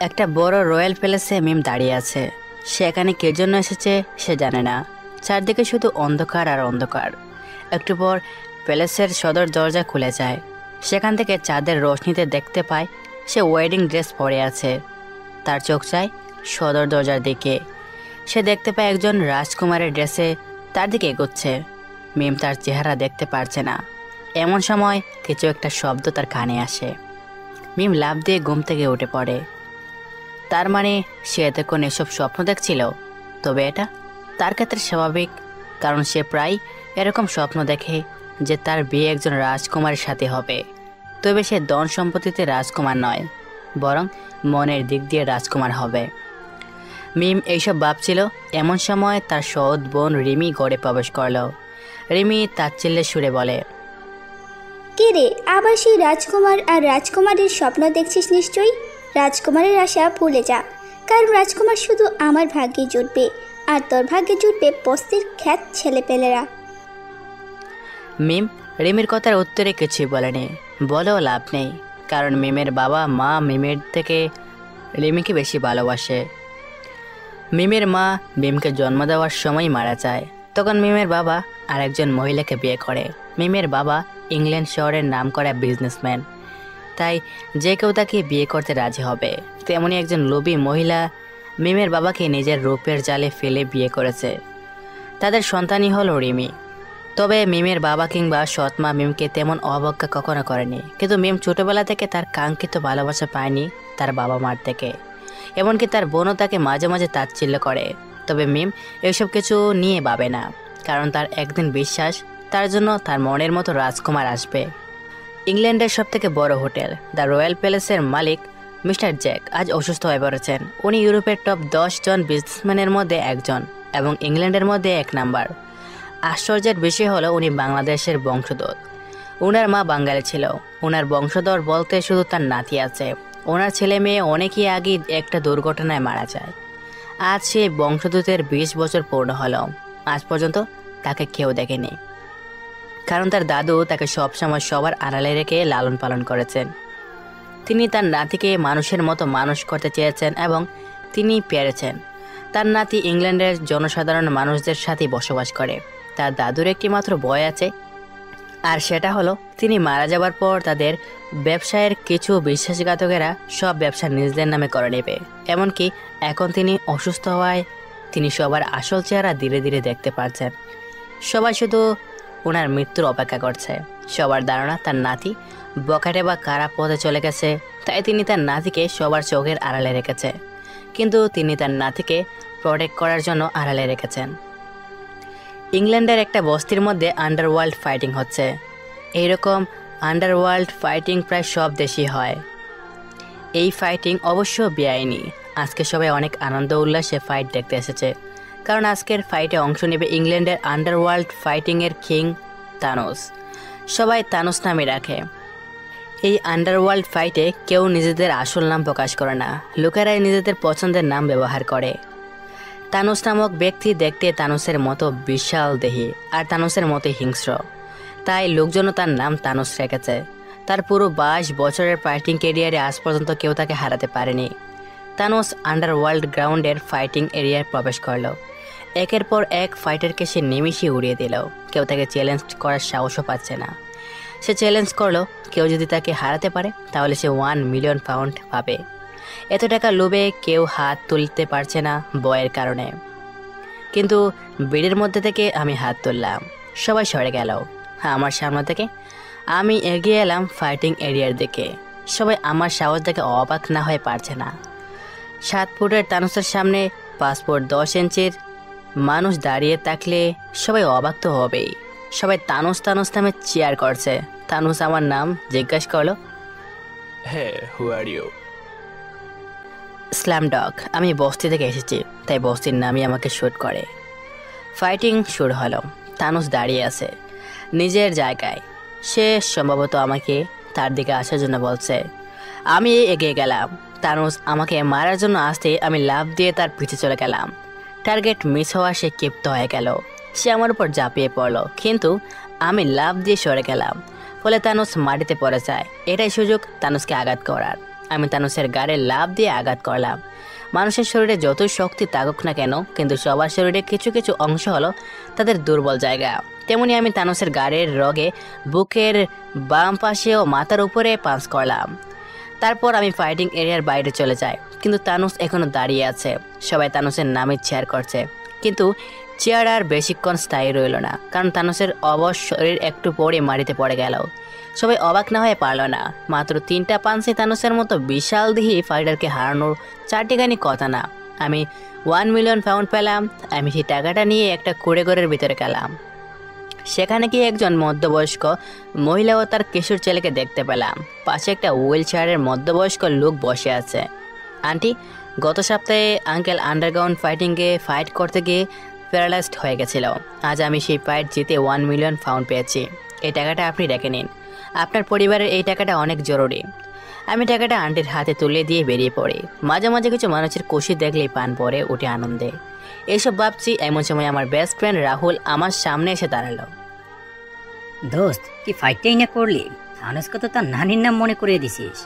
একটা বড় রয়্যাল প্যালেসে মিম দাঁড়িয়ে আছে। সে এখানে কে জন্য এসেছে সে জানে না। চারদিকে শুধু অন্ধকার আর অন্ধকার। একটু পর প্যালেসের সদর দরজা খুলে যায়। সেখান থেকে চাঁদের রোশনিতে দেখতে পায় সে ওয়েডিং ড্রেস পরে আছে। তার চোখ চায় সদর দরজার দিকে। সে দেখতে পায় একজন রাজকুমারের ড্রেসে তার দিকে এগোচ্ছে। মিম তার চেহারা দেখতে পারছে না। এমন সময় কিছু একটা শব্দ তার কানে আসে। মিম লাফ দিয়ে ঘুম থেকে উঠে পড়ে। তার মানে সে এতক্ষণ এসব স্বপ্ন দেখছিল। তবে এটা তার ক্ষেত্রে স্বাভাবিক, কারণ সে প্রায় এরকম স্বপ্ন দেখে যে তার বিয়ে একজন রাজকুমারের সাথে হবে। তবে সে ধন সম্পত্তিতে রাজকুমার নয়, বরং মনের দিক দিয়ে রাজকুমার হবে। মিম এইসব ভাবছিল। এমন সময় তার সৎ বোন রিমি ঘরে প্রবেশ করল। রিমি তাচ্ছিল্যের সুরে বলে, কে রে, আবার সেই রাজকুমার আর রাজকুমারীর স্বপ্ন দেখছিস নিশ্চয়ই। রাজকুমারের আশা ভুলে যা, কারণ রাজকুমার শুধু আমার ভাগ্যে জুটবে, আর তোর ভাগ্যে জুটবে বস্তির খ্যাত ছেলেপেলেরা। মিম রিমির কথার উত্তরে কিছুই বলেনি। বলেও লাভ নেই, কারণ মিমের বাবা মা মিমের থেকে রিমিকে বেশি ভালোবাসে। মিমের মা মিমকে জন্ম দেওয়ার সময় মারা যায়। তখন মিমের বাবা আরেকজন মহিলাকে বিয়ে করে। মিমের বাবা ইংল্যান্ড শহরের নামকরা বিজনেসম্যান, তাই যে কেউ তাকে বিয়ে করতে রাজি হবে। তেমনি একজন লোভী মহিলা মিমের বাবাকে নিজের রূপের জালে ফেলে বিয়ে করেছে। তাদের সন্তানই হলো রিমি। তবে মিমের বাবা কিংবা সৎমা মিমকে তেমন অবজ্ঞা কখনো করেনি, কিন্তু মিম ছোটবেলা থেকে তার কাঙ্ক্ষিত ভালোবাসা পায়নি তার বাবা মার থেকে। এমনকি তার বোনও তাকে মাঝে মাঝে তাচ্ছিল্য করে। তবে মিম এসব কিছু নিয়ে ভাবে না, কারণ তার একদিন বিশ্বাস তার জন্য তার মনের মতো রাজকুমার আসবে। ইংল্যান্ডের সবথেকে বড় হোটেল দ্য রয়্যাল প্যালেসের মালিক মিস্টার জ্যাক আজ অসুস্থ হয়ে পড়েছেন। উনি ইউরোপের টপ 10 জন বিজনেসম্যানের মধ্যে একজন এবং ইংল্যান্ডের মধ্যে 1 নাম্বার। আশ্চর্যের বিষয় হলো উনি বাংলাদেশের বংশোদ্ভূত। ওনার মা বাঙালি ছিল। ওনার বংশধর বলতে শুধু তার নাতি আছে। ওনার ছেলে মেয়ে অনেকই আগে একটা দুর্ঘটনায় মারা যায়। আজ সেই বংশোদ্ভূতের 20 বছর পূর্ণ হলো। আজ পর্যন্ত তাকে কেউ দেখেনি, কারণ তার দাদু তাকে সবসময় সবার আড়ালে রেখে লালন পালন করেছেন। তিনি তার নাতিকে মানুষের মতো মানুষ করতে চেয়েছেন এবং তিনি পেরেছেন। তার নাতি ইংল্যান্ডের জনসাধারণ মানুষদের সাথে বসবাস করে। তার দাদুর একটি মাত্র ভয় আছে, আর সেটা হলো তিনি মারা যাবার পর তাদের ব্যবসায়ের কিছু বিশ্বাসঘাতকেরা সব ব্যবসা নিজেদের নামে করে নেবে। এমনকি এখন তিনি অসুস্থ হওয়ায় তিনি সবার আসল চেহারা ধীরে ধীরে দেখতে পাচ্ছেন। সবাই শুধু ওনার মৃত্যুর অপেক্ষা করছে। সবার ধারণা তার নাতি বখাটে বা খারাপ পথে চলে গেছে, তাই তিনি তার নাতিকে সবার চোখের আড়ালে রেখেছে। কিন্তু তিনি তার নাতিকে প্রোটেক্ট করার জন্য আড়ালে রেখেছেন। ইংল্যান্ডের একটা বস্তির মধ্যে আন্ডারওয়ার্ল্ড ফাইটিং হচ্ছে। এইরকম আন্ডারওয়ার্ল্ড ফাইটিং প্রায় সব দেশেই হয়। এই ফাইটিং অবশ্য বেআইনি। আজকে সবাই অনেক আনন্দ উল্লাসে ফাইট দেখতে এসেছে, কারণ আজকের ফাইটে অংশ নেবে ইংল্যান্ডের আন্ডারওয়ার্ল্ড ফাইটিংয়ের কিং তানোস। সবাই তানোস নামে রাখে। এই আন্ডারওয়ার্ল্ড ফাইটে কেউ নিজেদের আসল নাম প্রকাশ করে না, লোকেরাই নিজেদের পছন্দের নাম ব্যবহার করে। তানোস নামক ব্যক্তি দেখতে তানোসের মতো বিশাল দেহী আর তানোসের মতো হিংস্র, তাই লোকজনও তার নাম তানোস রেখেছে। তার পুরো 22 বছরের ফাইটিং ক্যারিয়ারে আজ পর্যন্ত কেউ তাকে হারাতে পারেনি। তানোস আন্ডারওয়ার্ল্ড গ্রাউন্ডের ফাইটিং এরিয়ায় প্রবেশ করল। একের পর এক ফাইটারকে সে নিমিষে উড়িয়ে দিল। কেউ তাকে চ্যালেঞ্জ করার সাহসও পাচ্ছে না। সে চ্যালেঞ্জ করলো, কেউ যদি তাকে হারাতে পারে তাহলে সে 1 মিলিয়ন পাউন্ড পাবে। এত টাকা লোভে কেউ হাত তুলতে পারছে না ভয়ের কারণে। কিন্তু ভিড়ের মধ্যে থেকে আমি হাত তুললাম। সবাই সরে গেল আমার সামনে থেকে। আমি এগিয়ে এলাম ফাইটিং এরিয়ার দিকে। সবাই আমার সাহস দেখে অবাক না হয়ে পারছে না। 7 ফুটের তানুসের সামনে 5 ফুট 10 ইঞ্চির মানুষ দাঁড়িয়ে থাকলে সবাই অবাক তো হবেই। সবাই তানুস তানুস নামে চিয়ার করছে। তানুস আমার নাম জিজ্ঞাসা করলো, হ্যাঁ, হু আর ইউ? স্ল্যামডগ। আমি বস্তি থেকে এসেছি, তাই বস্তির নামই আমাকে শ্যুট করে। ফাইটিং শুরু হলো। তানুস দাঁড়িয়ে আছে নিজের জায়গায়। সে সম্ভবত আমাকে তার দিকে আসার জন্য বলছে। আমি এগিয়ে গেলাম। তানুস আমাকে মারার জন্য আসতে আমি লাফ দিয়ে তার পিছে চলে গেলাম। টার্গেট মিস হওয়া সে ক্ষিপ্ত হয়ে গেল। সে আমার উপর ঝাঁপিয়ে পড়লো, কিন্তু আমি লাফ দিয়ে সরে গেলাম। ফলে তানুস মাটিতে পড়ে যায়। এটাই সুযোগ তানুসকে আঘাত করার। আমি তানুসের গাড়ে লাফ দিয়ে আঘাত করলাম। মানুষের শরীরে যতই শক্তি থাকুক না কেন, কিন্তু সবার শরীরে কিছু কিছু অংশ হলো তাদের দুর্বল জায়গা। তেমনি আমি তানুসের গাড়ির রগে বুকের বাম পাশে ও মাথার উপরে পাঞ্চ করলাম। তারপর আমি ফাইটিং এরিয়ার বাইরে চলে যাই, কিন্তু তানুস এখনো দাঁড়িয়ে আছে। সবাই তানুসের নামে চেয়ার করছে, কিন্তু চেয়ার আর বেশিক্ষণ স্থায়ী রইল না, কারণ তানুসের অবশ শরীর একটু পরে মাটিতে পড়ে গেল। সবাই অবাক না হয়ে পারল না। মাত্র 3টা পাঞ্চে তানুসের মতো বিশাল দেহি ফাইটারকে হারানোর 4টিখানি কথা না। আমি 1 মিলিয়ন পাউন্ড পেলাম। আমি সেই টাকাটা নিয়ে একটা কুঁড়েঘরের ভিতরে গেলাম। সেখানে গিয়ে একজন মধ্যবয়স্ক মহিলা ও তার কিশোর ছেলেকে দেখতে পেলাম। পাশে একটা হুইল চেয়ারের মধ্যবয়স্ক লোক বসে আছে। আন্টি, গত সপ্তাহে আঙ্কেল আন্ডারগ্রাউন্ড ফাইট করতে গিয়ে প্যারালাইজড হয়ে গেছিল। আজ আমি সেই ফাইট জিতে 1 মিলিয়ন পাউন্ড পেয়েছি। এই টাকাটা আপনি রেখে নিন। আপনার পরিবারের এই টাকাটা অনেক জরুরি। আমি টাকাটা আন্টির হাতে তুলে দিয়ে বেরিয়ে পড়ি। মাঝে মাঝে কিছু মানুষের খুশি দেখলেই পান পরে উঠে আনন্দে। এইসব ভাবছি, এমন সময় আমার বেস্ট ফ্রেন্ড রাহুল আমার সামনে এসে দাঁড়ালো। দোস্ত, কি ফাইটটাই না করলি? থানোসকে তো তার নানির নাম মনে করিয়ে দিছিস,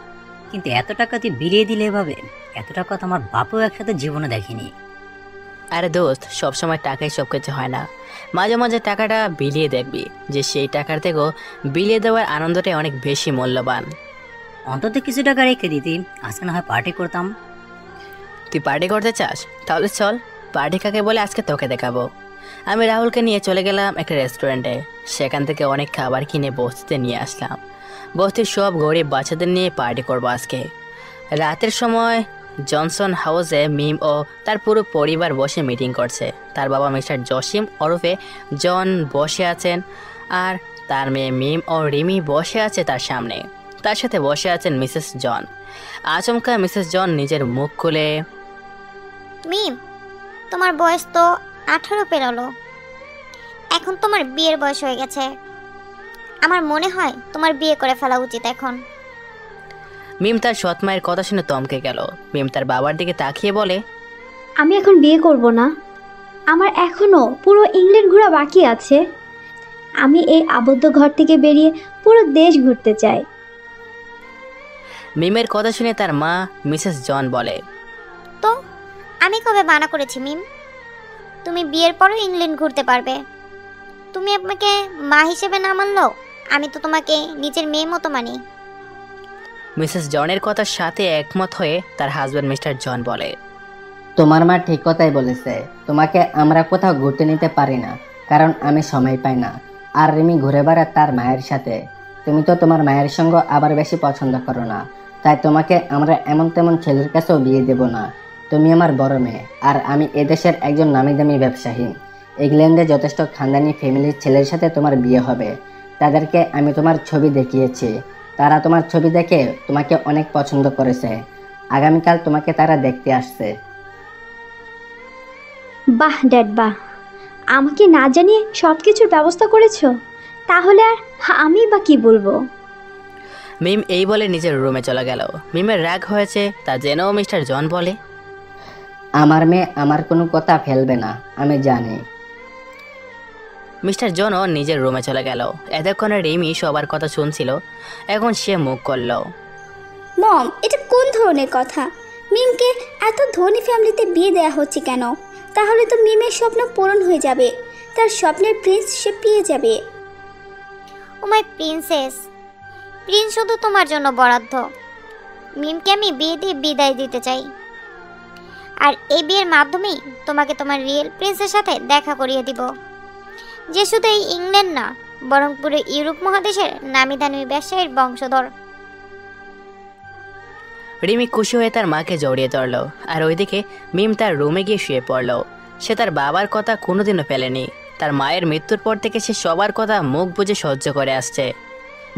কিন্তু এত টাকা তুই বিলিয়ে দিলে এভাবে? এত টাকা তো আমার বাপও একসাথে জীবনে দেখেনি। আরে দোস্ত, সবসময় টাকাই সব কিছু হয় না। মাঝে মাঝে টাকাটা বিলিয়ে দেখবি, যে সেই টাকার থেকেও বিলিয়ে দেওয়ার আনন্দটাই অনেক বেশি মূল্যবান। অন্তত কিছু টাকা রেখে দিতি, আজকে না হয় পার্টি করতাম। তুই পার্টি করতে চাস? তাহলে চল, পার্টি কাকে বলে আজকে তোকে দেখাবো। আমি রাহুলকে নিয়ে চলে গেলাম একটা রেস্টুরেন্টে। সেখান থেকে অনেক খাবার কিনে বস্তিতে নিয়ে আসলাম। বস্তির সব গরিব বাচ্চাদের নিয়ে পার্টি করবো আজকে। রাতের সময় জনসন হাউসে মিম ও তার পুরো পরিবার বসে মিটিং করছে। তার বাবা মিস্টার জসিম ওরফে জন বসে আছেন, আর তার মেয়ে মিম ও রিমি বসে আছে তার সামনে। তার সাথে বসে আছেন মিসেস জন। আচমকা মিসেস জন নিজের মুখ খুলে, মিম, তোমার বয়স তো 18 পেরোলো। এখন তোমার বিয়ের বয়স হয়ে গেছে। আমার মনে হয় তোমার বিয়ে করে ফেলা উচিত এখন। মিম তার সৎ মায়ের কথা শুনে থমকে গেল। মিম তার বাবার দিকে তাকিয়ে বলে, আমি এখন বিয়ে করব না। আমার এখনো পুরো ইংল্যান্ড ঘোরা বাকি আছে। আমি এই আবদ্ধ ঘর থেকে বেরিয়ে পুরো দেশ ঘুরতে চাই। মিমের কথা শুনে তার মা মিসেস জন বলে, তো আমি কবে মানা করেছি মিম? তুমি বিয়ের পরও ইংল্যান্ড ঘুরতে পারবে। তুমি আমাকে মা হিসেবে না মানলেও আমি তো তোমাকে নিজের মেয়ে মতো মানি। মিসেস জনের কথার সাথে একমত হয়ে তার হাজব্যান্ড মিস্টার জন বলে, তোমার মা ঠিক কথাই বলেছে। তোমাকে আমরা কোথাও ঘুরতে নিতে পারি না, কারণ আমি সময় পাই না। আর রিমি ঘুরে বেড়ায় তার মায়ের সাথে। তুমি তো তোমার মায়ের সঙ্গে আবার বেশি পছন্দ করো না, তাই তোমাকে আমরা এমন তেমন ছেলের কাছেও বিয়ে দেব না। তুমি আমার বড় মেয়ে, আর আমি এদেশের একজন নামি দামি ব্যবসায়ী। ইংল্যান্ডে যথেষ্ট খানদানি ফ্যামিলির ছেলের সাথে তোমার বিয়ে হবে। তাদেরকে আমি তোমার ছবি দেখিয়েছি। তারা তোমার ছবি দেখে তোমাকে অনেক পছন্দ করেছে। আগামীকাল তোমাকে তারা দেখতে আসছে। বাহ ড্যাড, বাহ! আমাকে না জানিয়ে সব কিছুর ব্যবস্থা করেছো। তাহলে আর আমি বা কি বলবো? মিম এই বলে নিজের রুমে চলে গেল। মিমের রাগ হয়েছে তা জেনেও মিস্টার জন বলে, আমার মেয়ে আমার কোনো কথা ফেলবে না, আমি জানি। মিস্টার জনও নিজের রুমে চলে গেল। এতক্ষণে রিমি সবার কথা শুনছিল, এখন সে মুখ করল। মম, এটা কোন ধরনের কথা? মিমকে এত ধনী ফ্যামিলিতে বিয়ে দেওয়া হচ্ছে কেন? তাহলে তো মিমের স্বপ্ন পূরণ হয়ে যাবে। তার স্বপ্নের প্রিন্স সে পেয়ে যাবে। ও মাই প্রিন্সেস, প্রিন্স শুধু তোমার জন্য বরাদ্দ। মিমকে আমি বিয়ে দিয়ে বিদায় দিতে চাই, আর এই বিয়ের মাধ্যমেই তোমাকে তোমার রিয়েল প্রিন্সের সাথে দেখা করিয়ে দিব, যে শুধু এই ইংল্যান্ড না, বরং পুরো ইউরোপ মহাদেশের নামি দামি ব্যবসায়ীর বংশধর। রিমি খুশি হয়ে তার মাকে জড়িয়ে ধরল, আর ওইদিকে মিম তার রুমে গিয়ে শুয়ে পড়ল। সে তার বাবার কথা কোনোদিনও ফেলেনি। তার মায়ের মৃত্যুর পর থেকে সে সবার কথা মুখ বুজে সহ্য করে আসছে।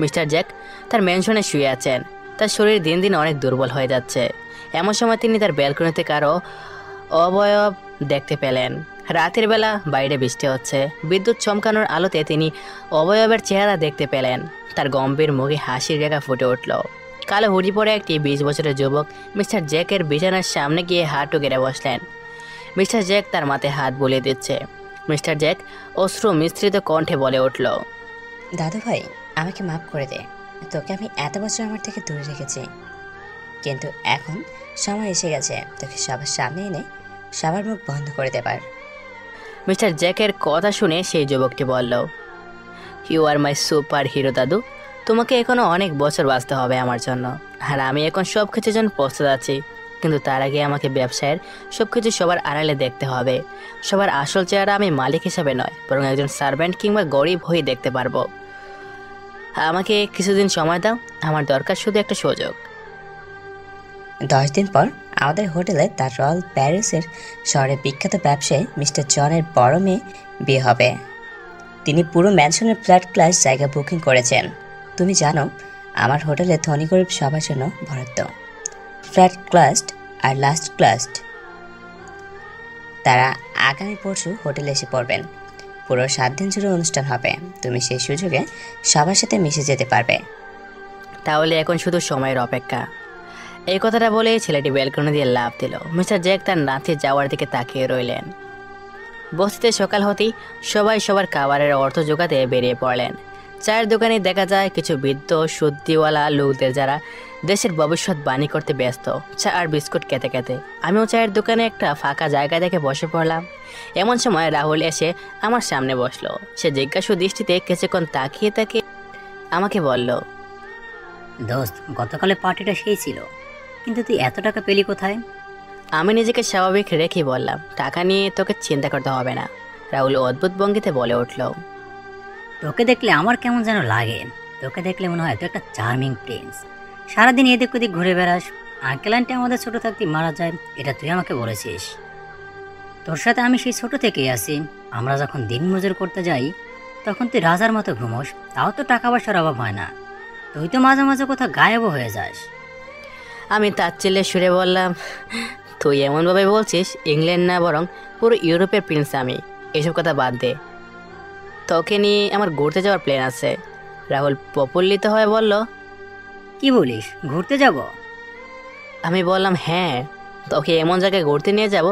মিস্টার জ্যাক তার ম্যানশনে শুয়ে আছেন। তার শরীর দিন দিন অনেক দুর্বল হয়ে যাচ্ছে। এমন সময় তিনি তার ব্যালকনিতে কারো অবয়ব দেখতে পেলেন। রাতের বেলা বাইরে বৃষ্টি হচ্ছে। বিদ্যুৎ চমকানোর আলোতে তিনি অবয়বের চেহারা দেখতে পেলেন। তার গম্ভীর মুখে হাসির রেখা ফুটে উঠল। কালো হুডি পরে একটি 20 বছরের যুবক মিস্টার জ্যাকের বিছানার সামনে গিয়ে হাঁটু গেড়ে বসলেন। মিস্টার জ্যাক তার মাথায় হাত বুলিয়ে দিচ্ছে। মিস্টার জ্যাক অশ্রু মিশ্রিত কণ্ঠে বলে উঠল, দাদু ভাই, আমাকে মাফ করে দে। তোকে আমি এত বছর আমার থেকে দূরে রেখেছি, কিন্তু এখন সময় এসে গেছে তোকে সবার সামনে এনে সবার মুখ বন্ধ করে দেবার। মিস্টার জ্যাকের কথা শুনে সেই যুবকটি বলল, you are my super hero দাদু। তোমাকে এখনো অনেক বছর বাঁচতে হবে আমার জন্য, আর আমি এখন সব কিছুর জন্য প্রস্তুত আছি। কিন্তু তার আগে আমাকে ব্যবসায়ের সব কিছু সবার আড়ালে দেখতে হবে। সবার আসল চেহারা আমি মালিক হিসাবে নয়, বরং একজন সার্ভেন্ট কিংবা গরিব হয়ে দেখতে পারবো। আমাকে কিছুদিন সময় দাও, আমার দরকার শুধু একটা সুযোগ। 10 দিন পর আমাদের হোটেলে তার রয়্যাল প্যারিসের শহরের বিখ্যাত ব্যবসায়ী মিস্টার জনের বড় মেয়ে বিয়ে হবে। তিনি পুরো ম্যানশনের ফ্ল্যাট ক্লাস জায়গা বুকিং করেছেন। তুমি জানো আমার হোটেলে ধনী গরিব সবার জন্য বরাদ্দ, ফ্ল্যাট ক্লাস আর লাস্ট ক্লাস। তারা আগামী পরশু হোটেলে এসে পড়বেন। পুরো 7 দিন জুড়ে অনুষ্ঠান হবে। তুমি সেই সুযোগে সবার সাথে মিশে যেতে পারবে। তাহলে এখন শুধু সময়ের অপেক্ষা। এই কথাটা বলে ছেলেটি ব্যালকনি দিয়ে লাফ দিল। মিস্টার জ্যাক তার নাতি যাওয়ার দিকে তাকিয়ে রইলেন। বস্তিতে সকাল হতেই সবাই সবার খাবারের অর্থ জোগাতে বেরিয়ে পড়লেন। চায়ের দোকানে দেখা যায় কিছু বৃদ্ধ সুদ্দিওয়ালা লোকদের, যারা দেশের ভবিষ্যৎ বাণী করতে ব্যস্ত, চা আর বিস্কুট খেতে খেতে। আমিও চায়ের দোকানে একটা ফাঁকা জায়গা দেখে বসে পড়লাম। এমন সময় রাহুল এসে আমার সামনে বসলো। সে জিজ্ঞাসু দৃষ্টিতে কিছুক্ষণ তাকিয়ে তাকিয়ে আমাকে বলল, দোস্ত, গতকালের পার্টিটা সেই ছিল, কিন্তু তুই এত টাকা পেলি কোথায়? আমি নিজেকে স্বাভাবিক রেখে বললাম, টাকা নিয়ে তোকে চিন্তা করতে হবে না। রাহুল অদ্ভুত ভঙ্গিতে বলে উঠল, তোকে দেখলে আমার কেমন যেন লাগে। তোকে দেখলে মনে হয় তুই একটা চার্মিং প্রিন্স। সারাদিন এদিক ওদিক ঘুরে বেড়াস। আঙ্কেল আন্টি আমাদের ছোট থাকতে মারা যায়, এটা তুই আমাকে বলেছিস। তোর সাথে আমি সেই ছোট থেকেই আছি। আমরা যখন দিন মজুর করতে যাই তখন তুই রাজার মতো ঘুমোস, তাও তো টাকা পয়সার অভাব হয় না। তুই তো মাঝে মাঝে কোথাও গায়েবও হয়ে যাস। আমি তাচ্ছিল্যে সুরে বললাম, তুই এমনভাবে বলছিস ইংল্যান্ড না বরং পুরো ইউরোপের প্রিন্স আমি। এসব কথা বাদ দে, তোকে নিয়ে আমার ঘুরতে যাওয়ার প্ল্যান আছে। রাহুল প্রফুল্লিত হয়ে বলল, কি বলিস, ঘুরতে যাব? আমি বললাম, হ্যাঁ, তোকে এমন জায়গায় ঘুরতে নিয়ে যাব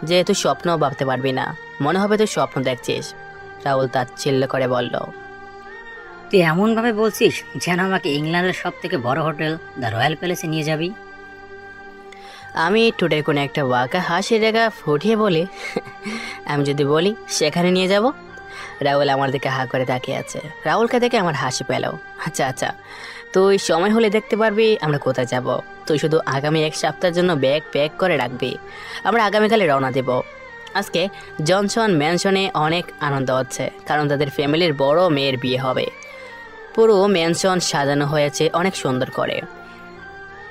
যে তুই স্বপ্নও ভাবতে পারবি না, মনে হবে তুই স্বপ্ন দেখছিস। রাহুল তাচ্ছিল্য করে বলল, তুই এমনভাবে বলছিস যেন আমাকে ইংল্যান্ডের সব থেকে বড় হোটেল দ্য রয়্যাল প্যালেসে নিয়ে যাবি। আমি টুটে কোনো একটা বাঁকা হাসি রেখা ফুটিয়ে বলি, আমি যদি বলি সেখানে নিয়ে যাব? রাহুল আমার দিকে হা করে তাকিয়ে আছে। রাহুলকে দেখে আমার হাসি পেল। আচ্ছা আচ্ছা, তুই সময় হলে দেখতে পারবি আমরা কোথায় যাব। তুই শুধু আগামী 1 সপ্তাহের জন্য ব্যাগ প্যাক করে রাখবি। আমরা আগামীকালে রওনা দেব। আজকে জনসন ম্যানশনে অনেক আনন্দ হচ্ছে, কারণ তাদের ফ্যামিলির বড় মেয়ের বিয়ে হবে। পুরো ম্যানশন সাজানো হয়েছে অনেক সুন্দর করে।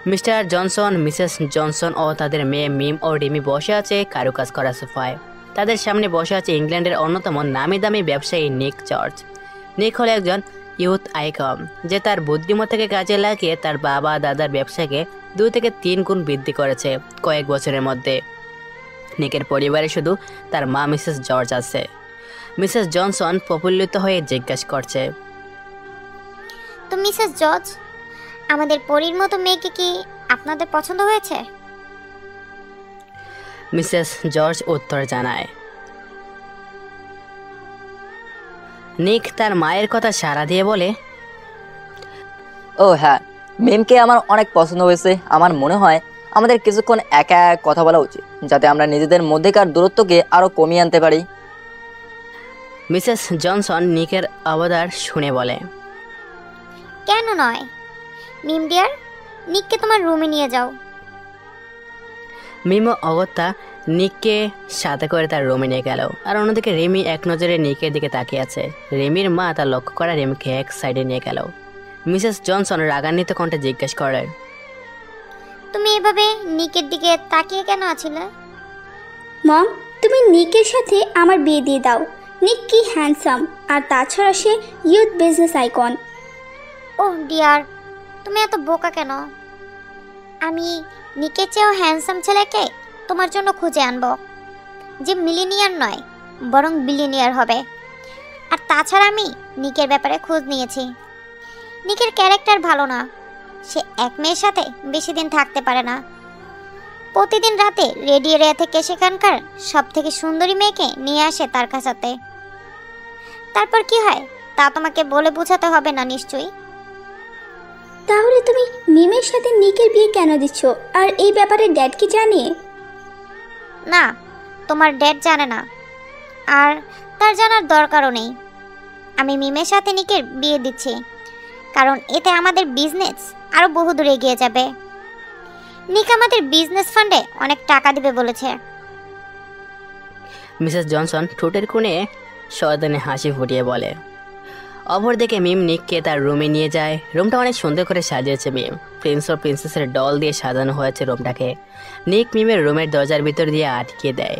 মিস্টার জনসন, মিসেস জনসন ও তাদের মেয়ে মিম ও রিমি বসে আছে কারুকাজ করা সোফায়। তাদের সামনে বসে আছে ইংল্যান্ডের অন্যতম নামি দামি ব্যবসায়ী নিক জর্জ। নিক হল একজন ইউথ আইকন, যে তার বুদ্ধিমত্তাকে কাজে লাগিয়ে তার বাবা দাদার ব্যবসাকে 2 থেকে 3 গুণ বৃদ্ধি করেছে কয়েক বছরের মধ্যে। নিকের পরিবারে শুধু তার মা মিসেস জর্জ আছে। মিসেস জনসন প্রফুল্লিত হয়ে জিজ্ঞাসা করছে, তো মিসেস জর্জ, আমাদের পরীর মতো মেয়েকে কি আপনাদের পছন্দ হয়েছে? মিসেস জর্জ উত্তর জানায়। নিক তার মায়ের কথা সাড়া দিয়ে বলে, ও হ্যাঁ, মিমকে আমার অনেক পছন্দ হয়েছে। আমার মনে হয় আমাদের কিছুক্ষণ একা কথা বলা উচিত, যাতে আমরা নিজেদের মধ্যেকার দূরত্বকে আরো কমিয়ে আনতে পারি। মিসেস জনসন নিকের অবদার শুনে বলে, কেন নয় মিম ডিয়ার, নিককে তোমার রুমে নিয়ে যাও। মিমো অগত্যা নিককে সাথে করে তার রুমে নিয়ে গেল। আর অন্যদিকে রিমি এক নজরে নিকের দিকে তাকিয়ে আছে। রিমির মা তা লক্ষ্য করা রিমিকে এক সাইডে নিয়ে গেল। মিসেস জনসন রাগান্বিত কণ্ঠে জিজ্ঞেস করে, তুমি এভাবে নিকের দিকে তাকিয়ে কেন আছিলে? মম, তুমি নিকের সাথে আমার বিয়ে দিয়ে দাও। নিক কি হ্যান্ডসাম, আর তাছাড়া সে ইউথ বিজনেস আইকন। ওহ ডিয়ার, তুমি এত বোকা কেন? আমি নিকের চেয়েও হ্যান্ডসাম ছেলেকে তোমার জন্য খুঁজে আনবো, যে মিলিনিয়ার নয় বরং বিলিনিয়ার হবে। আর তাছাড়া আমি নিকের ব্যাপারে খোঁজ নিয়েছি। নিকের ক্যারেক্টার ভালো না। সে এক মেয়ের সাথে বেশি দিন থাকতে পারে না। প্রতিদিন রাতে রেডি এরিয়া থেকে সেখানকার সব থেকে সুন্দরী মেয়েকে নিয়ে আসে তার কাছাতে। তারপর কি হয় তা তোমাকে বলে বোঝাতে হবে না নিশ্চয়ই। তাহলে তুমি মিমের সাথে নিকের বিয়ে কেন দিচ্ছ? আর এই ব্যাপারে ড্যাড কি জানে? না, তোমার ড্যাড জানে না, আর তার জানার দরকারও নেই। আমি মিমের সাথে নিকের বিয়ে দিচ্ছি কারণ এতে আমাদের বিজনেস আরও বহু দূর এগিয়ে যাবে। নিক আমাদের বিজনেস ফান্ডে অনেক টাকা দিবে বলেছে। মিসেস জনসন ঠোঁটের কোণে শয়তানে হাসি ফুটিয়ে বলে। অপরদিকে মিম নিককে তার রুমে নিয়ে যায়। রুমটা অনেক সুন্দর করে সাজিয়েছে মিম। প্রিন্স ও প্রিন্সেসের ডল দিয়ে সাজানো হয়েছে রুমটাকে। নিক মিমের রুমের দরজার ভিতর দিয়ে আটকে দেয়।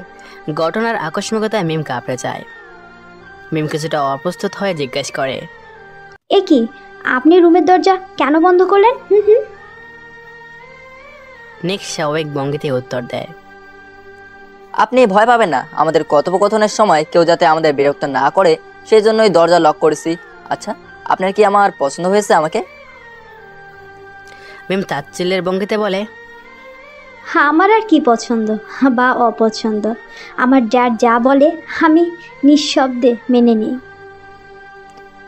ঘটনার আকস্মিকতায় মিম কাঁপড়ে যায়। মিম কিছুটা অপ্রস্তুত হয়ে জিজ্ঞেস করে, এ কি, আপনি রুমের দরজা কেন বন্ধ করলেন? নিক স্বাভাবিক ভঙ্গিতে উত্তর দেয়, আপনি ভয় পাবেন না, আমাদের কথোপকথনের সময় কেউ যাতে আমাদের বিরক্ত না করে সেই জন্যই দরজা লক করেছি। আচ্ছা, আপনার কি আমার পছন্দ হয়েছে আমাকে? মিম তাচ্ছিল্যের ভঙ্গিতে বলে, আমার আর কি পছন্দ বা অপছন্দ, আমার ড্যাড যা বলে আমি নিঃশব্দে মেনে নিই।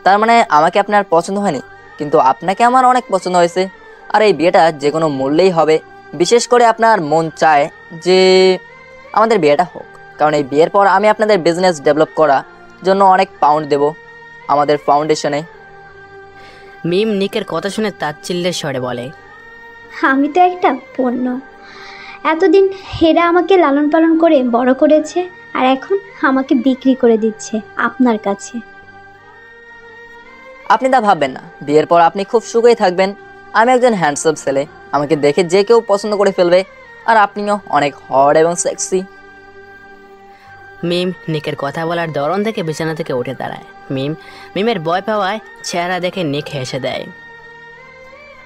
তার মানে আমাকে আপনার পছন্দ হয়নি, কিন্তু আপনাকে আমার অনেক পছন্দ হয়েছে। আর এই বিয়েটা যে কোনো মূল্যেই হবে। বিশেষ করে আপনার মন চায় যে আমাদের বিয়েটা হোক, কারণ এই বিয়ের পর আমি আপনাদের বিজনেস ডেভেলপ করার জন্য অনেক পাউন্ড দেব আমাদের ফাউন্ডেশনে। মিম নিকের কথা শুনে তাচ্ছিল্যের স্বরে বলে, আমি তো একটা পণ্য। এতদিন হেরা আমাকে লালন পালন করে বড় করেছে, আর এখন আমাকে বিক্রি করে দিচ্ছে আপনার কাছে। আপনি তা ভাববেন না, বিয়ের পর আপনি খুব সুখেই থাকবেন। আমি একজন হ্যান্ডসাম ছেলে, আমাকে দেখে যে কেউ পছন্দ করে ফেলবে, আর আপনিও অনেক হট এবং সেক্সি। মিম নিকের কথা বলার ধরন দেখে বিছানা থেকে উঠে দাঁড়ায়। মিমের ভয় পাওয়ায় চেহারা দেখে নিক হেসে দেয়।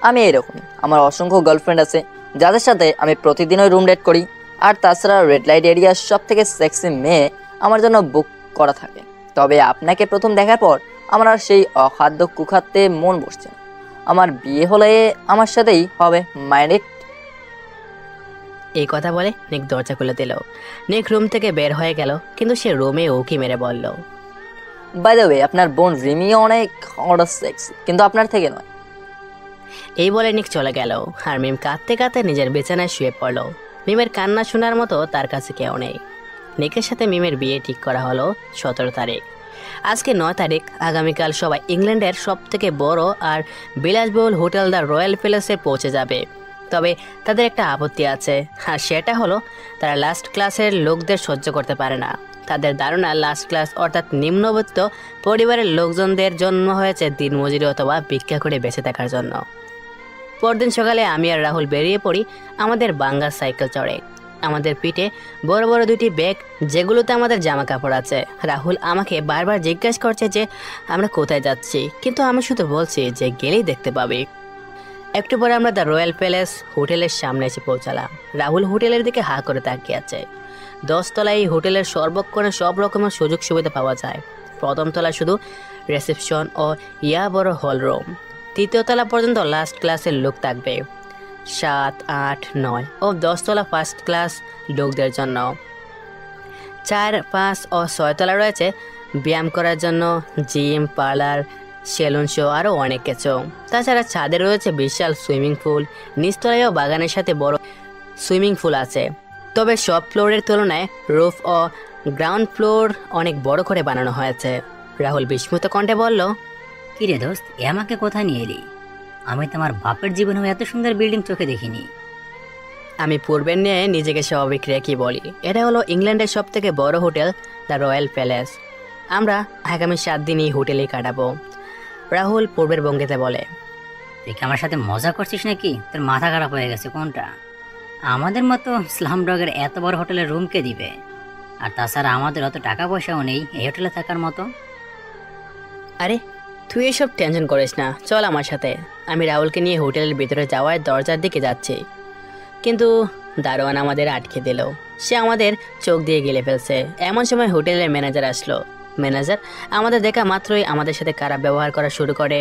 আমি এরকমই, আমার অসংখ্য গার্লফ্রেন্ড আছে যাদের সাথে আমি প্রতিদিনই রুম ডেট করি। আর তাছাড়া রেড লাইট এরিয়ার সব থেকে সেক্সি মেয়ে আমার জন্য বুক করা থাকে। তবে আপনাকে প্রথম দেখার পর আমার আর সেই অখাদ্য কুখাদ্যে মন বসছে না। আমার বিয়ে হলে আমার সাথেই হবে, মাইন্ডেড। এই কথা বলে নিক দরজা খুলে দিল। নিক রুম থেকে বের হয়ে গেল, কিন্তু সে রুমে উকি মেরে বলল, বাই দ্য ওয়ে, আপনার বোন রিমিও অনেক হট সেক্সি, কিন্তু আপনার থেকে নয়। এই বলে নিক চলে গেল। আর মিম কাঁদতে কাঁদতে নিজের বিছানায় শুয়ে পড়ল। মিমের কান্না শোনার মতো তার কাছে কেউ নেই। নিকের সাথে মিমের বিয়ে ঠিক করা হলো 17 তারিখ। আজকে 9 তারিখ। আগামীকাল সবাই ইংল্যান্ডের সব থেকে বড় আর বিলাসবহুল হোটেল দ্য রয়্যাল প্যালেসে পৌঁছে যাবে। তবে তাদের একটা আপত্তি আছে, আর সেটা হলো তারা লাস্ট ক্লাসের লোকদের সহ্য করতে পারে না। তাদের ধারণা লাস্ট ক্লাস অর্থাৎ নিম্নবিত্ত পরিবারের লোকজনদের জন্ম হয়েছে দিনমজুরি অথবা ভিক্ষা করে বেঁচে থাকার জন্য। পরদিন সকালে আমি আর রাহুল বেরিয়ে পড়ি আমাদের বাঙ্গা সাইকেল চড়ে। আমাদের পিঠে বড় বড় দুটি ব্যাগ, যেগুলোতে আমাদের জামা কাপড় আছে। রাহুল আমাকে বারবার জিজ্ঞাসা করছে যে আমরা কোথায় যাচ্ছি, কিন্তু আমি শুধু বলছি যে গেলেই দেখতে পাবি। একটু পরে আমরা দ্য রয়্যাল প্যালেস হোটেলের সামনে এসে পৌঁছালাম। রাহুল হোটেলের দিকে হা করে তাকিয়ে আছে। 10 তলায় এই হোটেলের সর্বক্ষণে সব রকমের সুযোগ সুবিধা পাওয়া যায়। প্রথম তলায় শুধু রিসেপশন ও বড় হল রুম। 3য় তলা পর্যন্ত লাস্ট ক্লাসের লোক থাকবে। 7, 8, 9 ও 10 তলা ফার্স্ট ক্লাস লোকদের জন্য। 4, 5 ও 6 তলা রয়েছে ব্যায়াম করার জন্য, জিম, পার্লার, সেলুন শো, আরও অনেক কিছু। তাছাড়া ছাদে রয়েছে বিশাল সুইমিং পুল। নিচতলায়ও বাগানের সাথে বড় সুইমিং পুল আছে। তবে সব ফ্লোরের তুলনায় রুফ ও গ্রাউন্ড ফ্লোর অনেক বড় করে বানানো হয়েছে। রাহুল বিস্মিত কণ্ঠে বলল, কিরে দোস্ত, এ আমাকে কোথায় নিয়ে এলি? আমি তোমার বাপের জীবনেও এত সুন্দর বিল্ডিং চোখে দেখিনি। আমি পূর্বের নিয়ে নিজেকে স্বাভাবিক রেখে বলি, এটা হলো ইংল্যান্ডের সব থেকে বড় হোটেল দ্য রয়্যাল প্যালেস। আমরা আগামী 7 দিন এই হোটেলেই কাটাবো। রাহুল পূর্বের ভঙ্গিতে বলে, তুই কি আমার সাথে মজা করছিস নাকি? তোর মাথা খারাপ হয়ে গেছে কোনটা? আমাদের মতো স্লাম ডগের এত বড় হোটেলের রুম কে দিবে? আর তাছাড়া আমাদের অত টাকা পয়সাও নেই এই হোটেলে থাকার মতো। আরে তুই এসব টেনশন করিস না, চল আমার সাথে। আমি রাহুলকে নিয়ে হোটেলের ভিতরে যাওয়ার দরজার দিকে যাচ্ছি, কিন্তু দারোয়ান আমাদের আটকে দিল। সে আমাদের চোখ দিয়ে গেলে ফেলছে। এমন সময় হোটেলের ম্যানেজার আসলো। ম্যানেজার আমাদের দেখা মাত্রই আমাদের সাথে খারাপ ব্যবহার করা শুরু করে।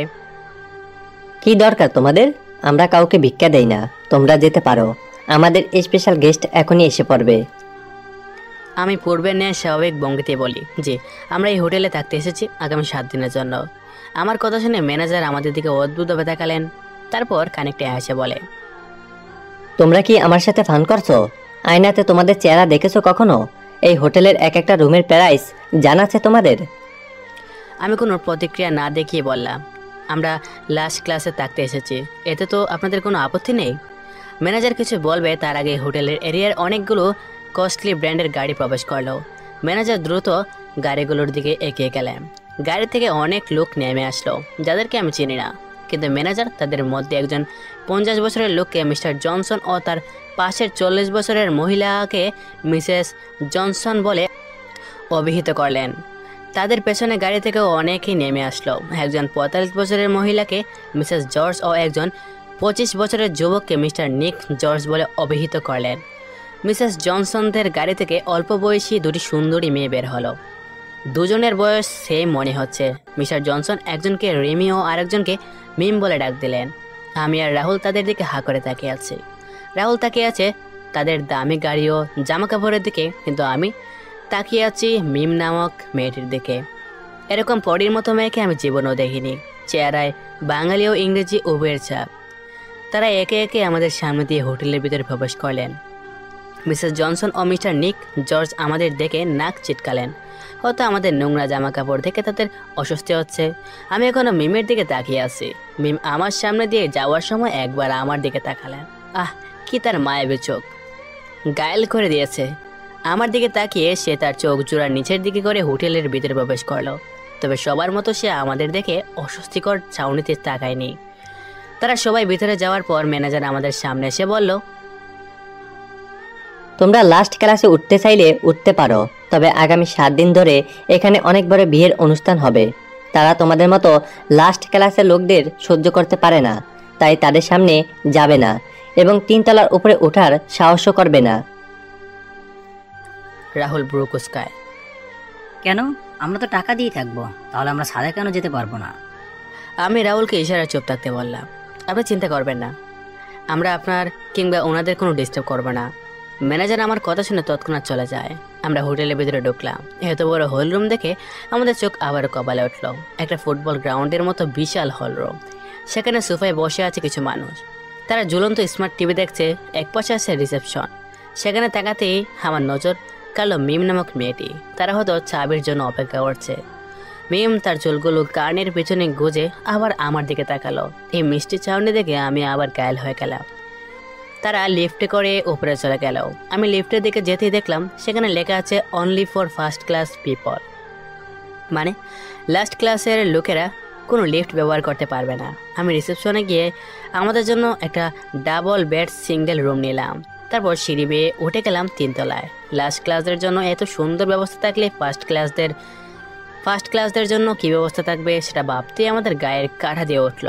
কি দরকার তোমাদের? আমরা কাউকে ভিক্ষা দেই না, তোমরা যেতে পারো। আমাদের স্পেশাল গেস্ট এখনই এসে পড়বে। আমি পূর্বের ন্যায় স্বাভাবিক ভঙ্গিতে বলি যে আমরা এই হোটেলে থাকতে এসেছি আগামী 7 দিনের জন্য। আমার কথা শুনে ম্যানেজার আমাদের দিকে অদ্ভুতভাবে তাকালেন। তারপর খানিকটা হেসে বলে, তোমরা কি আমার সাথে ফান করছো? আয়নাতে তোমাদের চেহারা দেখেছো কখনো? এই হোটেলের এক একটা রুমের প্রাইস জানা আছে তোমাদের? আমি কোনো প্রতিক্রিয়া না দেখিয়ে বললাম, আমরা লাস্ট ক্লাসে থাকতে এসেছি, এতে তো আপনাদের কোনো আপত্তি নেই। ম্যানেজার কিছু বলবে তার আগে হোটেলের এরিয়ার অনেকগুলো কস্টলি ব্র্যান্ডের গাড়ি প্রবেশ করলো। ম্যানেজার দ্রুত গাড়িগুলোর দিকে এগিয়ে গেলেন। গাড়ি থেকে অনেক লোক নেমে আসলো যাদেরকে আমি চিনি না, কিন্তু ম্যানেজার তাদের মধ্যে একজন 50 বছরের লোককে মিস্টার জনসন ও তার পাশের 40 বছরের মহিলাকে মিসেস জনসন বলে অভিহিত করলেন। তাদের পেছনে গাড়ি থেকে অনেকেই নেমে আসলো। একজন 45 বছরের মহিলাকে মিসেস জর্জ ও একজন 25 বছরের যুবককে মিস্টার নিক জর্জ বলে অভিহিত করলেন। মিসেস জনসনদের গাড়ি থেকে অল্প বয়সী দুটি সুন্দরী মেয়ে বের হলো। দুজনের বয়স সেম মনে হচ্ছে। মিস্টার জনসন একজনকে রিমি ও আরেকজনকে মিম বলে ডাক দিলেন। আমি আর রাহুল তাদের দিকে হা করে তাকিয়ে আছি। রাহুল তাকিয়ে আছে তাদের দামি গাড়ি ও জামা কাপড়ের দিকে, কিন্তু আমি তাকিয়ে আছি মিম নামক মেয়েটির দিকে। এরকম পরীর মতো মেয়েকে আমি জীবনেও দেখিনি। চেহারায় বাঙালি ও ইংরেজি উভয়ের ছাপ। তারা একে একে আমাদের সামনে দিয়ে হোটেলের ভিতরে প্রবেশ করলেন। মিসেস জনসন ও মিস্টার নিক জর্জ আমাদের দেখে নাক চিটকালেন। হয়তো আমাদের নোংরা জামা কাপড় দেখে তাদের অস্বস্তি হচ্ছে। আমি এখনো মিমের দিকে তাকিয়ে আছি। মিম আমার সামনে দিয়ে যাওয়ার সময় একবার আমার দিকে তাকালেন। আহ, কি তার মায়াবী চোখ, গায়েল করে দিয়েছে। আমার দিকে তাকিয়ে সে তার চোখ জোড়ার নিচের দিকে করে হোটেলের ভিতরে প্রবেশ করলো। তবে সবার মতো সে আমাদের দেখে অস্বস্তিকর চাউনিতে তাকায়নি। তারা সবাই ভিতরে যাওয়ার পর ম্যানেজার আমাদের সামনে এসে বলল, তোমরা লাস্ট ক্লাসে উঠতে চাইলে উঠতে পারো, তবে আগামী 7 দিন ধরে এখানে অনেক বড় বিয়ের অনুষ্ঠান হবে। তারা তোমাদের মতো লাস্ট ক্লাসের লোকদের সহ্য করতে পারে না, তাই তাদের সামনে যাবে না এবং 3 তলার উপরে ওঠার সাহসও করবে না। রাহুল ব্রু কুচকায়। কেন? আমরা তো টাকা দিয়ে থাকবো, তাহলে আমরা সাদা কেন যেতে পারবো না? আমি রাহুলকে ইশারা চুপ থাকতে বললাম। আপনি চিন্তা করবেন না, আমরা আপনার কিংবা ওনাদের কোনো ডিস্টার্ব করবো না। ম্যানেজার আমার কথা শুনে তৎক্ষণাৎ চলে যায়। আমরা হোটেলের ভিতরে ঢুকলাম। এত বড় হল রুম দেখে আমাদের চোখ আবার কপালে উঠল। একটা ফুটবল গ্রাউন্ডের মতো বিশাল হল রুম। সেখানে সোফায় বসে আছে কিছু মানুষ। তারা ঝুলন্ত স্মার্ট টিভি দেখছে। এক পাশে আছে রিসেপশন। সেখানে তাকাতেই আমার নজর কালো মিম নামক মেয়েটি। তারা হয়তো চাবির জন্য অপেক্ষা করছে। মিম তার চুলগুলো কানের পেছনে গুজে আবার আমার দিকে তাকালো। এই মিষ্টি চাউনি দেখে আমি আবার গায়েল হয়ে গেলাম। তারা লিফটে করে উপরে চলে গেল। আমি লিফটের দিকে যেতেই দেখলাম সেখানে লেখা আছে only for first class people, মানে লাস্ট ক্লাসের লোকেরা কোনো লিফট ব্যবহার করতে পারবে না। আমি রিসেপশনে গিয়ে আমাদের জন্য একটা ডাবল বেড সিঙ্গেল রুম নিলাম। তারপর সিঁড়ি বেয়ে উঠে গেলাম 3 তলায়। লাস্ট ক্লাসদের জন্য এত সুন্দর ব্যবস্থা থাকলে ফার্স্ট ক্লাসদের জন্য কী ব্যবস্থা থাকবে সেটা ভাবতেই আমাদের গায়ের কাঁটা দিয়ে উঠল।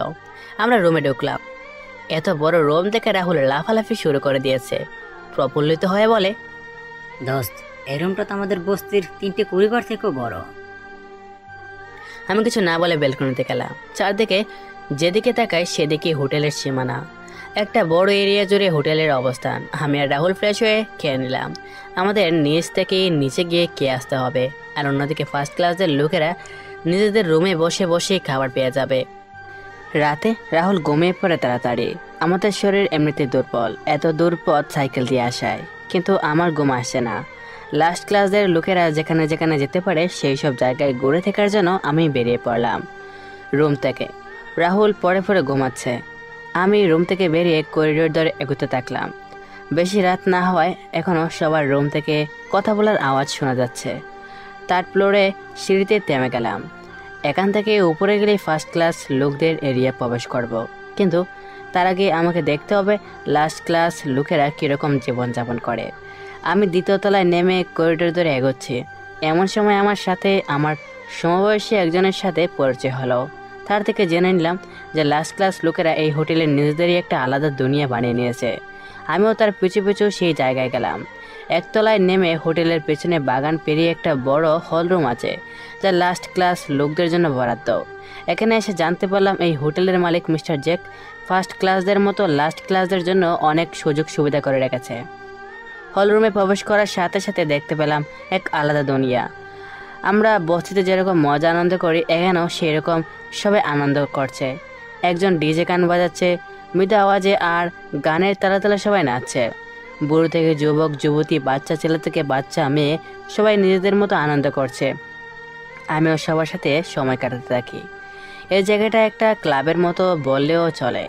আমরা রুমে ঢুকলাম। এত বড় রুম দেখে রাহুল লাফালাফি শুরু করে দিয়েছে। প্রফুল্লিত হয়ে বলে, দোস্ত, এই রুমটা তো আমাদের বস্তির 3টে পরিবার থেকেও বড়। আমি কিছু না বলে বেলকনিতে গেলাম। চারদিকে যেদিকে তাকাই সেদিকে হোটেলের সীমানা। একটা বড় এরিয়া জুড়ে হোটেলের অবস্থান। আমি আর রাহুল ফ্রেশ হয়ে খেয়ে নিলাম। আমাদের নিচ থেকে নিচে গিয়ে খেয়ে আসতে হবে। আর অন্যদিকে ফার্স্ট ক্লাসের লোকেরা নিজেদের রুমে বসে বসে খাবার পেয়ে যাবে। রাতে রাহুল ঘুমিয়ে পড়ে তাড়াতাড়ি। আমাদের শরীর এমনিতে দুর্বল, এত দূর পথ সাইকেল দিয়ে আসায়, কিন্তু আমার ঘুম আসছে না। লাস্ট ক্লাসের লোকেরা যেখানে যেখানে যেতে পারে সেই সব জায়গায় ঘুরে থাকার জন্য আমি বেরিয়ে পড়লাম রুম থেকে। রাহুল পরে পরে ঘুমাচ্ছে। আমি রুম থেকে বেরিয়ে করিডোর ধরে এগোতে থাকলাম। বেশি রাত না হওয়ায় এখনও সবার রুম থেকে কথা বলার আওয়াজ শোনা যাচ্ছে। 3rd ফ্লোরে সিঁড়িতে থেমে গেলাম। এখান থেকে উপরে গেলে ফার্স্ট ক্লাস লোকদের এরিয়া প্রবেশ করব, কিন্তু তার আগে আমাকে দেখতে হবে লাস্ট ক্লাস লোকেরা কীরকম জীবনযাপন করে। আমি 2য় তলায় নেমে করিডোর ধরে এগোচ্ছি। এমন সময় আমার সাথে আমার সমবয়সী একজনের সাথে পরিচয় হলো। তার থেকে জেনে নিলাম যে লাস্ট ক্লাস লোকেরা এই হোটেলের নিজেদেরই একটা আলাদা দুনিয়া বানিয়ে নিয়েছে। আমিও তার পিছু পিছু সেই জায়গায় গেলাম। 1 তলায় নেমে হোটেলের পেছনে বাগান পেরিয়ে একটা বড় হল রুম আছে, যা লাস্ট ক্লাস লোকদের জন্য বরাদ্দ। এখানে এসে জানতে পারলাম এই হোটেলের মালিক মিস্টার জ্যাক ফার্স্ট ক্লাসদের মতো লাস্ট ক্লাসদের জন্য অনেক সুযোগ সুবিধা করে রেখেছে। হল রুমে প্রবেশ করার সাথে সাথে দেখতে পেলাম এক আলাদা দুনিয়া। আমরা বস্তিতে যেরকম মজা আনন্দ করি এখানেও সেরকম সবাই আনন্দ করছে। একজন ডিজে গান বাজাচ্ছে মৃদু আওয়াজে, আর গানের তালা তালা সবাই নাচছে। বুড়ো থেকে যুবক যুবতী, বাচ্চা ছেলে থেকে বাচ্চা মেয়ে সবাই নিজেদের মতো আনন্দ করছে। আমিও সবার সাথে সময় কাটাতে থাকি। এই জায়গাটা একটা ক্লাবের মতো বললেও চলে।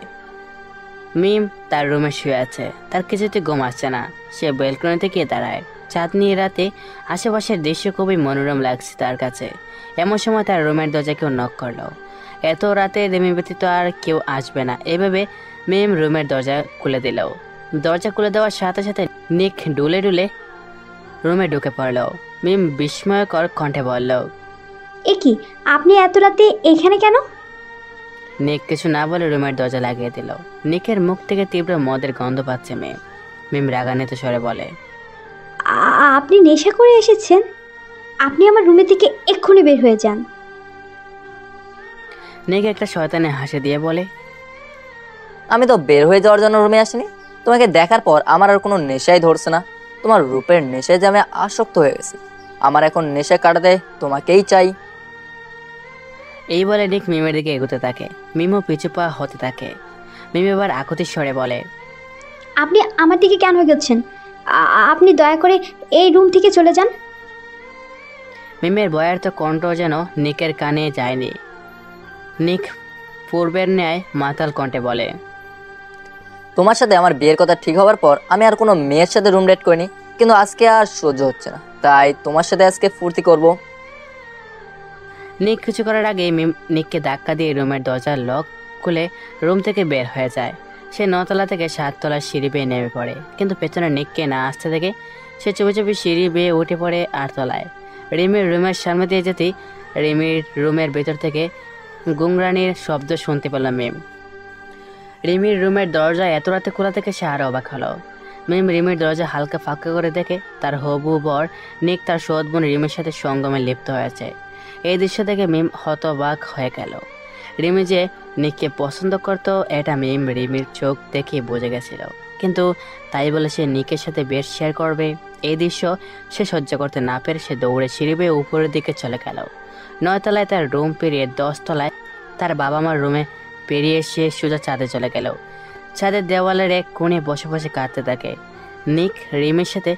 মিম তার রুমে শুয়ে আছে, তার কিছুতে ঘুম আসছে না। সে ব্যালকনিতে গিয়ে দাঁড়ায়। চাঁদনি রাতে আশেপাশের দৃশ্য খুবই মনোরম লাগছে তার কাছে। এমন সময় তার রুমের দরজা কেউ নক করলো। এত রাতে রিমি ব্যতীত আর কেউ আসবে না এভাবে মিম রুমের দরজা খুলে দিল। দরজা খুলে দেওয়ার সাথে সাথে নিক ডুলে ডুলে রুমে ঢুকে পড়ল। মিম বিস্ময়কর কণ্ঠে বলল, এ কি, আপনি এত রাতে এখানে কেন? নিক কিছু না বলে রুমের দরজা লাগিয়ে দিল। নিকের মুখ থেকে তীব্র মদের গন্ধ পাচ্ছে মেয়ে। মিম রাগান্বিত স্বরে বলে, আপনি নেশা করে এসেছেন? আপনি আমার রুমে থেকে এক্ষুনি বের হয়ে যান। নিক একটা শয়তানে হাসি দিয়ে বলে, আমি তো বের হয়ে যাওয়ার জন্য রুমে আসিনি। তোমাকে দেখার পর আমার আর কোনো নেশাই ধরছে না। তোমার রূপের নেশায় যে আমি আসক্ত হয়ে গেছি। আমার এখন নেশা কাটাতে তোমাকেই চাই। এই বলে নিক মিমের দিকে এগোতে থাকে। মিমও পিছু পা হতে থাকে। মিম এবার আকুতির স্বরে বলে, আপনি আমার দিকে কেন এগোচ্ছেন? আপনি দয়া করে এই রুম থেকে চলে যান। মিমের ভয়ার্থ কণ্ঠ যেন নিকের কানে যায়নি। নিক পূর্বের ন্যায় মাতাল কণ্ঠে বলে, তোমার সাথে আমার বিয়ের কথা ঠিক হওয়ার পর আমি আর কোনো মেয়ের সাথে রুম ডেট করিনি, কিন্তু আজকে আর সহ্য হচ্ছে না, তাই তোমার সাথে আজকে ফুর্তি করব। নিক কিছু করার আগে মিম নিককে ধাক্কা দিয়ে রুমের দরজার লক খুলে রুম থেকে বের হয়ে যায়। সে 9 তলা থেকে 7 তলার সিঁড়ি বেয়ে নেমে পড়ে, কিন্তু পেছনে নিককে না আসতে দেখে সে চুপি চুপি সিঁড়ি বেয়ে উঠে পড়ে 8 তলায়। রিমির রুমের সামনে দিয়ে যেতেই রিমির রুমের ভেতর থেকে গুংরানির শব্দ শুনতে পেলাম মিম। রিমির রুমের দরজা এত রাতে খোলা থেকে সে আরও অবাক হলো। মিম রিমির দরজা হালকা ফাঁকা করে দেখে তার হবু বর নিক তার সৎ বোন রিমির সাথে সঙ্গমে লিপ্ত হয়েছে। এই দৃশ্য দেখে মিম হতবাক হয়ে গেল। রিমি যে নিককে পছন্দ করত এটা মিম রিমির চোখ দেখে বুঝে গেছিল, কিন্তু তাই বলে সে নিকের সাথে বেড শেয়ার করবে? এই দৃশ্য সে সহ্য করতে না পেরে সে দৌড়ে সিঁড়ি বেয়ে উপরের দিকে চলে গেল। 9 তলায় তার রুম পেরিয়ে 10 তলায় তার বাবা মার রুমে পেরিয়ে সে সোজা ছাদে চলে গেল। ছাদের দেওয়ালের এক কোণে বসে বসে কাঁদতে থাকে। নিক রিমির সাথে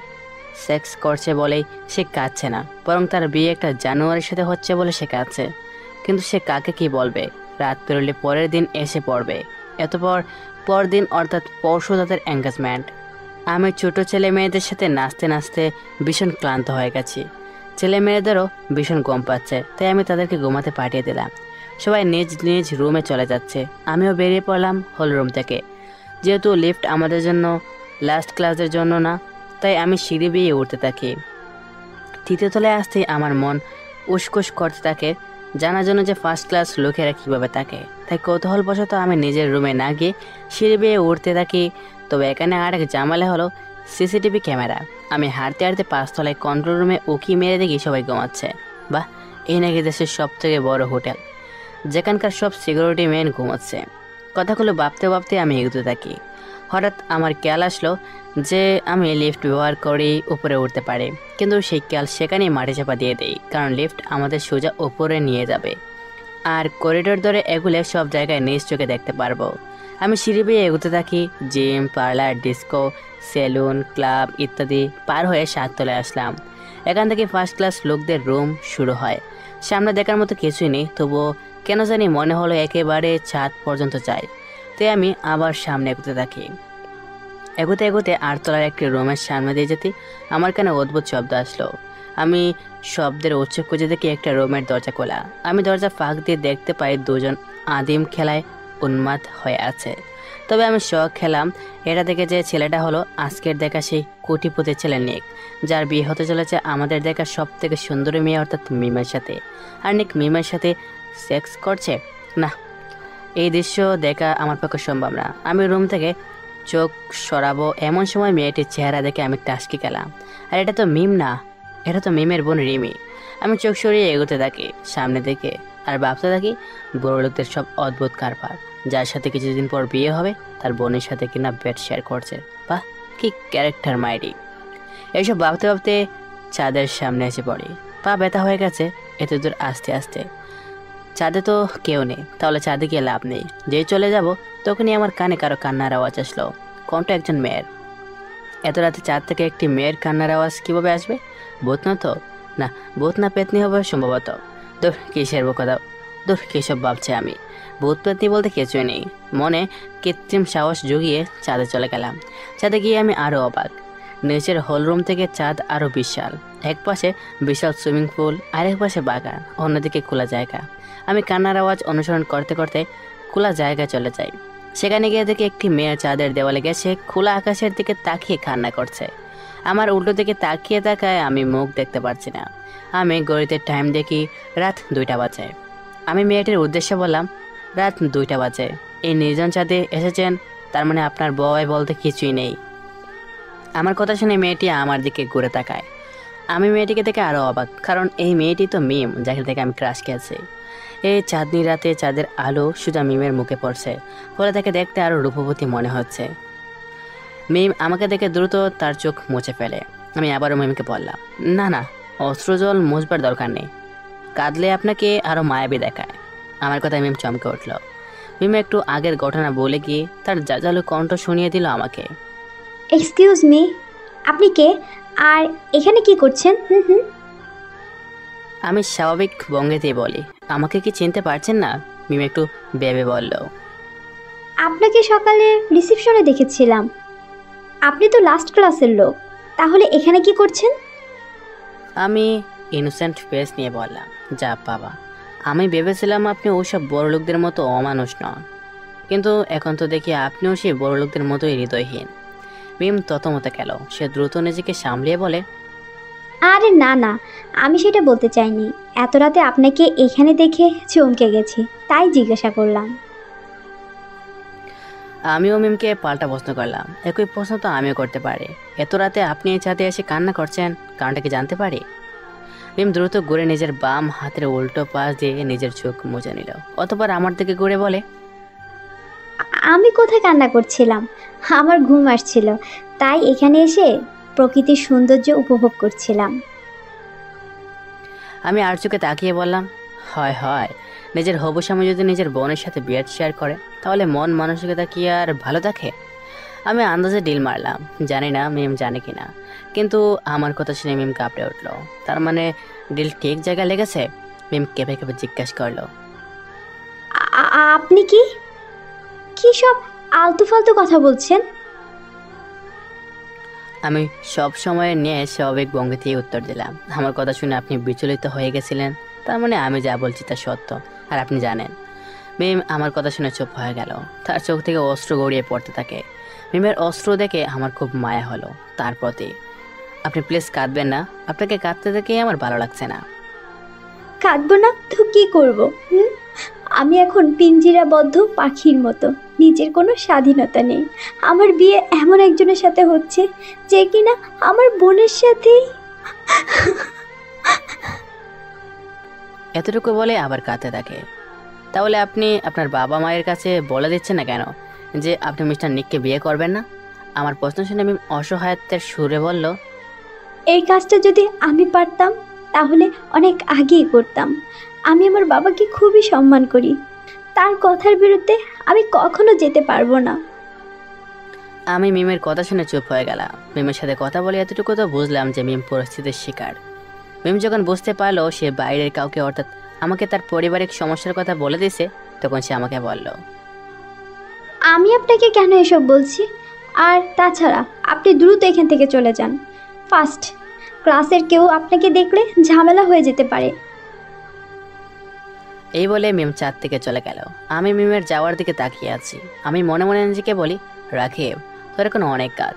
সেক্স করছে বলেই সে কাঁদছে না, বরং তার বিয়ে একটা জানুয়ারির সাথে হচ্ছে বলে সে কাঁদছে। কিন্তু সে কাকে কি বলবে? রাত পেরোলে পরের দিন এসে পড়বে। এতপর পরদিন অর্থাৎ পরশু তাদের এঙ্গেজমেন্ট। আমি ছোট ছেলে মেয়েদের সাথে নাচতে নাচতে ভীষণ ক্লান্ত হয়ে গেছি। ছেলে মেয়েদেরও ভীষণ ঘুম পাচ্ছে, তাই আমি তাদেরকে ঘুমাতে পাঠিয়ে দিলাম। সবাই নিজ নিজ রুমে চলে যাচ্ছে। আমিও বেরিয়ে পড়লাম হল রুম থেকে। যেহেতু লিফট আমাদের জন্য লাস্ট ক্লাসের জন্য না, তাই আমি সিঁড়ি বেয়ে উঠতে থাকি। 3য় তলায় আসতেই আমার মন উসকুস করতে থাকে, জানার জন্য যে ফার্স্ট ক্লাস লোকেরা কীভাবে থাকে। তাই কৌতূহলবশত আমি নিজের রুমে না গিয়ে সিঁড়ি বেয়ে উঠতে থাকি। তবে এখানে আরেক ঝামেলা হলো সিসিটিভি ক্যামেরা। আমি হাঁটতে হাঁটতে 5 তলায় কন্ট্রোল রুমে উকি মেরে দেখি সবাই ঘুমাচ্ছে। বাহ, এই নাকি দেশের সব থেকে বড় হোটেল, যেখানকার সব সিকিউরিটি ম্যান ঘুমাচ্ছে। কথাগুলো ভাবতে ভাবতে আমি এগোতে থাকি। হঠাৎ আমার খেয়াল আসলো যে আমি লিফট ব্যবহার করেই উপরে উঠতে পারি, কিন্তু সেই খেয়াল সেখানেই মাটি চাপা দিয়ে দেই, কারণ লিফট আমাদের সোজা উপরে নিয়ে যাবে আর করিডোর ধরে এগুলো সব জায়গায় নিজ চোখে দেখতে পারবো। আমি সিঁড়ি বেয়ে এগোতে থাকি। Gym, parlour, disco, saloon, club ইত্যাদি পার হয়ে 7 তলায় আসলাম। এখান থেকে ফার্স্ট ক্লাস লোকদের রুম শুরু হয়। সামনে দেখার মতো কিছুই নেই, তবুও কেন জানি মনে হলো একেবারে ছাদ পর্যন্ত যাই। তাই আমি আবার সামনে এগোতে থাকি। এগোতে এগোতে 8 তলার একটি রুমের সামনে দিয়ে যেতে আমার কানে অদ্ভুত শব্দ আসলো। আমি শব্দের উৎস খুঁজে দেখি একটা রুমের দরজা খোলা। আমি দরজা ফাঁক দিয়ে দেখতে পাই 2 জন আদিম খেলায় উন্মাদ হয়ে আছে। তবে আমি শখ খেলাম এটা দেখে যে ছেলেটা হলো আজকের দেখা সেই কোটিপতি ছেলে নিক, যার বিয়ে হতে চলেছে আমাদের দেখা সব থেকে সুন্দরী মেয়ে অর্থাৎ মিমের সাথে। আর নিক মিমের সাথে সেক্স করছে না, এই দৃশ্য দেখা আমার পক্ষে সম্ভব না। আমি রুম থেকে চোখ সরাবো এমন সময় মেয়েটির চেহারা দেখে আমি টাসকি খেলাম। আর এটা তো মিম না, এটা তো মিমের বোন রিমি। আমি চোখ সরিয়ে এগোতে থাকি সামনে দিকে আর ভাবতে থাকি বড় লোকদের সব অদ্ভুত কারবার, যার সাথে কিছুদিন পর বিয়ে হবে তার বোনের সাথে কিনা বেড শেয়ার করছে। বাহ, কি ক্যারেক্টার মাইরি। এইসব ভাবতে ভাবতে ছাদের সামনে এসে পড়ি। পা ব্যথা হয়ে গেছে এত দূর আসতে আসতে। চাঁদে তো কেউ নেই, তাহলে চাঁদে গিয়ে লাভ নেই। যেই চলে যাব তখনই আমার কানে কারো কান্নার আওয়াজ আসলো, কোনটা একজন মেয়ের। এত রাতে চাঁদ থেকে একটি মেয়ের কান্নার আওয়াজ কীভাবে আসবে? ভূত না তো? না, ভূত না পেতনি হবে সম্ভবত। দূর, কিসের কথা, দূর কীসব ভাবছে আমি। ভূত পেতনি বলতে কিছুই নেই। মনে কৃত্রিম সাহস জুগিয়ে চাঁদে চলে গেলাম। চাঁদে গিয়ে আমি আরও অবাক। নিচের হলরুম থেকে চাঁদ আরও বিশাল। এক পাশে বিশাল সুইমিং পুল, আরেক পাশে বাগান, অন্যদিকে খোলা জায়গা। আমি কান্নার আওয়াজ অনুসরণ করতে করতে খোলা জায়গায় চলে যাই। সেখানে গিয়ে দেখি একটি মেয়ে চাঁদের দেওয়ালে গেছে খোলা আকাশের দিকে তাকিয়ে কান্না করছে। আমার উল্টো দিকে তাকিয়ে তাকায় আমি মুখ দেখতে পারছি না। আমি ঘড়িতে টাইম দেখি রাত 2টা বাজে। আমি মেয়েটির উদ্দেশ্যে বললাম, রাত 2টা বাজে, এই নির্জন চাঁদে এসেছেন, তার মানে আপনার ভয় বলতে কিছুই নেই। আমার কথা শুনে মেয়েটি আমার দিকে ঘুরে তাকায়। আমি মেয়েটিকে দেখে আরও অবাক, কারণ এই মেয়েটি তো মিম, যাকে দেখে আমি ক্রাশ খেয়েছি। এই চাঁদনি রাতে চাঁদের আলো সোজা মিমের মুখে পড়ছে, ফলে তাকে দেখতে আরও রূপবতী মনে হচ্ছে। মিম আমাকে দেখে দ্রুত তার চোখ মুছে ফেলে। আমি আবারও মিমকে বললাম, না না, অস্ত্রজল মুছবার দরকার নেই, কাঁদলে আপনাকে আরও মায়াবী দেখায়। আমার কথায় মিম চমকে উঠল। মিম একটু আগের ঘটনা বলে গিয়ে তার জাজালো কণ্ঠ শুনিয়ে দিল আমাকে। এক্সকিউজ মি, আপনি কে আর এখানে কি করছেন? আমি স্বাভাবিক ভঙ্গিতেই বলি, আমাকে কি চিনতে পারছেন না? মিম একটু ভেবে বলল, আপনাকে সকালে রিসেপশনে দেখেছিলাম। আপনি তো লাস্ট ক্লাসের লোক, তাহলে এখানে কি করছেন? আমি ইনোসেন্ট ফেস নিয়ে বললাম, যা বাবা, আমি ভেবেছিলাম আপনি ওইসব বড় লোকদের মতো অমানুষ নন, কিন্তু এখন তো দেখি আপনিও সেই বড় লোকদের মতোই হৃদয়হীন। মিম ততমতে গেল। সে দ্রুত নিজেকে সামলিয়ে বলে, আরে না না, আমি সেটা বলতে চাইনি। এত রাতে আপনাকে এখানে দেখে চমকে গেছি, তাই জিজ্ঞাসা করলাম। আমিও মিমকে পাল্টা প্রশ্ন করলাম। একই প্রশ্ন তো আমিও করতে পারি। এত রাতে আপনি এই ছাদে এসে কান্না করছেন, কারণটা কি জানতে পারি? মিম দ্রুত ঘুরে নিজের বাম হাতের উল্টো পাশ দিয়ে নিজের চোখ মুছে নিল, অতঃপর আমার দিকে ঘুরে বলে, আমি কোথায় কান্না করছিলাম? আমার ঘুম আসছিল, তাই এখানে এসে প্রকৃতির সৌন্দর্য উপভোগ করছিলাম। আমি আর চোখে তাকিয়ে বললাম, হয় হয়, নিজের হবু স্বামী যদি নিজের বোনের সাথে বেড শেয়ার করে, তাহলে মন মানসিকতা কি আর ভালো থাকে? আমি আন্দাজে ডিল মারলাম, জানি না মিম জানে কিনা, কিন্তু আমার কথা শুনে মিম কাঁপড়ে উঠলো। তার মানে ডিল ঠিক জায়গায় লেগেছে? মিম কেঁপে কেঁপে জিজ্ঞাসা করলো, আপনি কি সব আলতু ফালতু কথা বলছেন? আমি সব সময় নিয়ে স্বাভাবিক ভঙ্গিতেই উত্তর দিলাম। আমার কথা শুনে আপনি বিচলিত হয়ে গেছিলেন, তার মানে আমি যা বলছি তা সত্য, আর আপনি জানেন। মিম আমার কথা শুনে চুপ হয়ে গেল। তার চোখ থেকে অস্ত্র গড়িয়ে পড়তে থাকে। মিমের অস্ত্র দেখে আমার খুব মায়া হলো তার প্রতি। আপনি প্লিজ কাঁদবেন না, আপনাকে কাঁদতে দেখে আমার ভালো লাগছে না। কাঁদবো না তো কি করব? আমি এখন পিঞ্জিরাবদ্ধ পাখির মতো, নিজের কোনো স্বাধীনতা নেই। আমার বিয়ে এমন একজনের সাথে হচ্ছে যে কিনা আমার বোনের সাথেই। এতটুকু বলে আবার কাঁদতে থাকে। তাহলে আপনি আপনার বাবা মায়ের কাছে বলে দিচ্ছেন না কেন যে আপনি মিস্টার নিককে বিয়ে করবেন না? আমার প্রশ্ন শুনে আমি অসহায়ত্বের সুরে বলল, এই কাজটা যদি আমি পারতাম তাহলে অনেক আগেই করতাম। আমি আমার বাবাকে খুবই সম্মান করি, তার কথার বিরুদ্ধে আমি কখনো যেতে পারবো না। আমি মিমের কথা শুনে চুপ হয়ে গেলাম। মিমের সাথে কথা বলে এতটুকু তো বুঝলাম যে মিম পরিস্থিতির শিকার। মিম যখন বুঝতে পারলো সে বাইরের কাউকে, অর্থাৎ আমাকে তার পারিবারিক সমস্যার কথা বলে দিয়েছে, তখন সে আমাকে বলল, আমি আপনাকে কেন এসব বলছি? আর তাছাড়া আপনি দ্রুত এখান থেকে চলে যান। ফার্স্ট ক্লাসের কেউ আপনাকে দেখলে ঝামেলা হয়ে যেতে পারে। এই বলে মিম চাঁদ থেকে চলে গেল। আমি মিমের যাওয়ার দিকে তাকিয়ে আছি। আমি মনে মনে নিজেকে বলি, রাখিব, তোর এখন অনেক কাজ।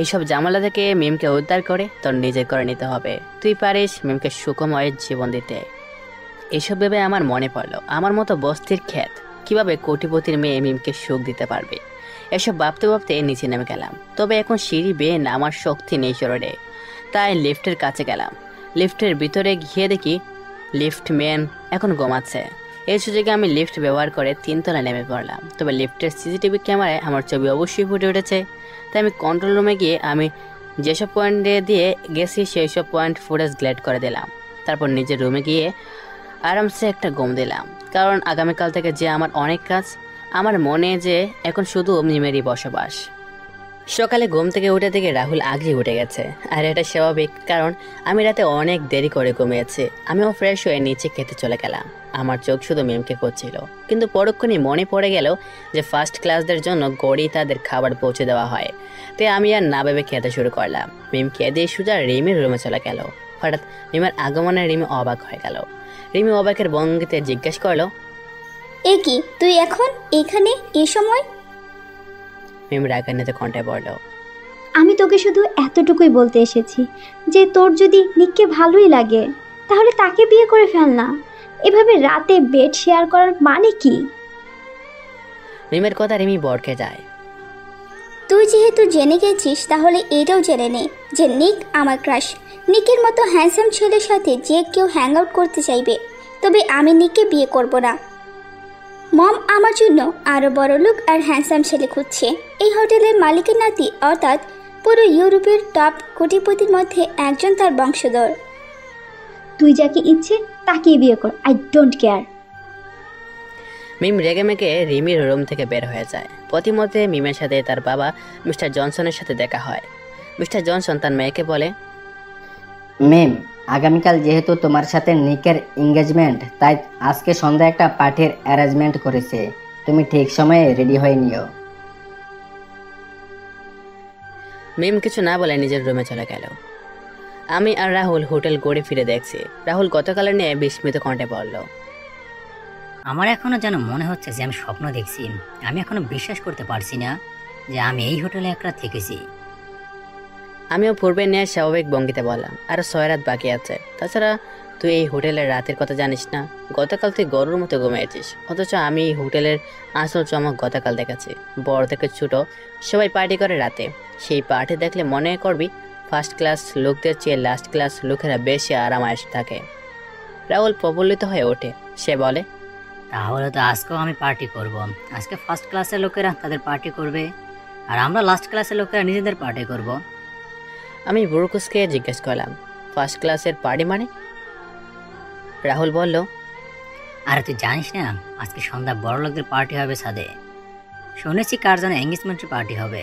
এইসব ঝামেলা থেকে মিমকে উদ্ধার করে তোর নিজে করে নিতে হবে। তুই পারিস মিমকে সুখময় জীবন দিতে। এসব ভেবে আমার মনে পড়লো আমার মতো বস্তির ক্ষেত কিভাবে কোটিপতির মেয়ে মিমকে সুখ দিতে পারবে। এসব ভাবতে ভাবতে নিচে নেমে গেলাম। তবে এখন সিঁড়ি বেয়ে নামার শক্তি নেই শরীরে, তাই লিফটের কাছে গেলাম। লিফটের ভিতরে গিয়ে দেখি লিফটম্যান এখন ঘুমাচ্ছে। এই সুযোগে আমি লিফট ব্যবহার করে 3 তলায় নেমে পড়লাম। তবে লিফটের সিসিটিভি ক্যামেরায় আমার ছবি অবশ্যই ফুটে উঠেছে। তাই আমি কন্ট্রোল রুমে গিয়ে আমি যেসব পয়েন্ট দিয়ে গেছি সেই সব পয়েন্ট ফুটেজ গ্লেড করে দিলাম। তারপর নিজের রুমে গিয়ে আরামসে একটা ঘুম দিলাম। কারণ আগামীকাল থেকে যে আমার অনেক কাজ, আমার মনে যে এখন শুধু মিমেরই বসবাস। সকালে ঘুম থেকে উঠে দেখে রাহুল আগেই উঠে গেছে, আর এটা স্বাভাবিক কারণ আমি রাতে অনেক দেরি করে ঘুমিয়েছি। আমিও ফ্রেশ হয়ে নিচে খেতে চলে গেলাম। আমার চোখ শুধু মিমকে খুঁজছিল, কিন্তু পরক্ষণই মনে পড়ে গেল যে ফার্স্ট ক্লাসদের জন্য গড়ি তাদের খাবার পৌঁছে দেওয়া হয়। তাই আমি আর না ভেবে খেতে শুরু করলাম। মিম খেয়ে দিয়ে সোজা রিমির রুমে চলে গেল। হঠাৎ মিমের আগমনে রিমি অবাক হয়ে গেল। রিমি অবাকের ভঙ্গিতে জিজ্ঞেস করলো, এ কি, তুই এখন এখানে এ সময়? মিম রাগান্বিত কণ্ঠে বলল, আমি তোকে শুধু এতটুকুই বলতে এসেছি যে তোর যদি নিককে ভালোই লাগে তাহলে তাকে বিয়ে করে ফেল না। এভাবে রাতে বেড শেয়ার করার মানে কি? মিমের কথা রিমি বরকে যায়। তুই যেহেতু জেনে গেছিস তাহলে এটাও জেনে নে যে নিক আমার ক্রাশ। নিকের মতো হ্যান্ডসাম ছেলের সাথে যে কেউ হ্যাং আউট করতে চাইবে, তবে আমি নিককে বিয়ে করব না। মম আমার জন্য আরও বড় লোক আর হ্যান্ডসাম ছেলে খুঁজছে। এই হোটেলের মালিকের নাতি, অর্থাৎ পুরো ইউরোপের টপ কোটিপতির মধ্যে একজন তার বংশধর। তুই যাকে ইচ্ছে তাকেই বিয়ে কর, আই ডোন্ট কেয়ার। মিম রেগে মেগে রিমির রুম থেকে বের হয়ে যায়। প্রতিমধ্যে মিমের সাথে তার বাবা মিস্টার জনসনের সাথে দেখা হয়। মিস্টার জনসন তার মেয়েকে বলে, মিম, আগামীকাল যেহেতু তোমার সাথে নিকের এঙ্গেজমেন্ট, তাই আজকে সন্ধ্যায় একটা পার্টির অ্যারেঞ্জমেন্ট করেছে। তুমি ঠিক সময়ে রেডি হয়ে নিও। মিম কিছু না বলে নিজের রুমে চলে গেল। আমি আর রাহুল হোটেল গড়ে ফিরে দেখছি। রাহুল গতকালের নিয়ে বিস্মিত কণ্ঠে বলল, আমার এখনো যেন মনে হচ্ছে যে আমি স্বপ্ন দেখছি। আমি এখনো বিশ্বাস করতে পারছি না যে আমি এই হোটেলে এক রাত থেকেছি। আমিও পূর্বের নিয়ে স্বাভাবিক ভঙ্গিতে বললাম, আরো 6 রাত বাকি আছে। তাছাড়া তুই এই হোটেলের রাতের কথা জানিস না? গতকাল তুই গরুর মতো ঘুমিয়েছিস, অথচ আমি এই হোটেলের আসল চমক গতকাল দেখেছি। বড় থেকে ছোট সবাই পার্টি করে রাতে। সেই পার্টি দেখলে মনে করবি ফার্স্ট ক্লাস লোকদের চেয়ে লাস্ট ক্লাস লোকেরা বেশি আরামায়েশ থাকে। রাহুল প্রফুল্লিত হয়ে ওঠে। সে বলে, তাহলে তো আজকেও আমি পার্টি করব। আজকে ফার্স্ট ক্লাসের লোকেরা তাদের পার্টি করবে, আর আমরা লাস্ট ক্লাসের লোকেরা নিজেদের পার্টি করব। আমি বুরুকুসকে জিজ্ঞেস করলাম, ফার্স্ট ক্লাসের পার্টি মানে? রাহুল বলল, আরে তুই জানিস না, আজকে সন্ধ্যা বড় লোকদের পার্টি হবে ছাদে। শুনেছি কার যেন এঙ্গেজমেন্টের পার্টি হবে।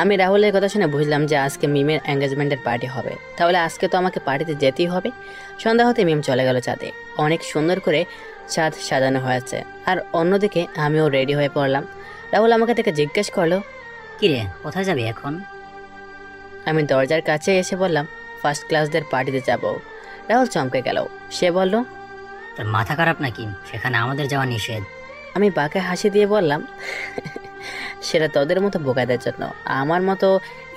আমি রাহুলের কথা শুনে বুঝলাম যে আজকে মিমের এঙ্গেজমেন্টের পার্টি হবে। তাহলে আজকে তো আমাকে পার্টিতে যেতেই হবে। সন্ধ্যা হতে মিম চলে গেল চাঁদে। অনেক সুন্দর করে চাঁদ সাজানো হয়েছে, আর অন্যদিকে আমিও রেডি হয়ে পড়লাম। রাহুল আমাকে থেকে জিজ্ঞেস করলো, কিরে, কোথায় যাবি এখন? আমি দরজার কাছে এসে বললাম, ফার্স্ট ক্লাসদের পার্টিতে যাব। রাহুল চমকে গেল। সে বলল, তোর মাথা খারাপ নাকি? সেখানে আমাদের যাওয়া নিষেধ। আমি বাঁকে হাসি দিয়ে বললাম, সেটা তোদের মতো বোকাদের জন্য, আমার মতো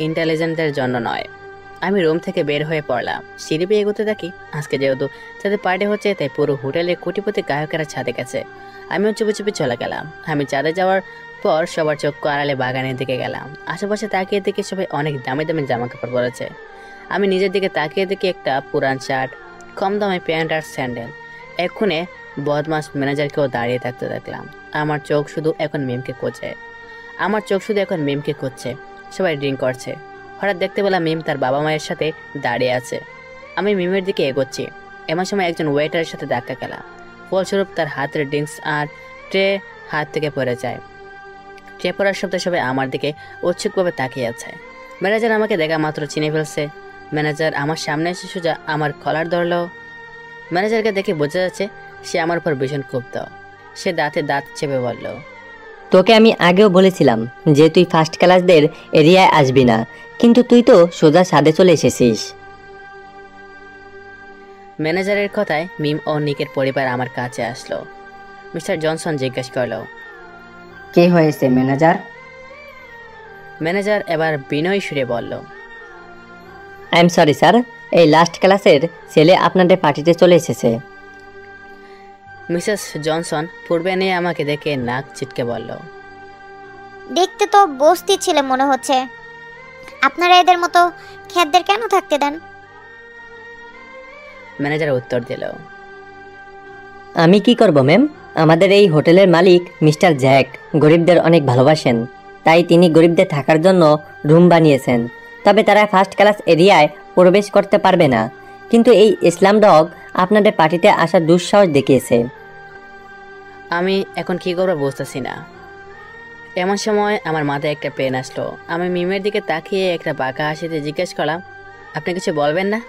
ইন্টেলিজেন্টদের জন্য নয়। আমি রুম থেকে বের হয়ে পড়লাম। সিঁড়ি বেয়ে এগোতে থাকি। আজকে যেহেতু ছাদে পার্টি হচ্ছে, তাই পুরো হোটেলের কোটিপতি গায়কেরা ছাদে গেছে। আমিও চুপি চুপি চলে গেলাম। আমি ছাদে যাওয়ার পর সবার চক্ষু আড়ালে বাগানের দিকে গেলাম। আশেপাশে তাকিয়ে দেখি সবাই অনেক দামি দামি জামা কাপড় পরেছে। আমি নিজের দিকে তাকিয়ে দেখি একটা পুরান শার্ট, কম দামে প্যান্ট আর স্যান্ডেল। এক্ষুনি বদমাস ম্যানেজারকেও দাঁড়িয়ে থাকতে দেখলাম। আমার চোখ শুধু এখন মিমকে খুঁজছে। সবাই ড্রিঙ্ক করছে। হঠাৎ দেখতে পেলাম মিম তার বাবা মায়ের সাথে দাঁড়িয়ে আছে। আমি মিমের দিকে এগোচ্ছি। এমন সময় একজন ওয়েটারের সাথে ধাক্কা খেলাম। ফলস্বরূপ তার হাতের ড্রিঙ্কস আর ট্রে হাত থেকে পড়ে যায়। ট্রে পড়ার শব্দে সবাই আমার দিকে উৎসুকভাবে তাকিয়ে আছে। ম্যানেজার আমাকে দেখা মাত্র চিনে ফেলছে। ম্যানেজার আমার সামনে এসে সোজা আমার কলার ধরলো। ম্যানেজারকে দেখে বোঝা যাচ্ছে সে আমার উপর ভীষণ ক্ষুব্ধ। সে দাঁতে দাঁত চেপে বলল, তোকে আমি আগেও বলেছিলাম যে তুই ফার্স্ট ক্লাসদের এরিয়ায় আসবি না, কিন্তু তুই তো সোজা ছাদে চলে এসেছিস। ম্যানেজারের কথায় মিম ও নিকের পরিবার আমার কাছে আসলো। মিস্টার জনসন জিজ্ঞেস করলো, কি হয়েছে ম্যানেজার? ম্যানেজার এবার বিনয় সুরে বলল, আই এম সরি স্যার, এই লাস্ট ক্লাসের ছেলে আপনাদের পার্টিতে চলে এসেছে। মিসেস জনসন পূর্বে নিয়ে আমাকে দেখে নাক চিটকে বলল, দেখতে তো বস্তি ছেলে মনে হচ্ছে। আপনারা এদের মতো খ্যাতদের কেন থাকতে দেন? ম্যানেজার উত্তর দিল, আমি কি করব ম্যাম, আমাদের এই হোটেলের মালিক মিস্টার জ্যাক গরিবদের অনেক ভালোবাসেন, তাই তিনি গরিবদের থাকার জন্য রুম বানিয়েছেন। তবে তারা ফার্স্ট ক্লাস এরিয়ায় প্রবেশ করতে পারবে না। কিন্তু এই ইসলাম ডগ আপনাদের পার্টিতে আসার দুঃসাহস দেখিয়েছে। আমি এখন কি করবো বুঝতেছি না। এমন সময় আমার মাথায় একটা পেন আসলো। আমি মিমের দিকে তাকিয়ে একটা বাঁকা হাসিতে জিজ্ঞেস করলাম, আপনি কিছু বলবেন না?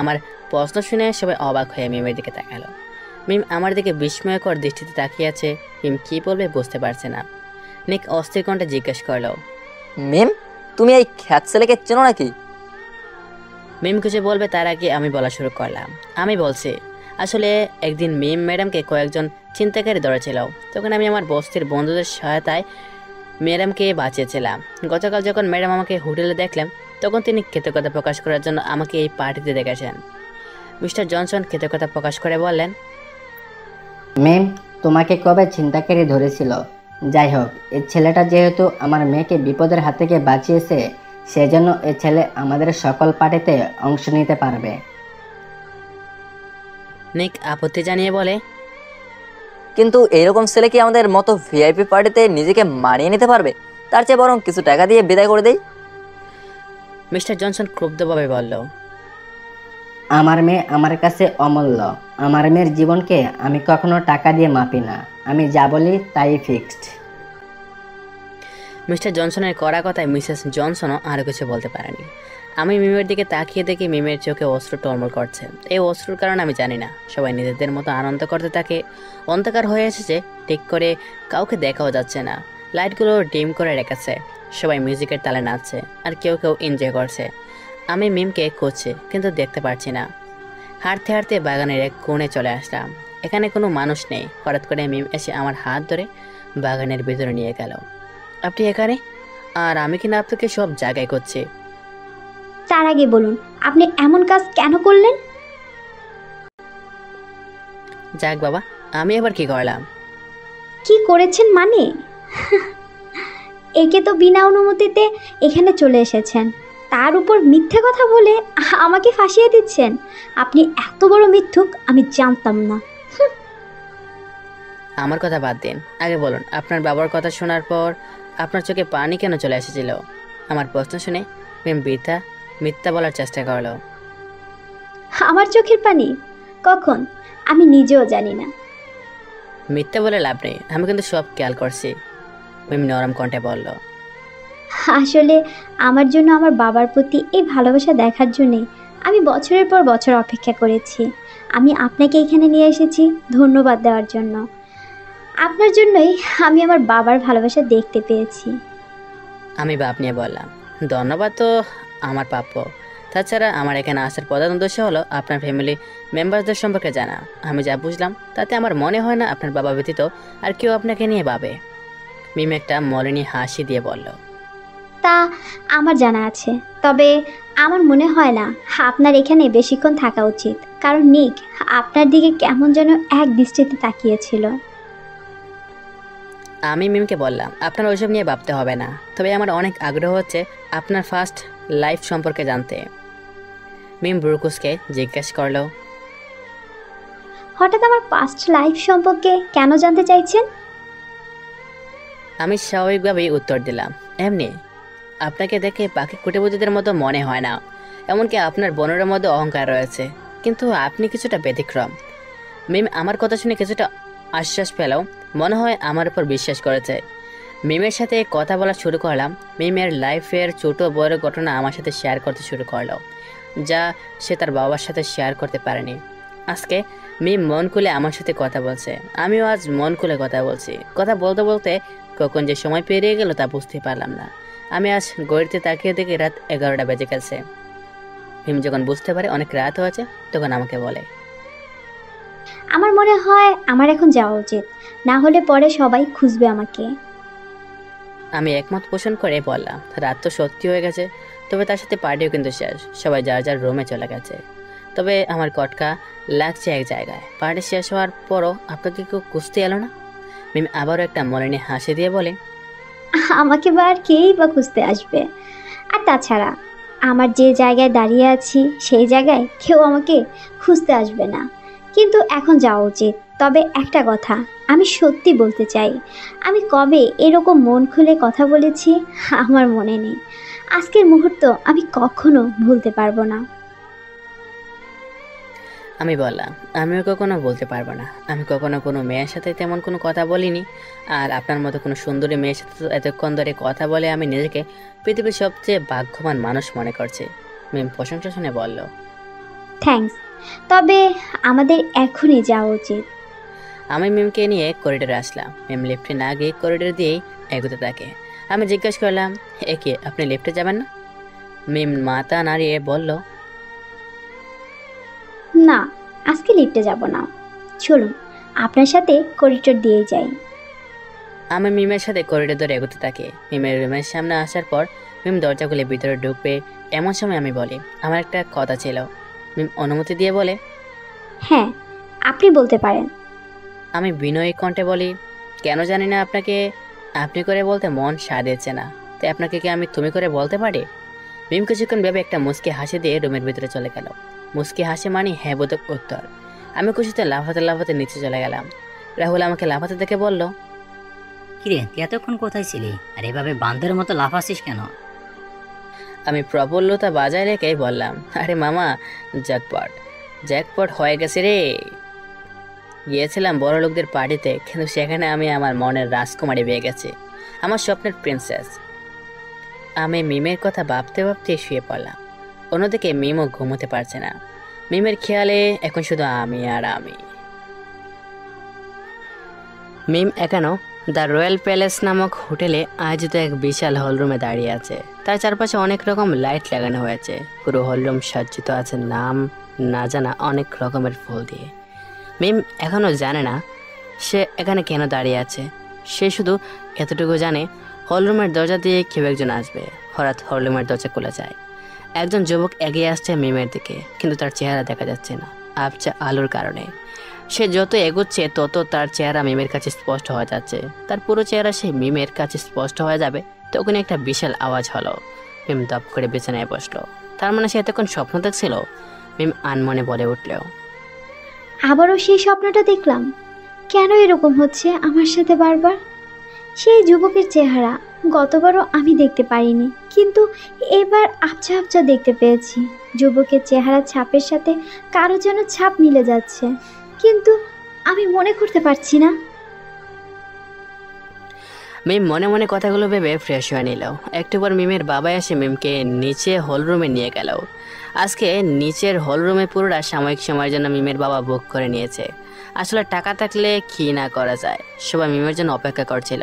আমার প্রশ্ন শুনে সবাই অবাক হয়ে মিমের দিকে তাকালো। মিম আমার দিকে বিস্ময়কর দৃষ্টিতে তাকিয়ে আছে। মিম কি বলবে বুঝতে পারছে না। নিক অস্থির কণ্ঠে জিজ্ঞেস করলো, মিম, তুমি এই খ্যাত ছেলেকে চেনো নাকি? মিম কিছু বলবে তার আগে আমি বলা শুরু করলাম। আমি বলছি, আসলে একদিন মিম ম্যাডামকে কয়েকজন ছিনতাইকারী ধরেছিল। তখন আমি আমার বস্তির বন্ধুদের সহায়তায় ম্যাডামকে বাঁচিয়েছিলাম। গতকাল যখন ম্যাডাম আমাকে হোটেলে দেখলাম, তখন তিনি কৃতজ্ঞতা প্রকাশ করার জন্য আমাকে এই পার্টিতে ডেকেছেন। মিস্টার জনসন কৃতজ্ঞতা প্রকাশ করে বললেন, ম্যাম, তোমাকে কবে ছিনতাইকারী ধরেছিল? যাই হোক, এই ছেলেটা যেহেতু আমার মেয়েকে বিপদের হাত থেকে বাঁচিয়েছে, সেজন্য এই ছেলে আমাদের সকল পার্টিতে অংশ নিতে পারবে। নিক আপত্তি জানিয়ে বলে, কিন্তু এইরকম ছেলে কি আমাদের মতো ভিআইপি পার্টিতে নিজেকে মানিয়ে নিতে পারবে? তার চেয়ে বরং কিছু টাকা দিয়ে বিদায় করে দেই। মিস্টার জনসন ক্রুদ্ধভাবে বলল, আমার মেয়ে আমার কাছে অমূল্য। আমার মেয়ের জীবনকে আমি কখনো টাকা দিয়ে মাপি না। আমি যা বলি তাই ফিক্সড। মিস্টার জনসনের কড়া কথায় মিসেস জনসনও আরও কিছু বলতে পারেনি। আমি মিমের দিকে তাকিয়ে দেখি মিমের চোখে অশ্রু টলমল করছে। এই অশ্রুর কারণ আমি জানি না। সবাই নিজেদের মতো আনন্দ করতে থাকে। অন্ধকার হয়ে এসেছে, ঠিক করে কাউকে দেখাও যাচ্ছে না। লাইটগুলো ডিম করে রেখেছে। সবাই মিউজিকের তালে নাচছে আর কেউ কেউ এনজয় করছে। আমি মিমকে খুঁজছি কিন্তু দেখতে পারছি না। হাঁটতে হাঁটতে বাগানের এক কোণে চলে আসলাম। এখানে কোনো মানুষ নেই। হঠাৎ করে মিম এসে আমার হাত ধরে বাগানের ভিতরে নিয়ে গেল। আপনি এখানে? আর আমি কিনা আপনাকে সব জায়গায় করছি। তার আগে বলুন, আপনি এমন কাজ কেন করলেন? যাক বাবা, আমি এবার কি করলাম? কি করেছেন মানে? একে তো বিনা অনুমতিতে এখানে চলে এসেছেন, তার উপর মিথ্যে কথা বলে আমাকে ফাঁসিয়ে দিচ্ছেন। আপনি এত বড় মিথ্যুক আমি জানতাম না। আমার কথা বাদ দিন, আগে বলুন আপনার বাবার কথা শোনার পর আপনার চোখে পানি কেন চলে এসেছিল? আমার প্রশ্ন শুনে মিম মিথ্যা বলার চেষ্টা করলো। আমার চোখের পানি? কখন? আমি নিজেও জানি না। মিথ্যা বলে লাভ নেই, আমি কিন্তু সব খেয়াল করছি, মিম নরম কণ্ঠে বলল। আসলে আমার জন্য আমার বাবার প্রতি এই ভালোবাসা দেখার জন্যে আমি বছরের পর বছর অপেক্ষা করেছি। আমি আপনাকে এখানে নিয়ে এসেছি ধন্যবাদ দেওয়ার জন্য। আপনার জন্যই আমি আমার বাবার ভালোবাসা দেখতে পেয়েছি। আমি বাপ নিয়ে বললাম, ধন্যবাদ তো আমার প্রাপ্য। তাছাড়া আমার এখানে আসার প্রধান উদ্দেশ্য হলো আপনার ফ্যামিলি মেম্বারদের সম্পর্কে জানা। আমি যা বুঝলাম তাতে আমার মনে হয় না আপনার বাবা ব্যতীত আর কেউ আপনাকে নিয়ে ভাবে। মিম একটা মলিনী হাসি দিয়ে বলল, তা আমার জানা আছে, তবে আমার মনে হয় না আপনার এখানে বেশিক্ষণ থাকা উচিত, কারণ নিক আপনার দিকে কেমন যেন এক দৃষ্টিতে তাকিয়েছিল। আমি মিমকে বললাম, আপনার ওইসব নিয়ে ভাবতে হবে না, তবে আমার অনেক আগ্রহ হচ্ছে আপনার ফার্স্ট লাইফ সম্পর্কে জানতে। মিম ব্রুকুসকে জিজ্ঞেস করলো, হঠাৎ আমার পাস্ট লাইফ সম্পর্কে কেন জানতে চাইছেন? আমি স্বাভাবিকভাবেই উত্তর দিলাম, এমনি আপনাকে দেখে বাকি কুটিপতিদের মতো মনে হয় না। এমনকি আপনার বোনের মধ্যে অহংকার রয়েছে, কিন্তু আপনি কিছুটা ব্যতিক্রম। মিম আমার কথা শুনে কিছুটা আশ্বাস পেলেও মনে হয় আমার উপর বিশ্বাস করেছে। মিমের সাথে কথা বলা শুরু করলাম। মিমের লাইফের ছোট বড় ঘটনা আমার সাথে শেয়ার করতে শুরু করলো, যা সে তার বাবার সাথে শেয়ার করতে পারেনি। আজকে মিম মন খুলে আমার সাথে কথা বলছে, আমিও আজ মন খুলে কথা বলছি। কথা বলতে বলতে কখন যে সময় পেরিয়ে গেল তা বুঝতে পারলাম না। আমি আজ ঘড়িতে তাকিয়ে দেখি রাত 11টা বেজে গেছে। মিম যখন বুঝতে পারে অনেক রাত হয়েছে তখন আমাকে বলে, আমার মনে হয় আমার এখন যাওয়া উচিত, না হলে পরে সবাই খুঁজবে আমাকে। আমি একমত পোষণ করে বললাম, রাত তো সত্যি হয়ে গেছে, তবে তার সাথে পার্টিও কিন্তু শেষ। সবাই যার যার রুমে চলে গেছে। তবে আমার কটকা লাগছে এক জায়গায়, পার্টি শেষ হওয়ার পরও আপনাকে কেউ খুঁজতে এলো না? মিম আবারও একটা মলিনী হাসি দিয়ে বলে, আমাকে বা আর কেই বা খুঁজতে আসবে? আর তাছাড়া আমার যে জায়গায় দাঁড়িয়ে আছি সেই জায়গায় কেউ আমাকে খুঁজতে আসবে না। কিন্তু এখন যাওয়া উচিত। তবে একটা কথা আমি সত্যি বলতে চাই, আমি কবে এরকম মন খুলে কথা বলেছি আমার মনে নেই। আজকের মুহূর্ত আমি কখনো ভুলতে পারবো না। আমি বললাম, আমিও কখনো বলতে পারবো না। আমি কখনো কোনো মেয়ের সাথে তেমন কোনো কথা বলিনি। আর আপনার মতো কোনো সুন্দরী মেয়ের সাথে তো এতক্ষণ ধরে কথা বলে আমি নিজেকে পৃথিবীর সবচেয়ে ভাগ্যবান মানুষ মনে করছি। মিম প্রশংসা শুনে বলল, থ্যাঙ্কস, তবে আমাদের এখনই যাওয়া উচিত। আমি মিমকে নিয়ে করিডোরে আসলাম। মিম লিফটে না গিয়ে করিডোর দিয়েই এগোতে থাকে। আমি জিজ্ঞেস করলাম, একে আপনি লিফটে যাবেন না? মিম মাথা নাড়িয়ে বলল, না, আজকে লিফটে যাব না, চলুন আপনার সাথে করিডোর দিয়ে যাই। আমি মিমের সাথে করিডোর ধরে এগোতে থাকি। মিমের রুমের সামনে আসার পর মিম দরজা খুলে ভিতরে ঢুকবে এমন সময় আমি বলি, আমার একটা কথা ছিল। মিম অনুমতি দিয়ে বলে, হ্যাঁ, আপনি বলতে পারেন। আমি বিনয়ী কণ্ঠে বলি, কেন জানি না আপনাকে আপনি করে বলতে মন সাধেছে না, তাই আপনাকে কি আমি তুমি করে বলতে পারি? মিম কিছুক্ষণ ভেবে একটা মুচকি হাসি দিয়ে রুমের ভিতরে চলে গেল। মুচকি হাসি মানে হ্যাঁ বোধক উত্তর। আমি খুশিতে লাফাতে লাফাতে নিচে চলে গেলাম। রাহুল আমাকে লাফাতে দেখে বলল, কিরে, তুই এতক্ষণ কোথায় ছিলি আর এভাবে বান্ধের মতো লাফাচ্ছিস কেন? আমি প্রফুল্লতা বাজায় রেখেই বললাম, আরে মামা, জ্যাকপট জ্যাকপট হয়ে গেছে রে। গিয়েছিলাম বড় লোকদের পার্টিতে, কিন্তু সেখানে আমি আমার মনের রাজকুমারী পেয়ে গেছি, আমার স্বপ্নের প্রিন্সেস। আমি মিমের কথা ভাবতে ভাবতে শুয়ে পড়লাম। অন্যদিকে মিমও ঘুমোতে পারছে না। মিমের খেয়ালে এখন শুধু আমি আর আমি। মিম এখনো দ্য রয়্যাল প্যালেস নামক হোটেলে আয়োজিত এক বিশাল হলরুমে দাঁড়িয়ে আছে। তার চারপাশে অনেক রকম লাইট লাগানো হয়েছে। পুরো হলরুম সজ্জিত আছে নাম না জানা অনেক রকমের ফুল দিয়ে। মিম এখনো জানে না সে এখানে কেন দাঁড়িয়ে আছে। সে শুধু এতটুকু জানে, হলরুমের দরজা দিয়ে কেউ একজন আসবে। হঠাৎ হলরুমের দরজা খুলে যায়। একজন যুবক এগিয়ে আসছে মিমের দিকে, কিন্তু তার চেহারা দেখা যাচ্ছে না আবছা আলোর কারণে। সে যত এগোচ্ছে তত তার চেহারা মিমের কাছে স্পষ্ট হয়ে যাচ্ছে। তার পুরো চেহারা সে মিমের কাছে স্পষ্ট হয়ে যাবে তখন একটা বিশাল আওয়াজ হলো। মিম দপ করে বিছানায় বসলো। তার মানে সে এতক্ষণ স্বপ্ন দেখছিল। মিম আনমনে বলে উঠল, আবারও সেই স্বপ্নটা দেখলাম। কেন এরকম হচ্ছে আমার সাথে বারবার? সেই যুবকের চেহারা গতবারও আমি দেখতে পারিনি, কিন্তু এবার আবছা আবছা দেখতে পেয়েছি। যুবকের চেহারা ছাপের সাথে কারো যেন ছাপ মিলে যাচ্ছে, কিন্তু আমি মনে করতে পারছি না। মিম মনে মনে কথাগুলো ভেবে ফ্রেশ হয়ে নিল। একটু পর মিমের বাবা এসে মিমকে নিচে হলরুমে নিয়ে গেল। আজকে নিচের হলরুমে পুরোটা সাময়িক সময়ের জন্য মিমের বাবা বুক করে নিয়েছে। আসলে টাকা থাকলে কি না করা যায়। সবাই মিমের জন্য অপেক্ষা করছিল।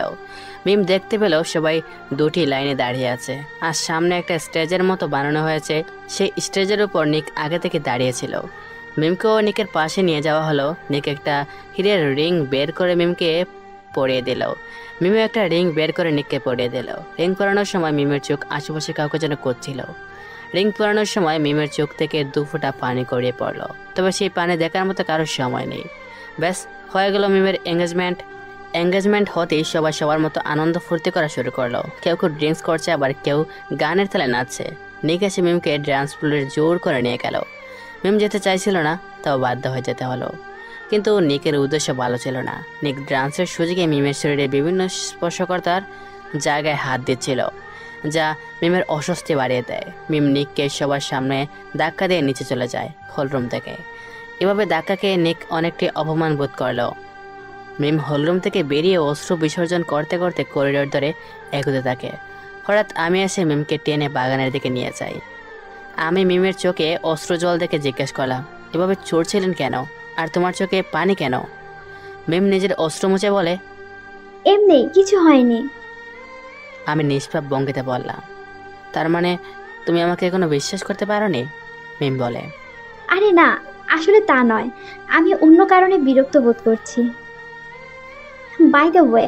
মিম দেখতে পেল সবাই দুটি লাইনে দাঁড়িয়ে আছে, আর সামনে একটা স্টেজের মতো বানানো হয়েছে। সেই স্টেজের উপর নিক আগে থেকে দাঁড়িয়েছিল। মিমকেও নিকের পাশে নিয়ে যাওয়া হলো। নিক একটা হীরের রিং বের করে মিমকে পরিয়ে দিল। মিমও একটা রিং বের করে নিককে পরিয়ে দিল। রিং পরানোর সময় মিমের চোখ আশেপাশে কাউকে যেন করছিল। রিং পরানোর সময় মিমের চোখ থেকে 2 ফোঁটা পানি গড়িয়ে পড়ল। তবে সেই পানি দেখার মতো কারোর সময় নেই। ব্যাস হয়ে গেল মিমের এঙ্গেজমেন্ট হতেই সবাই সবার মতো আনন্দ ফুর্তি করা শুরু করলো। কেউ কেউ ড্রিঙ্কস করছে, আবার কেউ গানের তালে নাচছে। নিক এসে মিমকে ডান্স ফ্লোরে জোর করে নিয়ে গেল। মিম যেতে চাইছিল না, তাও বাধ্য হয়ে যেতে হলো। কিন্তু নিকের উদ্দেশ্য ভালো ছিল না। নিক ডান্সের সুযোগে মিমের শরীরে বিভিন্ন স্পর্শকর্তার জায়গায় হাত দিচ্ছিল, যা মিমের অস্বস্তি বাড়িয়ে দেয়। মিম নিককে সবার সামনে ধাক্কা দিয়ে নিচে চলে যায় হলরুম থেকে। এভাবে ধাক্কা খেয়ে নিক অনেকটি অপমান বোধ করল। মিম হলরুম থেকে বেরিয়ে অশ্রু বিসর্জন করতে করতে করিডোর ধরে এগোতে থাকে। হঠাৎ আমি এসে মিমকে টেনে বাগানের দিকে নিয়ে যাই। আমি মিমের চোখে অশ্রু জল দেখে জিজ্ঞেস করলাম, এভাবে চড়ছিলেন কেন, আর তোমার চোখে পানি কেন? মিম নিজের অশ্রু মুছে বলে, এমনি কিছু হয়নি। আমি নিষ্পাপ ভঙ্গিতে বললাম, তার মানে তুমি আমাকে এখনো বিশ্বাস করতে পারোনি? মিম বলে, আরে না, আসলে তা নয়, আমি অন্য কারণে বিরক্ত বোধ করছি। বাই দ্য ওয়ে,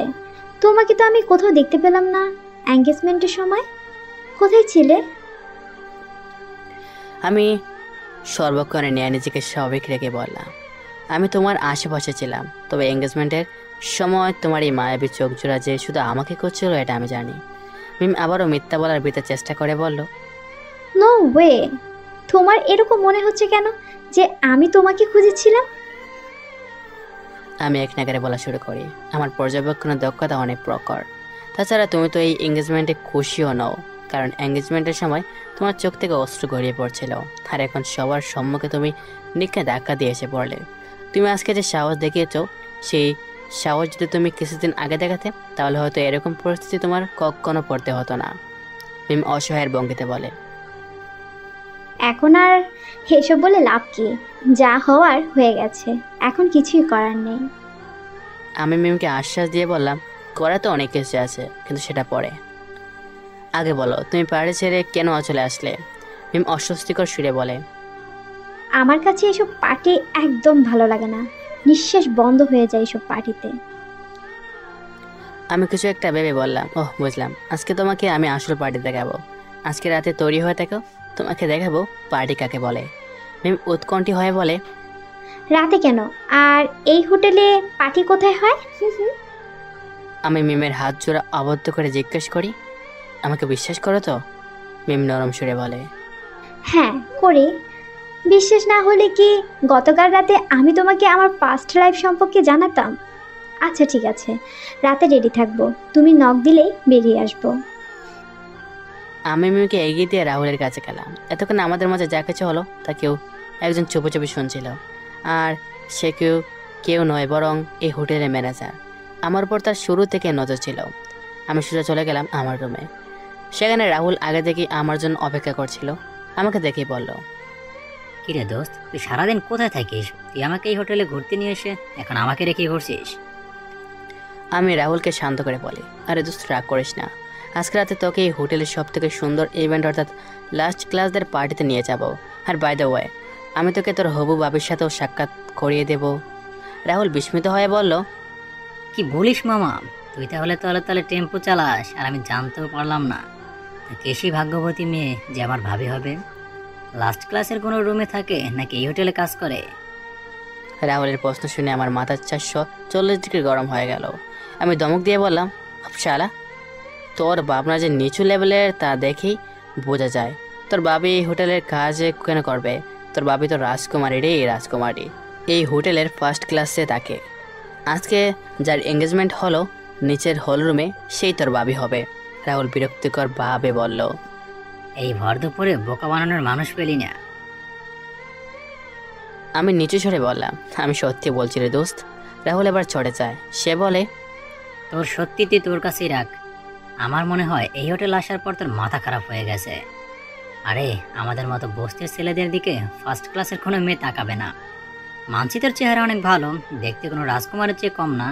তোমাকে তো আমি কোথাও দেখতে পেলাম না এঙ্গেজমেন্টের সময়। কোথায় ছিলে? আমি সর্বক্ষণে নিয়ে নিজেকে স্বাভাবিক রেখে বললাম, আমি তোমার আশেপাশে ছিলাম, তবে এঙ্গেজমেন্টের সময় তোমার এই মায়াবী চোখ জোড়া যে শুধু আমাকে করছিল এটা আমি জানি। মিম আবারও মিথ্যা বলার ভিতরে চেষ্টা করে বলল, নো ওয়ে, তোমার এরকম মনে হচ্ছে কেন যে আমি তোমাকে খুঁজেছিলাম? আমি এক নাগারে বলা শুরু করি, আমার পর্যবেক্ষণের দক্ষতা অনেক প্রখর। তাছাড়া তুমি তো এই এঙ্গেজমেন্টে খুশিও নও, কারণ এঙ্গেজমেন্টের সময় তোমার চোখ থেকে অস্ত্র গড়িয়ে পড়ছিল, আর এখন সবার সম্মুখে তুমি নিককে ধাক্কা দিয়ে এসে পড়লে। তুমি আজকে যে সাহস দেখিয়েছ, সেই সাহস যদি তুমি কিছুদিন আগে দেখাতে, তাহলে হয়তো এরকম পরিস্থিতি তোমার কখনো পড়তে হতো না। মিম অসহায়ের ভঙ্গিতে বলে। এখন আর এসব বলে লাভ কি? যা হওয়ার হয়ে গেছে, এখন কিছুই করার নেই। আমি মিমকে আশ্বাস দিয়ে বললাম, করা তো অনেক কিছু আছে, কিন্তু সেটা পরে। আগে বলো, তুমি পাহাড়ে ছেড়ে কেন চলে আসলে? মিম অস্বস্তিকর সুরে বলে। আমার কাছে এসব পার্টি একদম ভালো লাগে না, নিঃশ্বাস বন্ধ হয়ে যায় এসব পার্টিতে। আমি কিছু একটা ভেবে বললাম, ওহ বুঝলাম, আজকে তোমাকে আমি আসল পার্টি দেখাবো। আজকে রাতে তৈরি হয়ে থাকো, তোমাকে দেখাবো পার্টি কাকে বলে। মিম উৎকণ্ঠী হয়ে বলে, রাতে কেন? আর এই হোটেলে পার্টি কোথায় হয়? আমি মিমের হাত জোড়া আবদ্ধ করে জিজ্ঞেস করি, আমাকে বিশ্বাস করো তো? মিম নরম সুরে বলে, হ্যাঁ করি। বিশ্বাস না হলে কি গতকাল রাতে আমি তোমাকে আমার পাস্ট লাইফ সম্পর্কে জানাতাম? আচ্ছা ঠিক আছে, রাতে রেডি থাকবো, তুমি নক দিলেই বেরিয়ে আসবো। আমি মিমকে এগিয়ে দিয়ে রাহুলের কাছে গেলাম। এতক্ষণ আমাদের মাঝে যা কিছু হলো তা কেউ একজন চুপি চুপি শুনছিল, আর সে কেউ নয়, বরং এই হোটেলের ম্যানেজার। আমার উপর তার শুরু থেকে নজর ছিল। আমি সোজা চলে গেলাম আমার রুমে। সেখানে রাহুল আগে থেকে আমার জন্য অপেক্ষা করছিল। আমাকে দেখেই বলল, কিরে দোস্ত, তুই সারাদিন কোথায় থাকিস? তুই আমাকে এই হোটেলে ঘুরতে নিয়ে এসে এখন আমাকে রেখে ঘুরছিস? আমি রাহুলকে শান্ত করে বলি, আরে দোস্ত রাগ করিস না, আজকে রাতে তোকে এই হোটেলের সব থেকে সুন্দর ইভেন্ট অর্থাৎ লাস্ট ক্লাসদের পার্টিতে নিয়ে যাব। আর বাই দ্য ওয়ে, আমি তোকে তোর হবু বাবির সাথেও সাক্ষাৎ করিয়ে দেব। রাহুল বিস্মিত হয়ে বলল, কি বলিস মামা? তুই তাহলে তাহলে টেম্পো চালাস আর আমি জানতেও পারলাম না। কেশি ভাগ্যবতী মেয়ে যে আমার ভাবি হবে। লাস্ট ক্লাসের কোনো রুমে থাকে নাকি এই হোটেলে কাজ করে? রাহুলের প্রশ্ন শুনে আমার মাথার 440 ডিগ্রি গরম হয়ে গেল। আমি ধমক দিয়ে বললাম, শালা, তোর ভাবনা যে নিচু লেভেলের তা দেখেই বোঝা যায়। তোর বাবি এই হোটেলের কাজ কেন করবে? তোর বাবি তো রাজকুমারী রে, রাজকুমারী। এই হোটেলের ফার্স্ট ক্লাসে থাকে। আজকে যার এঙ্গেজমেন্ট হলো নিচের হল রুমে, সেই তোর বাবি হবে। রাহুল বিরক্তিকর ভাবে বলল, এই ভর দুপুরে বোকা বানানোর মানুষ পেলি না। আমি নিচু সরে বললাম, আমি সত্যি বলছি রে দোস্ত। রাহুল এবার চড়ে যায়। সে বলে, তোর সত্যি তুই তোর কাছেই রাখ। আমার মনে হয় এই হোটেল আসার পর তোর মাথা খারাপ হয়ে গেছে। আরে আমাদের মতো বস্তির ছেলেদের দিকে ফার্স্ট ক্লাসের কোনো মেয়ে তাকাবে না। মানচিত্রের চেহারা অনেক ভালো, দেখতে কোনো রাজকুমারের চেয়ে কম না,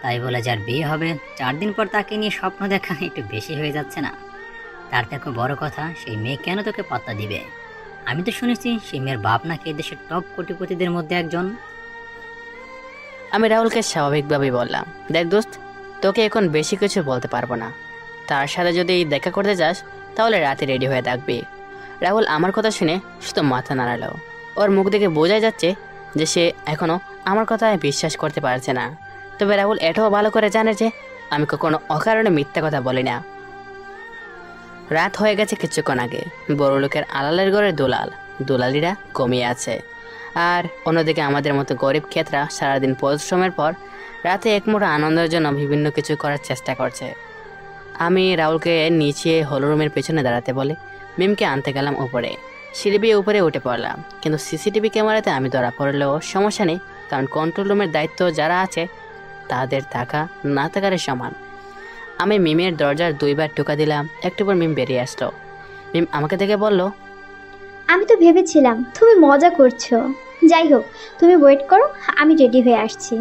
তাই বলে যার বিয়ে হবে 4 দিন পর তাকে নিয়ে স্বপ্ন দেখা একটু বেশি হয়ে যাচ্ছে না? তার থেকে বড় কথা, সেই মেয়ে কেন তোকে পাত্তা দিবে? আমি তো শুনেছি সেই মেয়ের বাপ নাকি দেশের টপ কোটিপতিদের মধ্যে একজন। আমি রাহুলকে স্বাভাবিকভাবেই বললাম, দেখ দোস্ত, তোকে এখন বেশি কিছু বলতে পারবো না। তার সাথে যদি দেখা করতে যাস তাহলে রাতে রেডি হয়ে থাকবি। রাহুল আমার কথা শুনে শুধু মাথা নাড়ালো। ওর মুখ দেখে বোঝাই যাচ্ছে যে সে এখনো আমার কথায় বিশ্বাস করতে পারছে না। তবে রাহুল এটাও ভালো করে জানে যে আমি কখনো অকারণে মিথ্যা কথা বলি না। রাত হয়ে গেছে কিছুক্ষণ আগে। বড় লোকের আলালের ঘরে দুলালিরা কমিয়ে আছে, আর অন্যদিকে আমাদের মতো গরিব ক্ষেতরা সারাদিন পরিশ্রমের পর রাতে একমুঠো আনন্দের জন্য বিভিন্ন কিছু করার চেষ্টা করছে। আমি রাহুলকে নিচে হলরুমের পেছনে দাঁড়াতে বলে মিমকে আনতে গেলাম উপরে। সিঁড়ি বেয়ে উপরে উঠে পড়লাম, কিন্তু সিসিটিভি ক্যামেরাতে আমি ধরা পড়লেও সমস্যা নেই, কারণ কন্ট্রোল রুমের দায়িত্ব যারা আছে তাদের থাকা না থাকার সমান। আমি মিমের দরজার 2 বার টোকা দিলাম। একটু পর মিম বেরিয়ে আসলো। মিম আমাকে দেখে বলল, আমি তো ভেবেছিলাম তুমি মজা করছো। যাই হোক, তুমি ওয়েট করো, আমি রেডি হয়ে আসছি।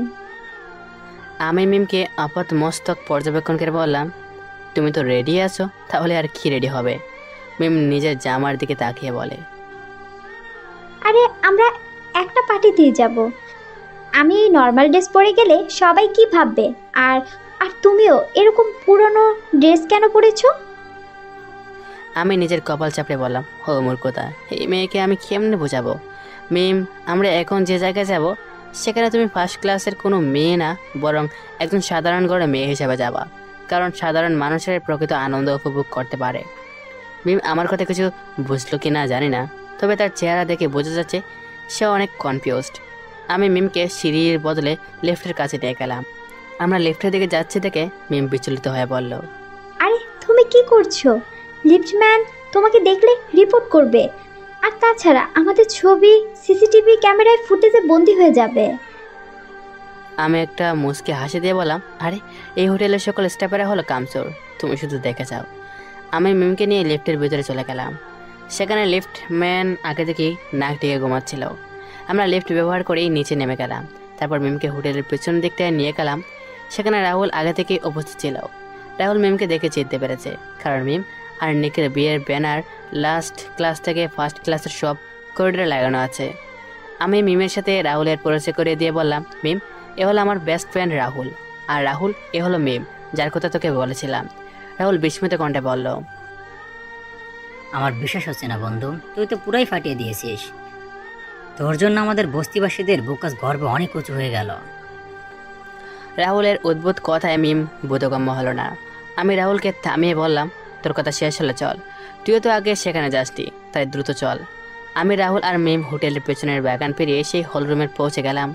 আমি মিমকে আপাত মস্তক পর্যবেক্ষণ করে বললাম, তুমি তো রেডি আছো, তাহলে আর কি রেডি হবে? মিম নিজের জামার দিকে তাকিয়ে বলে, আরে আমরা একটা পার্টিতেই যাব। আমি এই নর্মাল ড্রেস পরে গেলে সবাই কি ভাববে? আর আর তুমিও এরকম পুরনো ড্রেস কেন পরেছো? আমি নিজের কপাল চাপড়ে বললাম, ও মূর্খতা, এই মেয়েকে আমি কেমনে বোঝাবো? মিম, আমরা এখন যে জায়গায় যাব সেখানে তুমি ফার্স্ট ক্লাসের কোনো মেয়ে না, বরং একজন সাধারণ ঘরের মেয়ে হিসেবে যাবা, কারণ সাধারণ মানুষের প্রকৃত আনন্দ উপভোগ করতে পারে। মিম আমার কথা কিছু বুঝলো কি না জানি না, তবে তার চেহারা দেখে বোঝা যাচ্ছে সে অনেক কনফিউজড। আমি মিমকে সিঁড়ির বদলে লেফটের কাছে নিয়ে গেলাম। আমরা লেফটের দিকে যাচ্ছি দেখে মিম বিচলিত হয়ে বলল, আরে তুমি কি করছো? লিফটম্যান তোমাকে দেখলে রিপোর্ট করবে। আর তাছাড়া আমাদের ছবি সিসিটিভি ক্যামেরায় ফুটেজে বন্দি হয়ে যাবে। আমি একটা মুচকি হাসি দিয়ে বললাম, আরে এই হোটেলের সকল স্টাফেরা হলো কামচোর, তুমি শুধু দেখে যাও। আমি মিমকে নিয়ে লিফটের ভিতরে চলে গেলাম। সেখানে লিফটম্যান আগে থেকেই নাক ডেকে ঘুমাচ্ছিল। আমরা লিফট ব্যবহার করেই নিচে নেমে গেলাম। তারপর মিমকে হোটেলের পেছন দিকটায় নিয়ে গেলাম। সেখানে রাহুল আগে থেকেই উপস্থিত ছিল। রাহুল মিমকে দেখে চিনতে পেরেছে, কারণ মিম আর নিকের বিয়ের ব্যানার লাস্ট ক্লাস থেকে ফার্স্ট ক্লাসের সব করিডোরে লাগানো আছে। আমি মিমের সাথে রাহুলের পরিচয় করে দিয়ে বললাম, মিম এ হলো আমার বেস্ট ফ্রেন্ড রাহুল, আর রাহুল এ হলো মিম, যার কথা তোকে বলেছিলাম। রাহুল বিস্মিত কণ্ঠে বলল, আমার বিশ্বাস হচ্ছে না বন্ধু, তুই তো পুরাই ফাটিয়ে দিয়েছিস। তোর জন্য আমাদের বস্তিবাসীদের বুকাস গর্বে অনেক উঁচু হয়ে গেল। রাহুলের অদ্ভুত কথায় মিম বোধগম্য হলো না। আমি রাহুলকে থামিয়ে বললাম, তোর কথা শেষ হলে চল, তুইও তো আগে সেখানে যাসনি, তাই দ্রুত চল। আমি রাহুল আর মিম হোটেলের পেছনের বাগান পেরিয়ে সেই হলরুমে পৌঁছে গেলাম।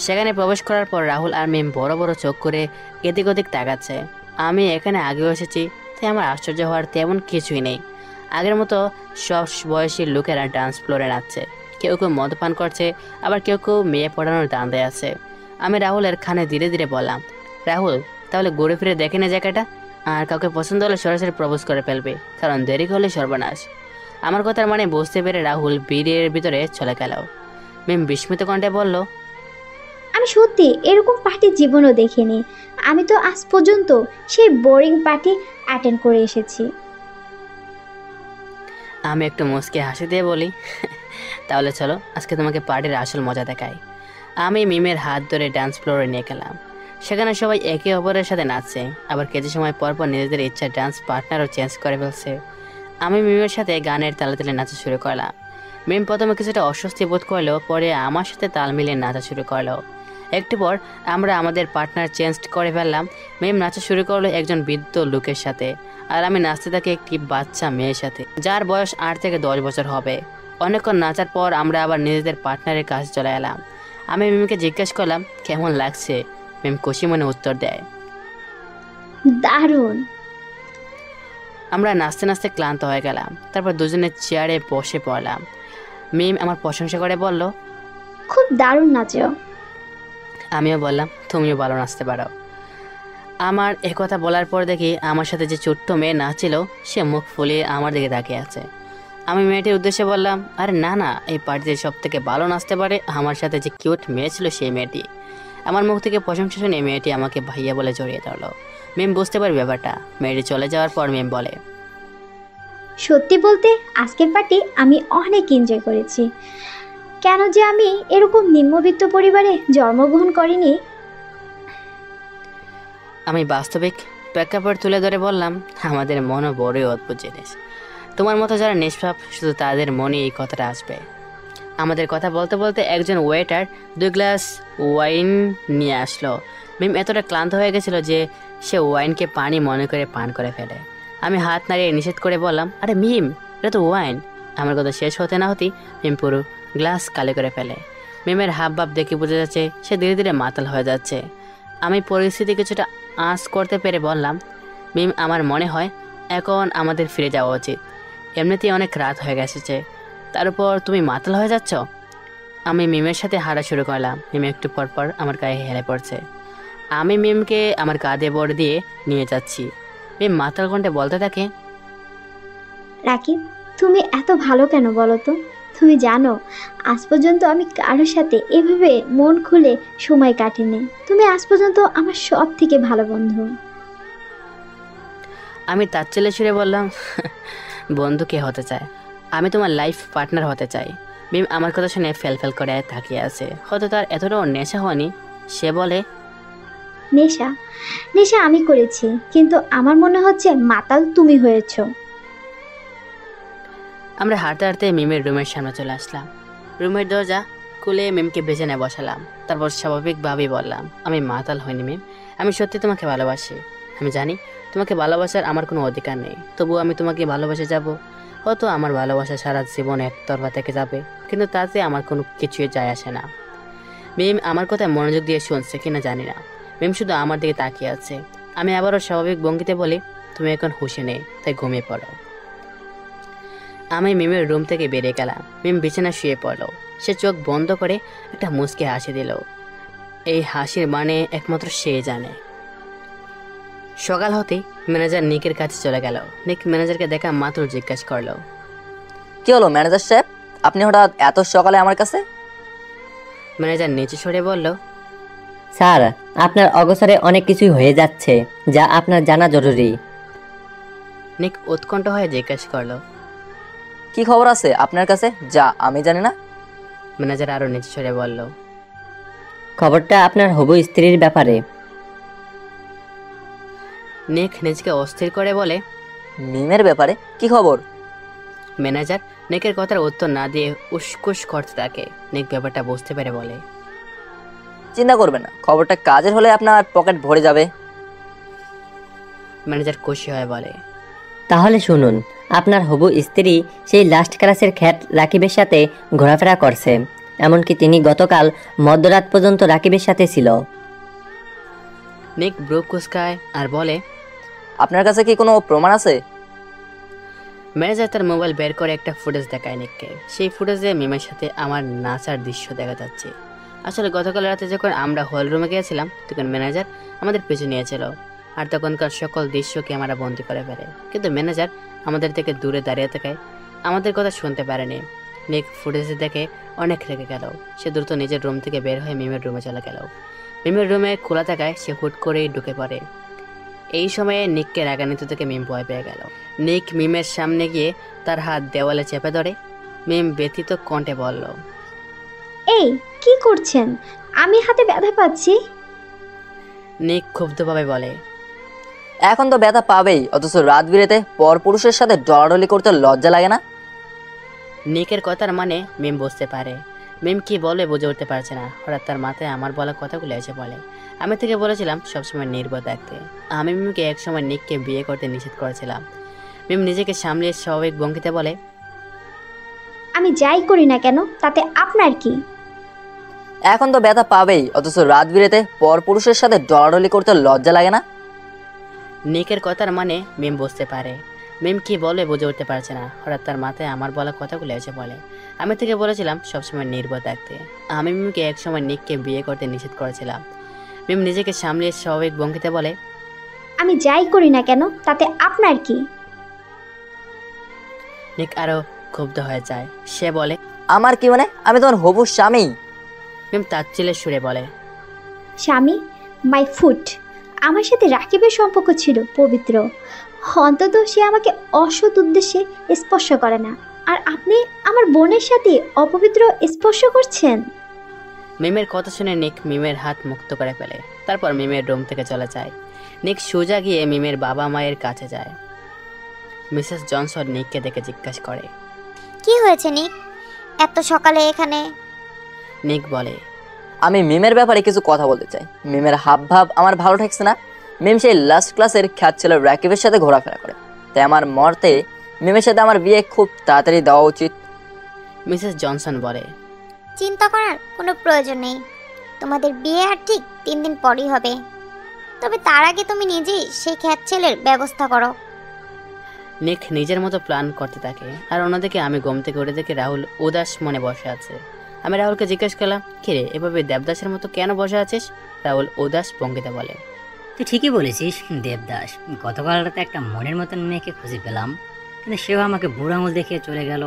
সেখানে প্রবেশ করার পর রাহুল আর মিম বড় বড় চোখ করে এদিক ওদিক তাকাচ্ছে। আমি এখানে আগেও এসেছি, তাই আমার আশ্চর্য হওয়ার তেমন কিছুই নেই। আগের মতো সব বয়সী লোকেরা ডান্স ফ্লোরে নাচছে, কেউ কেউ মদপান করছে, আবার কেউ কেউ মেয়ে পড়ানোর দান্দায় আছে। আমি রাহুলের খানে ধীরে ধীরে বললাম, রাহুল তাহলে ঘুরে ফিরে দেখে না জায়গাটা, আর কাউকে পছন্দ হলে সরাসরি প্রপোজ করে ফেলবে, কারণ দেরি হলে সর্বনাশ। আমার কথার মানে বুঝতে পেরে রাহুল বিড়ের ভিতরে চলে গেল। মিম বিস্মিত কণ্ঠে বলল, আমি সত্যি এরকম পার্টি জীবনও দেখিনি। আমি তো আজ পর্যন্ত সেই বোরিং পার্টি অ্যাটেন্ড করে এসেছি। আমি একটু মুচকে হাসি দিয়ে বলি, তাহলে চলো আজকে তোমাকে পার্টির আসল মজা দেখাই। আমি মিমের হাত ধরে ডান্স ফ্লোরে নিয়ে গেলাম। সেখানে সবাই একে অপরের সাথে নাচছে, আবার কিছু সময় পর পর নিজেদের ইচ্ছা ডান্স পার্টনারও চেঞ্জ করে ফেলছে। আমি মিমের সাথে গানের তালে তালে নাচা শুরু করলাম। মিম প্রথমে কিছুটা অস্বস্তি বোধ করলো, পরে আমার সাথে তাল মিলিয়ে নাচা শুরু করলো। একটু পর আমরা আমাদের পার্টনার চেঞ্জ করে ফেললাম। মিম নাচা শুরু করলো একজন বৃদ্ধ লোকের সাথে, আর আমি নাচতে থাকি একটি বাচ্চা মেয়ের সাথে, যার বয়স 8 থেকে 10 বছর হবে। অনেকক্ষণ নাচার পর আমরা আবার নিজেদের পার্টনারের কাছে চলে এলাম। আমি মিমকে জিজ্ঞেস করলাম, কেমন লাগছে? মিম খুশি মনে উত্তর দেয়, দারুণ। আমরা নাচতে নাচতে ক্লান্ত হয়ে গেলাম। তারপর দুজনে চেয়ারে বসে পড়লাম। মিম আমার প্রশংসা করে বলল, খুব দারুণ নাচো। আমিও বললাম, তুমিও ভালো নাচতে পারো। আমার কথা বলার পর দেখি আমার সাথে যে ছোট্ট মেয়ে নাচছিল, সে মুখ ফুলিয়ে আমার দিকে তাকিয়ে আছে। আমি মেয়েটির উদ্দেশ্যে বললাম, আরে না না, এই পার্টিতে সব থেকে ভালো নাচতে পারে আমার সাথে যে কিউট মেয়ে ছিল সেই মেয়েটি। আমার মুখ থেকে প্রশংসা শুনে মেয়েটি আমাকে ভাইয়া বলে জড়িয়ে ধরলো। মিম বুঝতে পারি ব্যাপারটা। মেয়েটি চলে যাওয়ার পর মিম বলে, সত্যি বলতে আজকের পার্টি আমি অনেক এনজয় করেছি। কেন যে আমি এরকম নিম্নবিত্ত পরিবারে জন্মগ্রহণ করিনি। আমি বাস্তবিক প্রেক্ষাপট তুলে ধরে বললাম, আমাদের মনও বড়ই অদ্ভুত জিনিস। তোমার মতো যারা নিষ্পাপ, শুধু তাদের মনে এই কথাটা আসবে। আমাদের কথা বলতে বলতে একজন ওয়েটার 2 গ্লাস ওয়াইন নিয়ে আসলো। মিম এতটা ক্লান্ত হয়ে গেছিল যে সে ওয়াইনকে পানি মনে করে পান করে ফেলে। আমি হাত নাড়িয়ে নিষেধ করে বললাম, আরে মিম, এটা তো ওয়াইন। আমার কথা শেষ হতে না হতেই মিম পুরো গ্লাস কালি করে ফেলে। মিমের হাব ভাব দেখে বোঝা যাচ্ছে সে ধীরে ধীরে মাতাল হয়ে যাচ্ছে। আমি পরিস্থিতি কিছুটা আঁচ করতে পেরে বললাম, মিম, আমার মনে হয় এখন আমাদের ফিরে যাওয়া উচিত। এমনিতেই অনেক রাত হয়ে গেছে, তার উপর তুমি মাতাল হয়ে যাচ্ছ। আমি মিমের সাথে হাঁটা শুরু করলাম। মিম একটু পর পর আমার গায়ে হেলে পড়ছে। আমি মিমকে আমার কাঁধে বড় দিয়ে নিয়ে যাচ্ছি। মিম মাতাল কণ্ঠে বলতে থাকে, রাকিব, তুমি এত ভালো কেন বলো তো? তুমি জানো আজ পর্যন্ত আমি কারোর সাথে এভাবে মন খুলে সময় কাটেনি। তুমি আজ পর্যন্ত আমার সব থেকে ভালো বন্ধু। আমি তাচ্ছিল্যে সুরে বললাম, বন্ধু কে হতে চায়? আমি তোমার লাইফ পার্টনার হতে চাই। মিম আমার কথা শুনে ফেল ফেল করে তাকিয়ে আছে। হয়তো তার এতটাও নেশা হয়নি। সে বলে, নেশা নেশা আমি করেছি, কিন্তু আমার মনে হচ্ছে মাতাল তুমি হয়েছো। আমরা হাঁটতে হাঁটতে মিমের রুমের সামনে চলে আসলাম। রুমের দরজা খুলে মিমকে বেজেনে বসালাম। তারপর স্বাভাবিকভাবেই বললাম, আমি মাতাল হইনি মিম, আমি সত্যি তোমাকে ভালোবাসি। আমি জানি তোমাকে ভালোবাসার আমার কোনো অধিকার নেই, তবুও আমি তোমাকে ভালোবাসে যাব। হয়তো আমার ভালোবাসা সারা জীবন একতরফা থেকে যাবে, কিন্তু তাতে আমার কোনো কিছুই যায় আসে না। মিম আমার কথা মনোযোগ দিয়ে শুনছে কিনা জানি না। মিম শুধু আমার দিকে তাকিয়ে আছে। আমি আবারও স্বাভাবিক ভঙ্গিতে বলি, তুমি এখন হুঁশে নেই, তাই ঘুমিয়ে পড়ো। আমি মিমের রুম থেকে বেরিয়ে গেলাম। মিম বিছানা শুয়ে পড়লো। সে চোখ বন্ধ করে একটা মুচকি হাসি দিল। এই হাসির মানে একমাত্র সে জানে। সকাল হতেই ম্যানেজার নিকের কাছে চলে গেল। নিক ম্যানেজারকে দেখা মাত্র জিজ্ঞাসা করলো, কি হলো ম্যানেজার সাহেব, আপনি হঠাৎ এত সকালে আমার কাছে? ম্যানেজার নিচে সরে বলল, স্যার, আপনার অগোচরে অনেক কিছুই হয়ে যাচ্ছে যা আপনার জানা জরুরি। নিক উৎকণ্ঠ হয়ে জিজ্ঞাসা করলো, কি খবর আছে আপনার কাছে যা আমি জানি না? ম্যানেজার আরো নিচে সরে বলল, খবরটা আপনার হবু স্ত্রীর ব্যাপারে। নিক নিজেকে অস্থির করে বলে, মিমের ব্যাপারে কি খবর? ম্যানেজার নিকের কথার উত্তর না দিয়ে উস্কুস করতে থাকে। নিক ব্যাপারটা বুঝতে পেরে বলে, চিন্তা করবেন না, খবরটা কাজের হলে আপনার পকেট ভরে যাবে। ম্যানেজার খুশি হয়ে বলে, তাহলে শুনুন, আপনার হবু স্ত্রী সেই লাস্ট ক্লাসের খ্যাত রাকিবের সাথে ঘোরাফেরা করছে। এমনকি তিনি গতকাল মধ্যরাত পর্যন্ত রাকিবের সাথে ছিল। নিক ব্রু কুচকায় আর বলে, আপনার কাছে কি কোনো প্রমাণ আছে? ম্যানেজার তার মোবাইল বের করে একটা ফুটেজ দেখায় নিককে। সেই ফুটেজে মিমের সাথে আমার নাচার দৃশ্য দেখা যাচ্ছে। আসলে গতকাল রাতে যখন আমরা হল রুমে গিয়েছিলাম তখন ম্যানেজার আমাদের পিছু নিয়েছিল, আর তখনকার সকল দৃশ্য ক্যামেরা বন্দি করে ফেলে। কিন্তু ম্যানেজার আমাদের থেকে দূরে দাঁড়িয়ে থাকায় আমাদের কথা শুনতে পারেনি। নিক ফুটেজে দেখে অনেক রেগে গেল। সে দ্রুত নিজের রুম থেকে বের হয়ে মিমের রুমে চলে গেল। মিমের রুমে খোলা থাকায় সে হুট করেই ঢুকে পড়ে। এই সময়ে নিককে রাগান্বিত থেকে মিম ভয় পেয়ে গেল। নিক মিমের সামনে গিয়ে তার হাত দেওয়ালে চেপে ধরে। মিম ব্যথিত কণ্ঠে বলল, এই কি করছেন? আমি হাতে ব্যথা পাচ্ছি। নিক ক্ষুব্ধভাবে বলে, এখন তো ব্যথা পাবেই, অথচ রাত বিরেতে পর পুরুষের সাথে ডলাডলি করতে লজ্জা লাগে না? নিকের কথার মানে মিম বুঝতে পারে। মিম কি বলে বুঝে উঠতে পারছে না। হঠাৎ তার মাথায় আমার বলা কথাগুলো এসে বলে, আমি থেকে বলেছিলাম সবসময় নির্ভর থাকতে। আমি মিমকে একসময় নিককে বিয়ে করতে নিষেধ করেছিলাম। মিম নিজেকে সামলিয়ে স্বাভাবিক ভঙ্গিতে বলে, আমি যাই করি না কেন তাতে আপনার কি? এখন তো ব্যথা পাবেই, অথচ রাত বিরেতে পর পুরুষের সাথে ডলাডলি করতে লজ্জা লাগে না? নিকের কথার মানে মিম বুঝতে পারে। মিম কি বলে বুঝে উঠতে পারছে না। হঠাৎ তার মাথায় আমার বলা কথাগুলো এসে বলে, আমি থেকে বলেছিলাম সবসময় নির্ভর থাকতে। আমি মিমকে একসময় নিককে বিয়ে করতে নিষেধ করেছিলাম। মিম নিজেকে সামলিয়ে স্বাভাবিক ভঙ্গিতে বলে, আমি যাই করি না কেন তাতে আপনার কি? নিক আরো ক্ষুব্ধ হয়ে যায়। সে বলে, আমার কি মানে? আমি তোমার হবু স্বামী। মিম তাচ্ছিল্যের সুরে বলে, স্বামী? My foot. আমার সাথে রাকিবের সম্পর্ক ছিল পবিত্র। অন্তত সে আমাকে অসৎ উদ্দেশ্যে স্পর্শ করে না, আর আপনি আমার বোনের সাথে অপবিত্র স্পর্শ করছেন। মিমের কথা শুনে নিক মিমের হাত মুক্ত করে ফেলে। তারপর মিমের রুম থেকে চলে যায়। নিক সোজা গিয়ে মিমের বাবা মায়ের কাছে যায়। মিসেস জনসন নিককে দেখে জিজ্ঞাসা করে, কি হয়েছে নিক, এত সকালে এখানে? নিক বলে, আমি মিমের ব্যাপারে কিছু কথা বলতে চাই। মিমের হাব ভাব আমার ভালো ঠেকছে না। মিম সেই লাস্ট ক্লাসের খ্যাত ছেলে রাকিবের সাথে ঘোরাফেরা করে, তাই আমার মতে মিমের সাথে আমার বিয়ে খুব তাড়াতাড়ি দেওয়া উচিত। মিসেস জনসন বলে, চিন্তা করার কোনো প্রয়োজন নেই, তোমাদের বিয়ে আর ঠিক 3 দিন পরই হবে। তবে তার আগে তুমি নিজেই সেই খ্যাত ছেলের ব্যবস্থা করো। নিক নিজের মতো প্ল্যান করতে থাকে। আর অন্যদিকে আমি ঘুম থেকে উঠে দেখি রাহুল উদাস মনে বসে আছে। আমি রাহুলকে জিজ্ঞেস করলাম, কিরে এভাবে দেবদাসের মতো কেন বসে আছিস? রাহুল উদাস ভঙ্গিতে বলে, তুই ঠিকই বলেছিস দেবদাস। গতকাল রাতে একটা মনের মতন মেয়েকে খুঁজে পেলাম, কিন্তু সেও আমাকে বুড়ো আঙুল দেখিয়ে চলে গেল।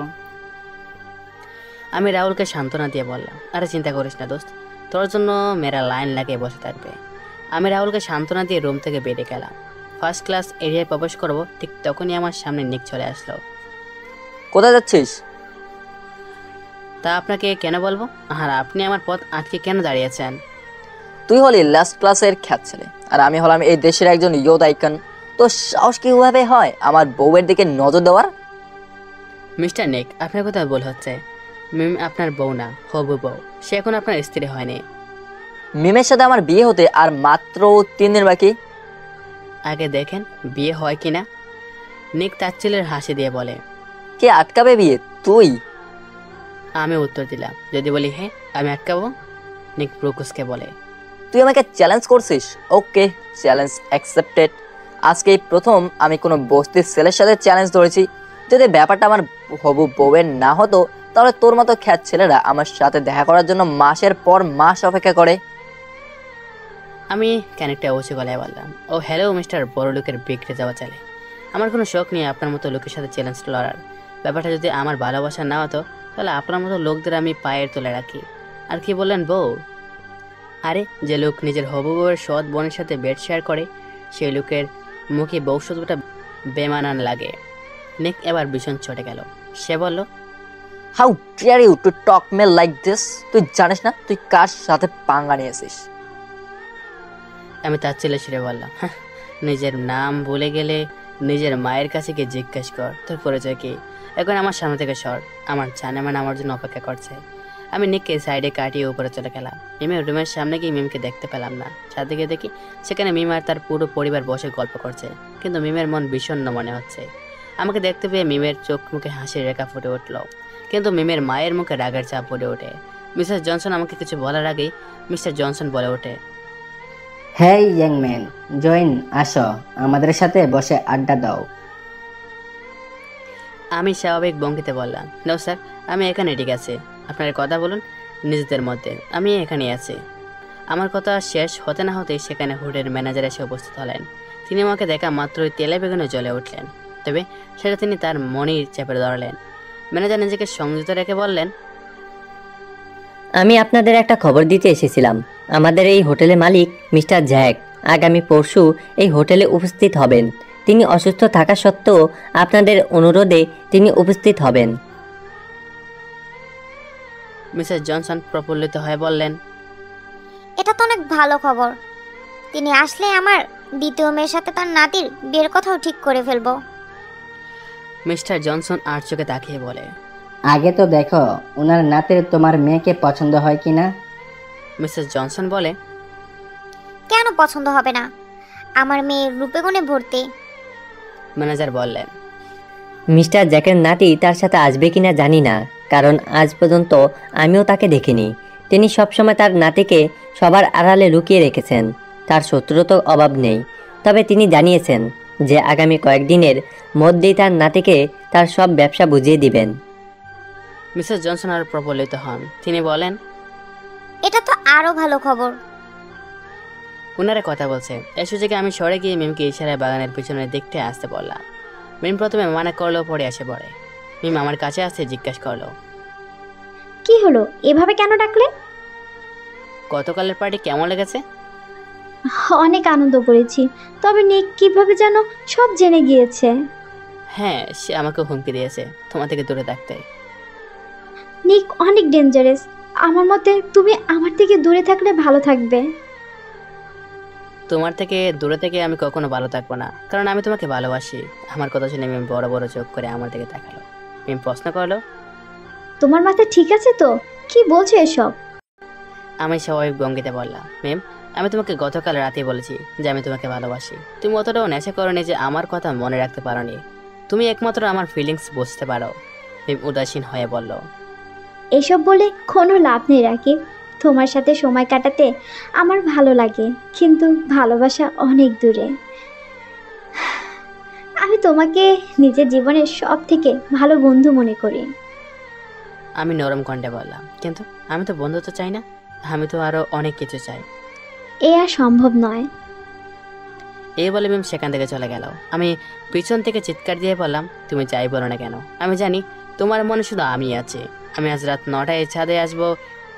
আমি রাহুলকে সান্ত্বনা দিয়ে বললাম, আরে চিন্তা করিস না দোস্ত, তোর জন্য মেয়েরা লাইন লাগিয়ে বসে থাকবে। আমি রাহুলকে সান্ত্বনা দিয়ে রুম থেকে বেরিয়ে গেলাম। ফার্স্ট ক্লাস এরিয়ায় প্রবেশ করবো, ঠিক তখনই আমার সামনে নিক চলে আসলো। কোথায় যাচ্ছিস? তা আপনাকে কেন বলবো? আর আপনি আমার পথ আটকে কেন দাঁড়িয়েছেন? তুই হলি লাস্ট ক্লাসের খ্যাত ছেলে, আর আমি হলাম এই দেশের একজন ইয়ুথ আইকন। তো সাহস কিভাবে হয় আমার বউয়ের দিকে নজর দেওয়ার? মিস্টার নিক, আপনার কোথাও ভুল হচ্ছে। মিম আপনার বউ না, হবু বউ। সে এখন আপনার স্ত্রী হয়নি। মিমের সাথে আমার বিয়ে হতে আর মাত্র 3 দিন বাকি। আগে দেখেন বিয়ে হয় কিনা। নিক তাচ্ছিলের হাসি দিয়ে বলে, কে আটকাবে বিয়ে? তুই? আমি উত্তর দিলাম, যদি বলি হ্যাঁ আমি আটকাবো? নিক প্রকুশকে বলে, তুই আমাকে চ্যালেঞ্জ করছিস? ওকে, চ্যালেঞ্জ অ্যাকসেপ্টেড। আজকেই প্রথম আমি কোনো বস্তির ছেলের সাথে চ্যালেঞ্জ ধরেছি। যদি ব্যাপারটা আমার হবু বউয়ের না হতো তাহলে তোর মতো খ্যাত ছেলেরা আমার সাথে দেখা করার জন্য মাসের পর মাস অপেক্ষা করে। আমি খানিকটা উঁচু গলায় বললাম, ও হ্যালো মিস্টার বড় লোকের বিগড়ে যাওয়া চালে। আমার কোনো শখ নেই আপনার মতো লোকের সাথে চ্যালেঞ্জ লড়ার। ব্যাপারটা যদি আমার ভালোবাসা না হতো তাহলে আপনার মতো লোকদের আমি পায়ের তলে রাখি। আর কি বললেন বউ? আরে যে লোক নিজের হবু বউয়ের সৎ বোনের সাথে বেড শেয়ার করে সেই লোকের মুখে বউ শব্দটা বেমানান লাগে। নিক এবার ভীষণ চটে গেল। সে বলল, how dare you to talk me like this? তুই জানিস না তুই কার সাথে পাঙ্গা নিয়েছিস? আমি তার ছেলে ছেড়ে বললাম, নিজের নাম ভুলে গেলে নিজের মায়ের কাছে গিয়ে জিজ্ঞেস কর তোর পরিচয় কি। এখন আমার সামনে থেকে সর, আমার জানেমান আমার জন্য অপেক্ষা করছে। আমি নিককে সাইডে কাটিয়ে উপরে চলে গেলাম। মিমের রুমের সামনে গিয়ে মিমকে দেখতে পেলাম না। ছাদে গিয়ে দেখি সেখানে মিম আর তার পুরো পরিবার বসে গল্প করছে, কিন্তু মিমের মন বিষণ্ণ মনে হচ্ছে। আমাকে দেখতে পেয়ে মিমের চোখ মুখে হাসির রেখা ফুটে উঠল, কিন্তু মিমের মায়ের মুখে রাগের চাপ ফুটে ওঠে। মিসেস জনসন আমাকে কিছু বলার আগেই মিস্টার জনসন বলে ওঠে, হেই ইয়াং ম্যান, জয়েন, আসো আমাদের সাথে বসে আড্ডা দাও। আমি স্বাভাবিক ভঙ্গিতে বললাম, নো স্যার, আমি এখানে ঠিক আছে, আপনার কথা বলুন নিজেদের মধ্যে, আমি এখানে আছি। আমার কথা শেষ হতে না হতেই সেখানে হোটেলের ম্যানেজার এসে উপস্থিত হলেন। তিনি আমাকে দেখা মাত্রই তেলে বেগুনে জ্বলে উঠলেন, তবে সেটা তিনি তার মনেই চেপে ধরলেন। ম্যানেজার নিজেকে সংযত রেখে বললেন, আমি আপনাদের একটা খবর দিতে এসেছিলাম। আমাদের এই হোটেলের মালিক মিস্টার জ্যাক আগামী পরশু এই হোটেলে উপস্থিত হবেন। তিনি অসুস্থ থাকা সত্ত্বেও আপনাদের অনুরোধে তিনি উপস্থিত হবেন। মিসেস জনসন প্রফুল্লিত হয়ে বললেন, এটা তো অনেক ভালো খবর। তিনি আসলে আমার দ্বিতীয় মেয়ের সাথে তার নাতির বিয়ের কথাও ঠিক করে ফেলবো। মিস্টার জনসন আর চোখে তাকিয়ে বলে, আগে তো দেখো ওনার নাতের তোমার মেয়েকে পছন্দ হয় কিনা। মিসেস জনসন বলে, কেন পছন্দ হবে না? আমার মেয়ের রূপে গুণে ভর্তি। ম্যানেজার বললেন, মিস্টার জ্যাকের নাতি তার সাথে আসবে কিনা জানি না, কারণ আজ পর্যন্ত আমিও তাকে দেখিনি। তিনি সবসময় তার নাতিকে সবার আড়ালে লুকিয়ে রেখেছেন। তার শত্রুর তো অভাব নেই, তবে তিনি জানিয়েছেন যে আগামী কয়েকদিনের মধ্যেই তার নাতিকে তার সব ব্যবসা বুঝিয়ে দিবেন। মিসেস জনসন আর প্রফুল্লিত হন। তিনি বলেন, এটা তো আরো ভালো খবর। ওনারা কথা বলছে এই সুযোগে আমি সরে গিয়ে মিমকে ইশারায় বাগানের পিছনের দিকটা আসতে বললাম। মিম প্রথমে মানা করলেও পরে এসে পড়ে। মিম আমার কাছে আসতে জিজ্ঞাসা করলো, কি হলো, এভাবে কেন ডাকলে? গতকালের পার্টি কেমন লেগেছে? অনেক আনন্দ করেছি, তবে নিক কিভাবে যেন সব জেনে গিয়েছে। হ্যাঁ, সে আমাকে হুমকি দিয়েছে তোমার থেকে দূরে থাকতে। নিক অনেক ডেঞ্জারাস। আমার মতে তুমি আমার থেকে দূরে থাকলে ভালো থাকবে। তোমার থেকে দূরে থেকে আমি কখনো ভালো থাকবো না, কারণ আমি তোমাকে ভালোবাসি। আমার কথা শুনে মিম বড় বড় চোখ করে আমার দিকে তাকালো। মিম প্রশ্ন করলো, তোমার মাথা ঠিক আছে তো? কি বলছো এসব? আমি স্বাভাবিক ভঙ্গিতে বললাম, মিম আমি তোমাকে গতকাল রাতে বলেছি যে আমি তোমাকে ভালোবাসি। তুমি অতটাও নেশা করোনি যে আমার কথা মনে রাখতে পারোনি। তুমি একমাত্র আমার ফিলিংস বুঝতে পারো। মিম উদাসীন হয়ে বলল, এসব বলে কোনো লাভ নেই রাকিব। তোমার সাথে সময় কাটাতে আমার ভালো লাগে, কিন্তু ভালোবাসা অনেক দূরে। আমি তোমাকে নিজের জীবনের সব থেকে ভালো বন্ধু মনে করি। আমি নরম কণ্ঠে বললাম, কিন্তু আমি তো বন্ধুত্ব চাই না, আমি তো আরো অনেক কিছু চাই। এ আর সম্ভব নয়। এই বলে মিম সেখান থেকে চলে গেল। আমি পিছন থেকে চিৎকার দিয়ে বললাম, তুমি যাই বলো না কেন, আমি জানি তোমার মনে শুধু আমি আছি। আমি আজ রাত 9টায় ছাদে আসবো।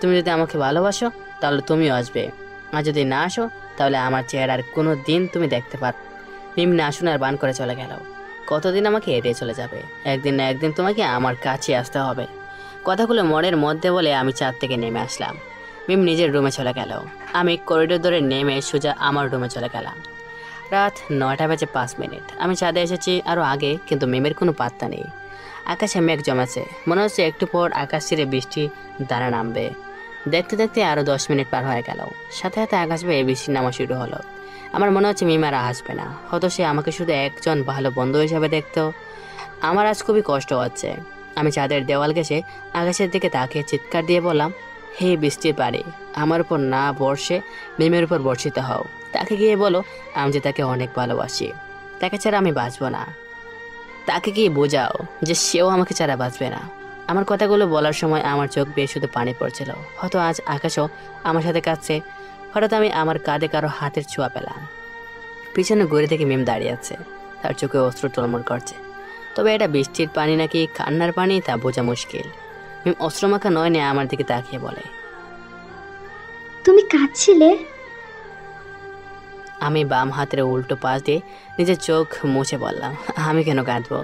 তুমি যদি আমাকে ভালোবাসো তাহলে তুমিও আসবে, আর যদি না আসো তাহলে আমার চেহারার কোনো দিন তুমি দেখতে পার। মিম না শোনার বান করে চলে গেল। কতদিন আমাকে এড়িয়ে চলে যাবে? একদিন না একদিন তোমাকে আমার কাছে আসতে হবে। কথাগুলো মনের মধ্যে বলে আমি ছাদ থেকে নেমে আসলাম। মিম নিজের রুমে চলে গেল। আমি করিডোর ধরে নেমে সোজা আমার রুমে চলে গেলাম। রাত 9:05। আমি ছাদে এসেছি আরও আগে, কিন্তু মিমের কোনো পাত্তা নেই। আকাশে মেঘ জমেছে, মনে হচ্ছে একটু পর আকাশ ছিঁড়ে বৃষ্টি দাঁড়া নামবে। দেখতে দেখতে আরও 10 মিনিট পার হয়ে গেল। সাথে সাথে আকাশ বেয়ে বৃষ্টি নামা শুরু হলো। আমার মনে হচ্ছে মিম আর আসবে না, হয়তো সে আমাকে শুধু একজন ভালো বন্ধু হিসাবে দেখতো। আমার আজ খুবই কষ্ট হচ্ছে। আমি চাঁদের দেওয়াল ঘেঁষে আকাশের দিকে তাকিয়ে চিৎকার দিয়ে বললাম, হে বৃষ্টির পারে, আমার উপর না বর্ষে মিমের উপর বর্ষিত হও। তাকে গিয়ে বলো আমি যে তাকে অনেক ভালোবাসি। তাকে ছাড়া আমি বাঁচবো না। তাকে কি বোঝাও যে সেও আমাকে ছাড়া বাঁচবে না। আমার কথাগুলো বলার সময় আমার চোখ বেয়ে শুধু পানি পড়ছিল। হয়তো আজ আকাশও আমার সাথে কাঁদছে। হঠাৎ আমি আমার কাঁধে কারো হাতের ছোঁয়া পেলাম। পিছনে ঘুরে থেকে মিম দাঁড়িয়ে আছে, তার চোখে অস্ত্র টলমল করছে। তবে এটা বৃষ্টির পানি নাকি কান্নার পানি তা বোঝা মুশকিল। মিম অস্ত্রমাখা নয়নে আমার দিকে তাকিয়ে বলে, তুমি কাঁদছিলে? আমি বাম হাতের উল্টো পাশ দিয়ে নিজের চোখ মুছে বললাম, আমি কেন কাঁদবো?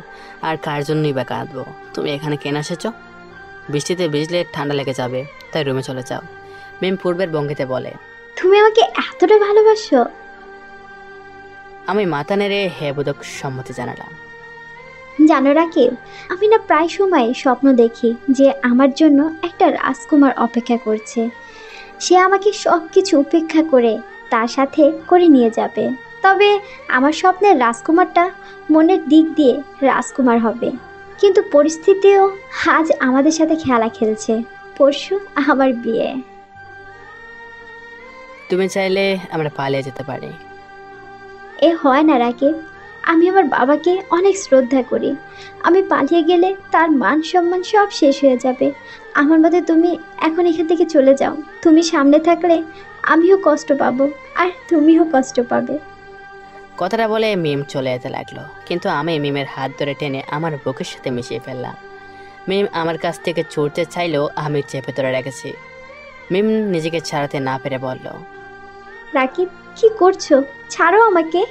আর কার জন্যই বা কাঁদবো? তুমি এখানে কেন এসেছো? বৃষ্টিতে ভিজলে ঠান্ডা লেগে যাবে, তাই রুমে চলে যাও। মিম পূর্বের ভঙ্গিতে বলে, তুমি আমাকে এতটা ভালোবাসো? আমি মাথা নেড়ে হ্যাঁ বোধক সম্মতি জানালাম। জানো রাকিব, আমি না প্রায় সময় স্বপ্ন দেখি যে আমার জন্য একটা রাজকুমার অপেক্ষা করছে। সে আমাকে সব কিছু উপেক্ষা করে তার সাথে করে নিয়ে যাবে। তবে আমার স্বপ্নের রাজকুমারটা মনের দিক দিয়ে রাজকুমার হবে। কিন্তু পরিস্থিতিও আজ আমাদের সাথে খেলা খেলছে। পরশু আমার বিয়ে। তুমি চাইলে আমরা পালিয়ে যেতে পারি। এ হয় না রাকিব, আমি আমার বাবাকে অনেক শ্রদ্ধা করি। আমি পালিয়ে গেলে তার মান সম্মান সব শেষ হয়ে যাবে। আমার মতে তুমি এখন এখান থেকে চলে যাও। তুমি সামনে থাকলে আমিও কষ্ট পাবো আর তুমিও কষ্ট পাবে। কথাটা বলে মিম চলে যেতে লাগলো, কিন্তু আমি মিমের হাত ধরে টেনে আমার বুকের সাথে মিশিয়ে ফেললাম। মিম আমার কাছ থেকে ছুটতে চাইলেও আমি চেপে ধরে রেখেছি। মিম নিজেকে ছাড়াতে না পেরে বলল, রাকিব কি করছো? ছাড়ো আমাকে।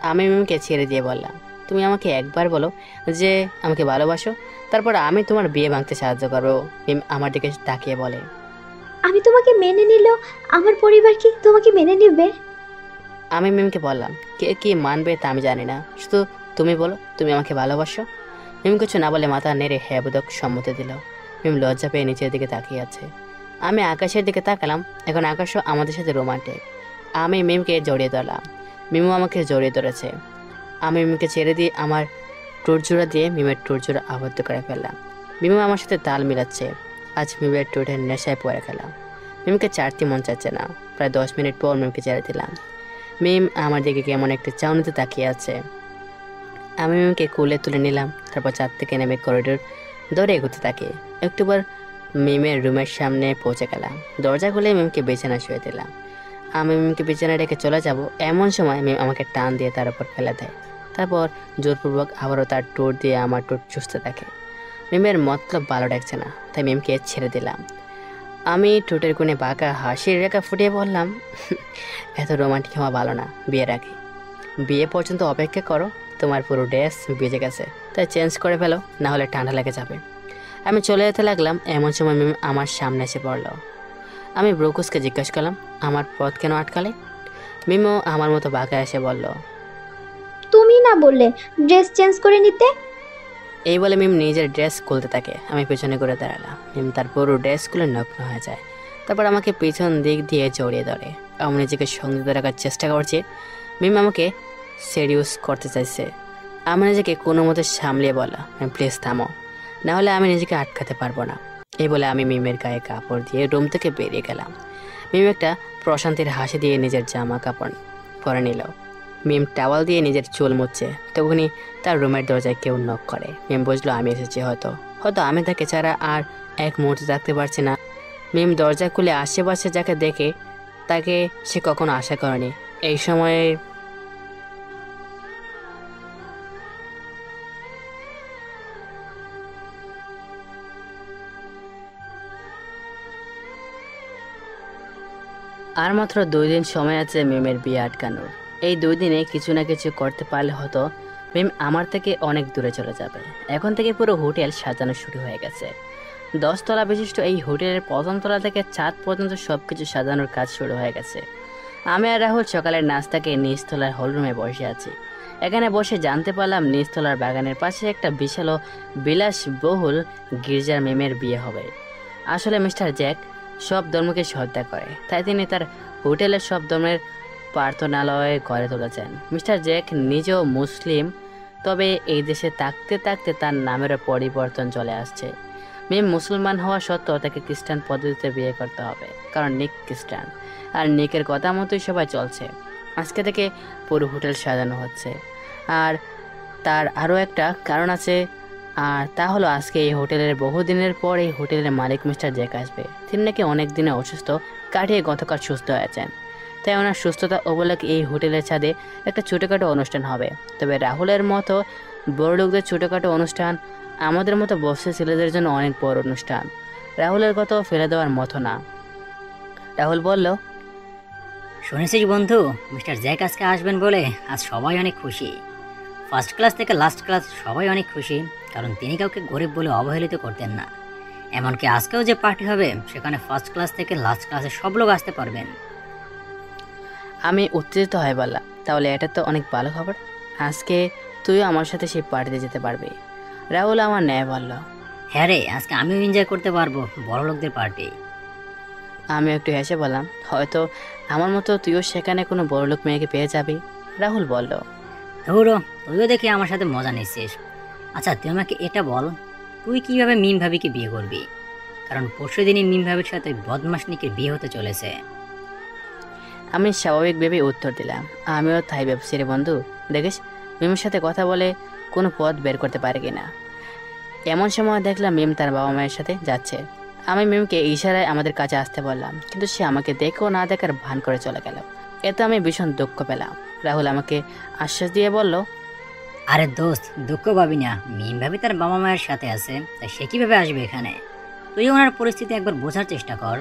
আমি মিমকে ছেড়ে দিয়ে বললাম, তুমি আমাকে একবার বলো যে আমাকে ভালোবাসো, তারপর আমি তোমার বিয়ে ভাঙতে সাহায্য করবো। মিম আমার দিকে তাকিয়ে বলে, আমি তোমাকে মেনে নিলেও আমার পরিবার কি তোমাকে মেনে নেবে? আমি মিমকে বললাম, কে কি মানবে তা আমি জানি না, শুধু তুমি বলো তুমি আমাকে ভালোবাসো। মিম কিছু না বলে মাথা নেড়ে হ্যাঁ বোধক সম্মতি দিল। মিম লজ্জা পেয়ে নিচের দিকে তাকিয়ে আছে। আমি আকাশের দিকে তাকালাম। এখন আকাশও আমাদের সাথে রোমান্টিক। আমি মিমকে জড়িয়ে ধরলাম, মিমও আমাকে জড়িয়ে ধরেছে। আমি মিমকে ছেড়ে দিয়ে আমার টুরজোড়া দিয়ে মিমের টুরজোড়া আবদ্ধ করে ফেললাম। মিমও আমার সাথে তাল মিলাচ্ছে। আজ মিমের টুটের নেশায় পড়ে গেলাম। মিমকে ছাড়তে মন চাচ্ছে না। প্রায় 10 মিনিট পর মিমকে ছেড়ে দিলাম। মিম আমার দিকে কেমন একটা চাউনিতে তাকিয়ে আছে। আমি মিমকে কোলে তুলে নিলাম। তারপর ছাদ থেকে নেমে করিডোর দৌড়ে এগোতে থাকি। একটু পর মিমের রুমের সামনে পৌঁছে গেলাম। দরজা খুলে মিমকে বিছানা শুয়ে দিলাম। আমি মিমকে বিছানায় রেখে চলে যাব, এমন সময় মিম আমাকে টান দিয়ে তার উপর ফেলে দেয়। তারপর জোরপূর্বক আবারও তার ঠোঁট দিয়ে আমার ঠোঁট চুষতে থাকে। মিমের মতলব ভালো ডাকছে না, তাই মিমকে ছেড়ে দিলাম। আমি ঠোঁটের কোণে বাঁকা হাসির রেখা ফুটিয়ে বললাম, এত রোমান্টিক হওয়া ভালো না, বিয়ে রাখি। বিয়ে পর্যন্ত অপেক্ষা করো, তোমার পুরো ড্রেস ভিজে গেছে, তাই চেঞ্জ করে ফেলো, না হলে ঠান্ডা লেগে যাবে। আমি চলে যেতে লাগলাম, এমন সময় মিম আমার সামনে এসে পড়লো। আমি ব্রোকুসকে জিজ্ঞাসা করলাম, আমার পথ কেন আটকালে? মিমও আমার মতো বাঁকা এসে বলল, তুমি না বললে ড্রেস চেঞ্জ করে নিতে? এই বলে মিম নিজের ড্রেস খুলতে থাকে। আমি পেছনে ঘুরে দাঁড়ালাম। মিম তার পুরো ড্রেস খুলে নগ্ন হয়ে যায়। তারপর আমাকে পিছন দিক দিয়ে জড়িয়ে ধরে। আমি নিজেকে সংযত রাখার চেষ্টা করছি। মিম আমাকে সিরিয়াস করতে চাইছে। আমি নিজেকে কোনো মতে সামলিয়ে বলা, প্লিজ থামো, না হলে আমি নিজেকে আটকাতে পারবো না। এই বলে আমি মিমের গায়ে কাপড় দিয়ে রুম থেকে বেরিয়ে গেলাম। মিম একটা প্রশান্তির হাসি দিয়ে নিজের জামা কাপড় পরে নিল। মিম টাওয়াল দিয়ে নিজের চুল মুছছে, তখনই তার রুমের দরজায় কেউ নক করে। মিম বুঝলো আমি এসেছি। হয়তো আমি তাকে ছাড়া আর এক মুহূর্তে থাকতে পারছি না। মিম দরজা খুলে আশেপাশে যাকে দেখে তাকে সে কখনো আশা করেনি। এই সময়ে আর মাত্র 2 দিন সময় আছে মিমের বিয়ে আটকানোর। এই 2 দিনে কিছু না কিছু করতে পারলে হতো মিম আমার থেকে অনেক দূরে চলে যাবে। এখন থেকে পুরো হোটেল সাজানো শুরু হয়ে গেছে। 10 তলা বিশিষ্ট এই হোটেলের প্রথম তলা থেকে ছাদ পর্যন্ত সবকিছু সাজানোর কাজ শুরু হয়ে গেছে। আমি আর রাহুল সকালের নাস্তাকে নিচতলার হলরুমে বসে আছি। এখানে বসে জানতে পারলাম নিচতলার বাগানের পাশে একটা বিশাল ও বিলাসবহুল গির্জার মিমের বিয়ে হবে। আসলে মিস্টার জ্যাক সব ধর্মকে শ্রদ্ধা করে, তাই তিনি তার হোটেলের সব ধর্মের প্রার্থনালয় গড়ে তুলেছেন। মিস্টার জ্যাক নিজেও মুসলিম, তবে এই দেশে থাকতে থাকতে তার নামেরও পরিবর্তন চলে আসছে। মিম মুসলমান হওয়া সত্ত্বেও তাকে খ্রিস্টান পদ্ধতিতে বিয়ে করতে হবে, কারণ নিক খ্রিস্টান, আর নিকের কথা মতোই সবাই চলছে। আজকে থেকে পুরো হোটেল সাজানো হচ্ছে। আর তার আরও একটা কারণ আছে, আর তা হলো আজকে এই হোটেলের বহুদিনের পর এই হোটেলের মালিক মিস্টার জ্যাক আসবে। তিনি নাকি অনেক দিনে অসুস্থ কাটিয়ে গতকাল সুস্থ হয়েছেন, তাই ওনার সুস্থতা উপলক্ষে এই হোটেলের ছাদে একটা ছোটোখাটো অনুষ্ঠান হবে। তবে রাহুলের মতো বড় লোকদের ছোটোখাটো অনুষ্ঠান আমাদের মতো বসে ছেলেদের জন্য অনেক বড় অনুষ্ঠান। রাহুলের কথা ফেলে দেওয়ার মতো না। রাহুল বলল, শুনেছিস বন্ধু, মিস্টার জ্যাক আজকে আসবেন বলে আজ সবাই অনেক খুশি। ফার্স্ট ক্লাস থেকে লাস্ট ক্লাস সবাই অনেক খুশি, কারণ তিনি কাউকে গরিব বলে অবহেলিত করতেন না। এমনকি আজকেও যে পার্টি হবে সেখানে ফার্স্ট ক্লাস থেকে লাস্ট ক্লাসে সব লোক আসতে পারবেন। আমি উত্তেজিত হয়ে বললাম, তাহলে এটা তো অনেক ভালো খবর। আজকে তুইও আমার সাথে সেই পার্টিতে যেতে পারবি। রাহুল আমার ন্যায় বলল, হ্যাঁ রে, আজকে আমিও এনজয় করতে পারবো বড় লোকদের পার্টি। আমি একটু হেসে বললাম, হয়তো আমার মতো তুইও সেখানে কোনো বড়লোক মেয়েকে পেয়ে যাবি। রাহুল বলল, ধরো তুইও দেখি আমার সাথে মজা নিচ্ছিস। আচ্ছা তুই আমাকে এটা বল, তুই কিভাবে মিম ভাবিকে বিয়ে করবি? কারণ পরশু দিনই মিম ভাবির সাথে বদমাশ নিকের বিয়ে হতে চলেছে। আমি স্বাভাবিক ভেবে উত্তর দিলাম, আমিও তাই ভাবছি রে বন্ধু। দেখিস মিমের সাথে কথা বলে কোনো পথ বের করতে পারে কিনা। এমন সময় দেখলাম মিম তার বাবা মায়ের সাথে যাচ্ছে। আমি মিমকে ইশারায় আমাদের কাছে আসতে বললাম, কিন্তু সে আমাকে দেখেও না দেখার ভান করে চলে গেল। এতে আমি ভীষণ দুঃখ পেলাম। রাহুল আমাকে আশ্বাস দিয়ে বলল, আরে দোস্ত, দুঃখ পাবি না, মিম ভাবি তার বাবা মায়ের সাথে আছে, তাই সে কিভাবে আসবে এখানে? তুই ওনার পরিস্থিতি একবার বোঝার চেষ্টা কর।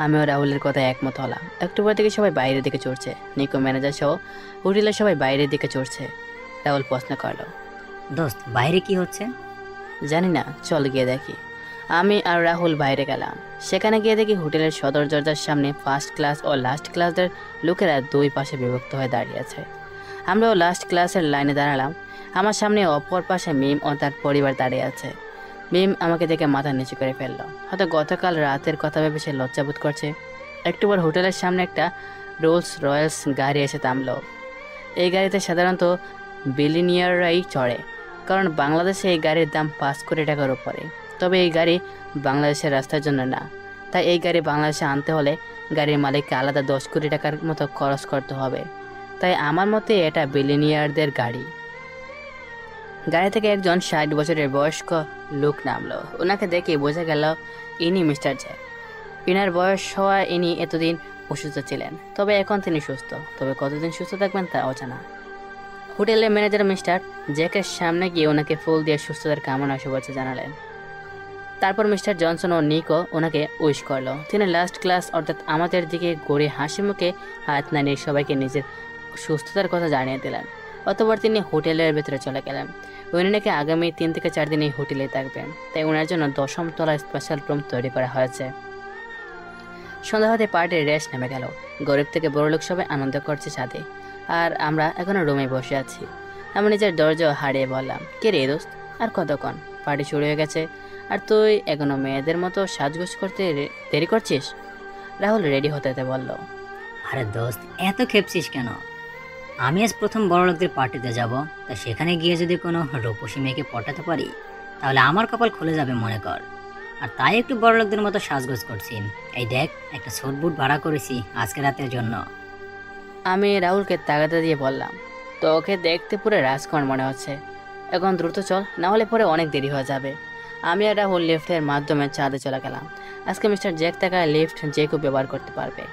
আমিও রাহুলের কথায় একমত হলাম। একটু পর থেকে সবাই বাইরের দিকে চড়ছে। নিকো ম্যানেজার সহ হোটেলের সবাই বাইরের দিকে চড়ছে। রাহুল প্রশ্ন করলো, দোস্ত বাইরে কি হচ্ছে? জানি না, চল গিয়ে দেখি। আমি আর রাহুল বাইরে গেলাম। সেখানে গিয়ে দেখি হোটেলের সদর দরজার সামনে ফার্স্ট ক্লাস ও লাস্ট ক্লাসের লোকেরা দুই পাশে বিভক্ত হয়ে দাঁড়িয়ে আছে। আমরাও লাস্ট ক্লাসের লাইনে দাঁড়ালাম। আমার সামনে অপর পাশে মিম ও তার পরিবার দাঁড়িয়ে আছে। মিম আমাকে দেখে মাথা নিচু করে ফেললো। হয়তো গতকাল রাতের কথা ভেবে সে লজ্জাবোধ করছে। একটু পর হোটেলের সামনে একটা রোলস রয়েলস গাড়ি এসে থামলো। এই গাড়িতে সাধারণত বিলিনিয়াররাই চড়ে, কারণ বাংলাদেশে এই গাড়ির দাম 5 কোটি টাকার উপরে। তবে এই গাড়ি বাংলাদেশের রাস্তার জন্য না, তাই এই গাড়ি বাংলাদেশে আনতে হলে গাড়ির মালিককে আলাদা 10 কোটি টাকার মতো খরচ করতে হবে। তাই আমার মতে এটা বিলিনিয়ারদের গাড়ি। গাড়ি থেকে একজন 60 বছরের বয়স্ক লোক নামলো। ওনাকে দেখে বোঝা গেল ইনি মিস্টার জ্যাক। ইনার বয়স হওয়ায় ইনি এতদিন অসুস্থ ছিলেন, তবে এখন তিনি সুস্থ। তবে কতদিন সুস্থ থাকবেন তা অজানা। হোটেলের ম্যানেজার মিস্টার জ্যাকের সামনে গিয়ে ওনাকে ফুল দিয়ে সুস্থতার কামনা শুভেচ্ছা জানালেন। তারপর মিস্টার জনসন ও নিকো ওনাকে উইশ করলো। তিনি লাস্ট ক্লাস অর্থাৎ আমাদের দিকে ঘুরে হাসি মুখে হাত নাড়িয়ে সবাইকে নিজের সুস্থতার কথা জানিয়ে দিলেন। অতঃপর তিনি হোটেলের ভেতরে চলে গেলেন। উনি নাকি আগামী 3 থেকে 4 দিন এই হোটেলে থাকবেন, তাই ওনার জন্য 10ম তলায় স্পেশাল রুম তৈরি করা হয়েছে। সন্ধ্যা হতে পার্টির রেশ নেমে গেল। গরিব থেকে বড় লোক সবাই আনন্দ করছে ছাদে, আর আমরা এখনো রুমে বসে আছি। আমি নিজের দরজা হারিয়ে বললাম, কে রে দোস্ত, আর কতক্ষণ? পার্টি শুরু হয়ে গেছে, আর তুই এখনো মেয়েদের মতো সাজগোজ করতে দেরি করছিস? রাহুল রেডি হতে বলল। আরে দোস্ত, এত খেপছিস কেন? আমি আজ প্রথম বড় লোকদের পার্টিতে যাব, তা সেখানে গিয়ে যদি কোনো রূপসী মেয়েকে পটাতে পারি তাহলে আমার কপাল খুলে যাবে মনে কর। আর তাই একটু বড় লোকদের মতো সাজগোজ করছি। এই দেখ, একটা ছোট বুট ভাড়া করেছি আজকে রাতের জন্য। আমি রাহুলকে তাগাদা দিয়ে বললাম, তো ওকে দেখতে পুরো রাজকুমার মনে হচ্ছে। এখন দ্রুত চল, না হলে পরে অনেক দেরি হয়ে যাবে। আমি আর রাহুল লিফটের মাধ্যমে চাঁদে চলে গেলাম। আজকে মিস্টার জ্যাক টাকায় লিফট যে কেউ ব্যবহার করতে পারবে।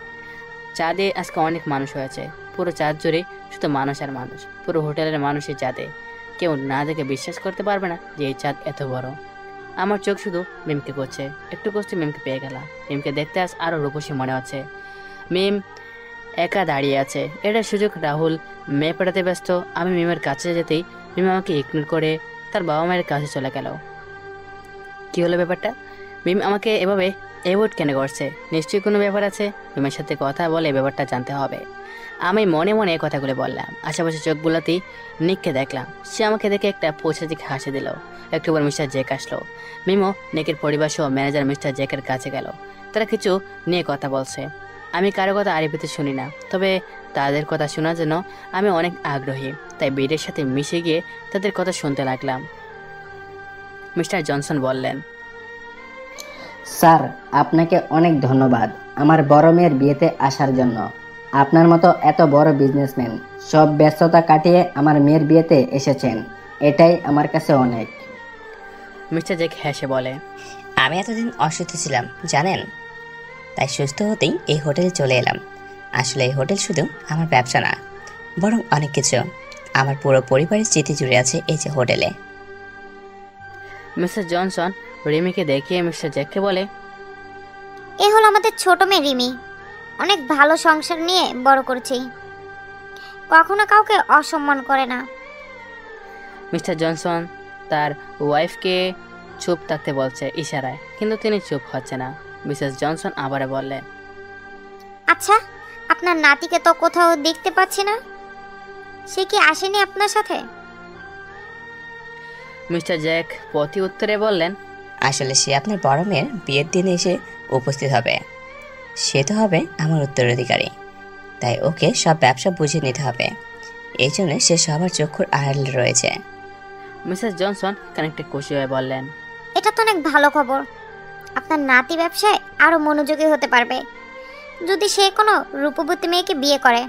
চাঁদে আজকে অনেক মানুষ হয়েছে। পুরো চাঁদ জুড়ে শুধু মানুষ আর মানুষ। পুরো হোটেলের মানুষই চাঁদে। কেউ না দেখে বিশ্বাস করতে পারবে না যে এই চাঁদ এত বড়। আমার চোখ শুধু মিমকে করছে। একটু কষ্টে মিমকে পেয়ে গেলাম। মিমকে দেখতে আজ আরও রূপসী মনে হচ্ছে। মিম একা দাঁড়িয়ে আছে, এটার সুযোগ রাহুল মেয়ে পড়াতে ব্যস্ত। আমি মিমের কাছে যেতেই মিম আমাকে ইগনোর করে তার বাবা মায়ের কাছে চলে গেল। কি হলো ব্যাপারটা? মিম আমাকে এভাবে অ্যাভয়েড কেন করছে? নিশ্চয়ই কোনো ব্যাপার আছে। মিমের সাথে কথা বলে ব্যাপারটা জানতে হবে। আমি মনে মনে কথাগুলো বললাম। আশেপাশে চোখ বুলাতেই নিককে দেখলাম। সে আমাকে দেখে একটা পোছা দিকে হাসি দিল। একটু পর মিস্টার জ্যাক আসলো। মিমও নিকের পরিবার সহ ম্যানেজার মিস্টার জ্যাকের কাছে গেল। তারা কিছু নিয়ে কথা বলছে। আমি কারো কথা আড়িপিতে শুনি না, তবে তাদের কথা শোনার জন্য আমি অনেক আগ্রহী। তাই বেডের সাথে মিশে গিয়ে তাদের কথা শুনতে লাগলাম। মিস্টার জনসন বললেন, স্যার, আপনাকে অনেক ধন্যবাদ আমার বড় মেয়ের বিয়েতে আসার জন্য। আপনার মতো এত বড় বিজনেসম্যান সব ব্যস্ততা কাটিয়ে আমার মেয়ের বিয়েতে এসেছেন, এটাই আমার কাছে অনেক। মিস্টার জ্যাক হেসে বলে, আমি এতদিন অসুস্থ ছিলাম জানেন, তাই সুস্থ হতেই এই হোটেলে চলে এলাম। আসলে এই হোটেল শুধু আমার ব্যবসা না, বরং অনেক কিছু। আমার পুরো পরিবারের স্মৃতি জুড়ে আছে এই যে হোটেলে। মিস্টার জনসন রিমিকে দেখিয়ে মিস্টার জ্যাককে বলে, এ হলো আমাদের ছোট মেয়ে রিমি। অনেক ভালো সংসার নিয়ে বড় করছি, কখনো কাউকে অসম্মান করে না। মিস্টার জনসন তার ওয়াইফকে চুপ থাকতে বলছে ইশারায়, কিন্তু তিনি চুপ হচ্ছে না। মিসেস জনসন আবার বললেন, আচ্ছা, আপনার নাতিকে তো কোথাও দেখতে পাচ্ছি না, সে কি আসেনি আপনার সাথে? মিস্টার জ্যাক প্রতি উত্তরে বললেন, আসলে সে আপনার বড় মেয়ের বিয়ের দিনে এসে উপস্থিত হবে। সে তো হবে আমার উত্তরাধিকারী, তাই ওকে সব ব্যবসা বুঝে নিতে হবে। এই জন্য সে সবার চক্ষুর আড়ালে রয়েছে। মিসেস জনসন খানিকটা খুশি হয়ে বললেন, এটা তো অনেক ভালো খবর। আপনার নাতি ব্যবসায় আরো মনোযোগী হতে পারবে। যদি সে কোনো রূপবতী মেয়েকে বিয়ে করে,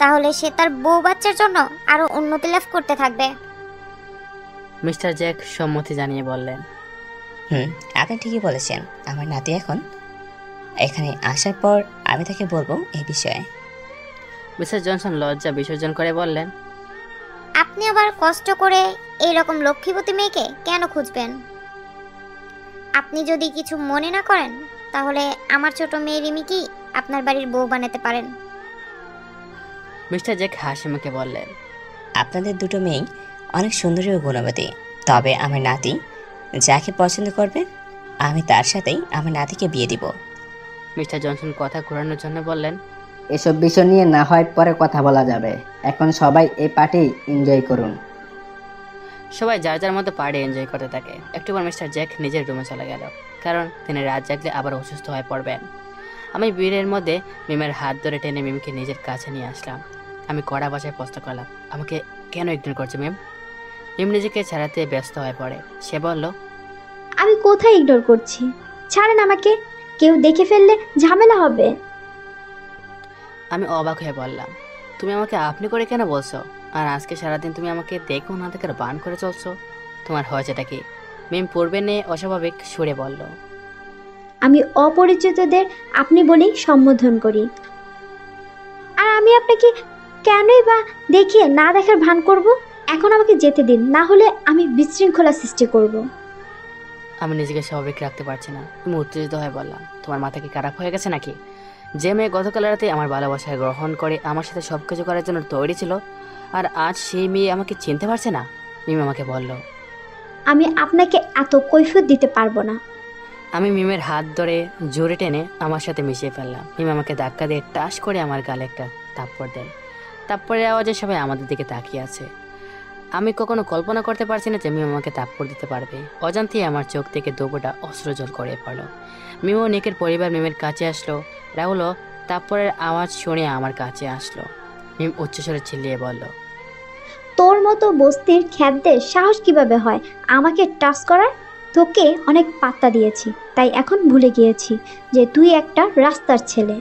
তাহলে সে তার বউ বাচ্চার জন্য আরো উন্নতি লাভ করতে থাকবে। মিস্টার জ্যাক সম্মতি জানিয়ে বললেন, আপনি ঠিকই বলেছেন। আমার নাতি এখন এখানে আসার পর আমি তাকে বলবো এই বিষয়ে। মিসেস জনসন লজ্জা বিসর্জন করে বললেন, আপনি আবার কষ্ট করে এইরকম লক্ষ্মীবতী মেয়েকে কেন খুঁজবেন? আপনি যদি কিছু মনে না করেন, তাহলে আমার ছোট মেয়ে রিমিকে আপনার বাড়ির বউ বানাতে পারেন। মিস্টার জ্যাক হাসি মুখে বললেন, আপনাদের দুটো মেয়েই অনেক সুন্দরী ও গুণবতী, তবে আমার নাতি যাকে পছন্দ করবে আমি তার সাথেই আমার নাতিকে বিয়ে দিব। মিস্টার জনসন কথা ঘোরানোর জন্য বললেন, এসব বিষয় নিয়ে না হয় পরে কথা বলা যাবে, এখন সবাই এই পার্টি এনজয় করুন। সবাই যার যার মতো পার্টি এনজয় করতে থাকে। একটু পর মিস্টার জ্যাক নিজের রুমে চলে গেল, কারণ তিনি রাত জাগলে আবার অসুস্থ হয়ে পড়বেন। আমি ভিড়ের মধ্যে মিমের হাত ধরে টেনে মিমকে নিজের কাছে নিয়ে আসলাম। আমি কড়া ভাষায় প্রশ্ন করলাম, আমাকে কেন ইগনোর করছে মিম? মিম নিজেকে ছাড়াতে ব্যস্ত হয়ে পড়ে। সে বলল, আমি কোথায় ইগনোর করছি? ছাড়েন আমাকে, কেউ দেখে ফেললে ঝামেলা হবে। আমি অবাক হয়ে বললাম, তুমি আমাকে আপনি করে কেন বলছো? আর আজকে সারাদিন তুমি আমাকে দেখো না দেখার বান করে চলছো, তোমার হয়েছেটা কি? মিম পূর্বে নিয়ে অস্বাভাবিক সুরে বলল, আমি অপরিচিতদের আপনি বলেই সম্বোধন করি। আর আমি আপনাকে কেনই বা দেখিয়ে না দেখার ভান করব? এখন আমাকে যেতে দিন, না হলে আমি বিশৃঙ্খলা সৃষ্টি করব। আমি নিজেকে স্বাভাবিক রাখতে পারছি না। তুমি উত্তেজিত হয়ে বললাম, তোমার মাথা কি খারাপ হয়ে গেছে নাকি? যে মেয়ে গতকাল রাতে আমার ভালোবাসায় গ্রহণ করে আমার সাথে সবকিছু করার জন্য তৈরি ছিল, আর আজ সেই মেয়ে আমাকে চিনতে পারছে না? মিম আমাকে বলল, আমি আপনাকে এত কৈফিয়ত দিতে পারবো না। আমি মিমের হাত ধরে জোরে টেনে আমার সাথে মিশিয়ে ফেললাম। মিম আমাকে ধাক্কা দিয়ে টাস করে আমার গালে একটা থাপ্পড় দেয়। থাপ্পড়ের আওয়াজে সবাই আমাদের দিকে তাকিয়ে আছে। আমি কখনো কল্পনা করতে পারছি না যে মিম আমাকে থাপ্পড় দিতে পারবে। অজান্তেই আমার চোখ থেকে দুপোটা অশ্রুজল গড়িয়ে পড়ল। মিম ও নিকের পরিবার মিমের কাছে আসলো। রাহুলও থাপ্পড়ের আওয়াজ শুনে আমার কাছে আসলো। মিম উচ্চস্বরে চিল্লিয়ে বলল, তোর মতো বস্তির খ্যাতদের সাহস কিভাবে হয় আমাকে টাচ করার? তোকে অনেক পাত্তা দিয়েছি, তাই এখন ভুলে গিয়েছি যে তুই একটা রাস্তার ছেলে।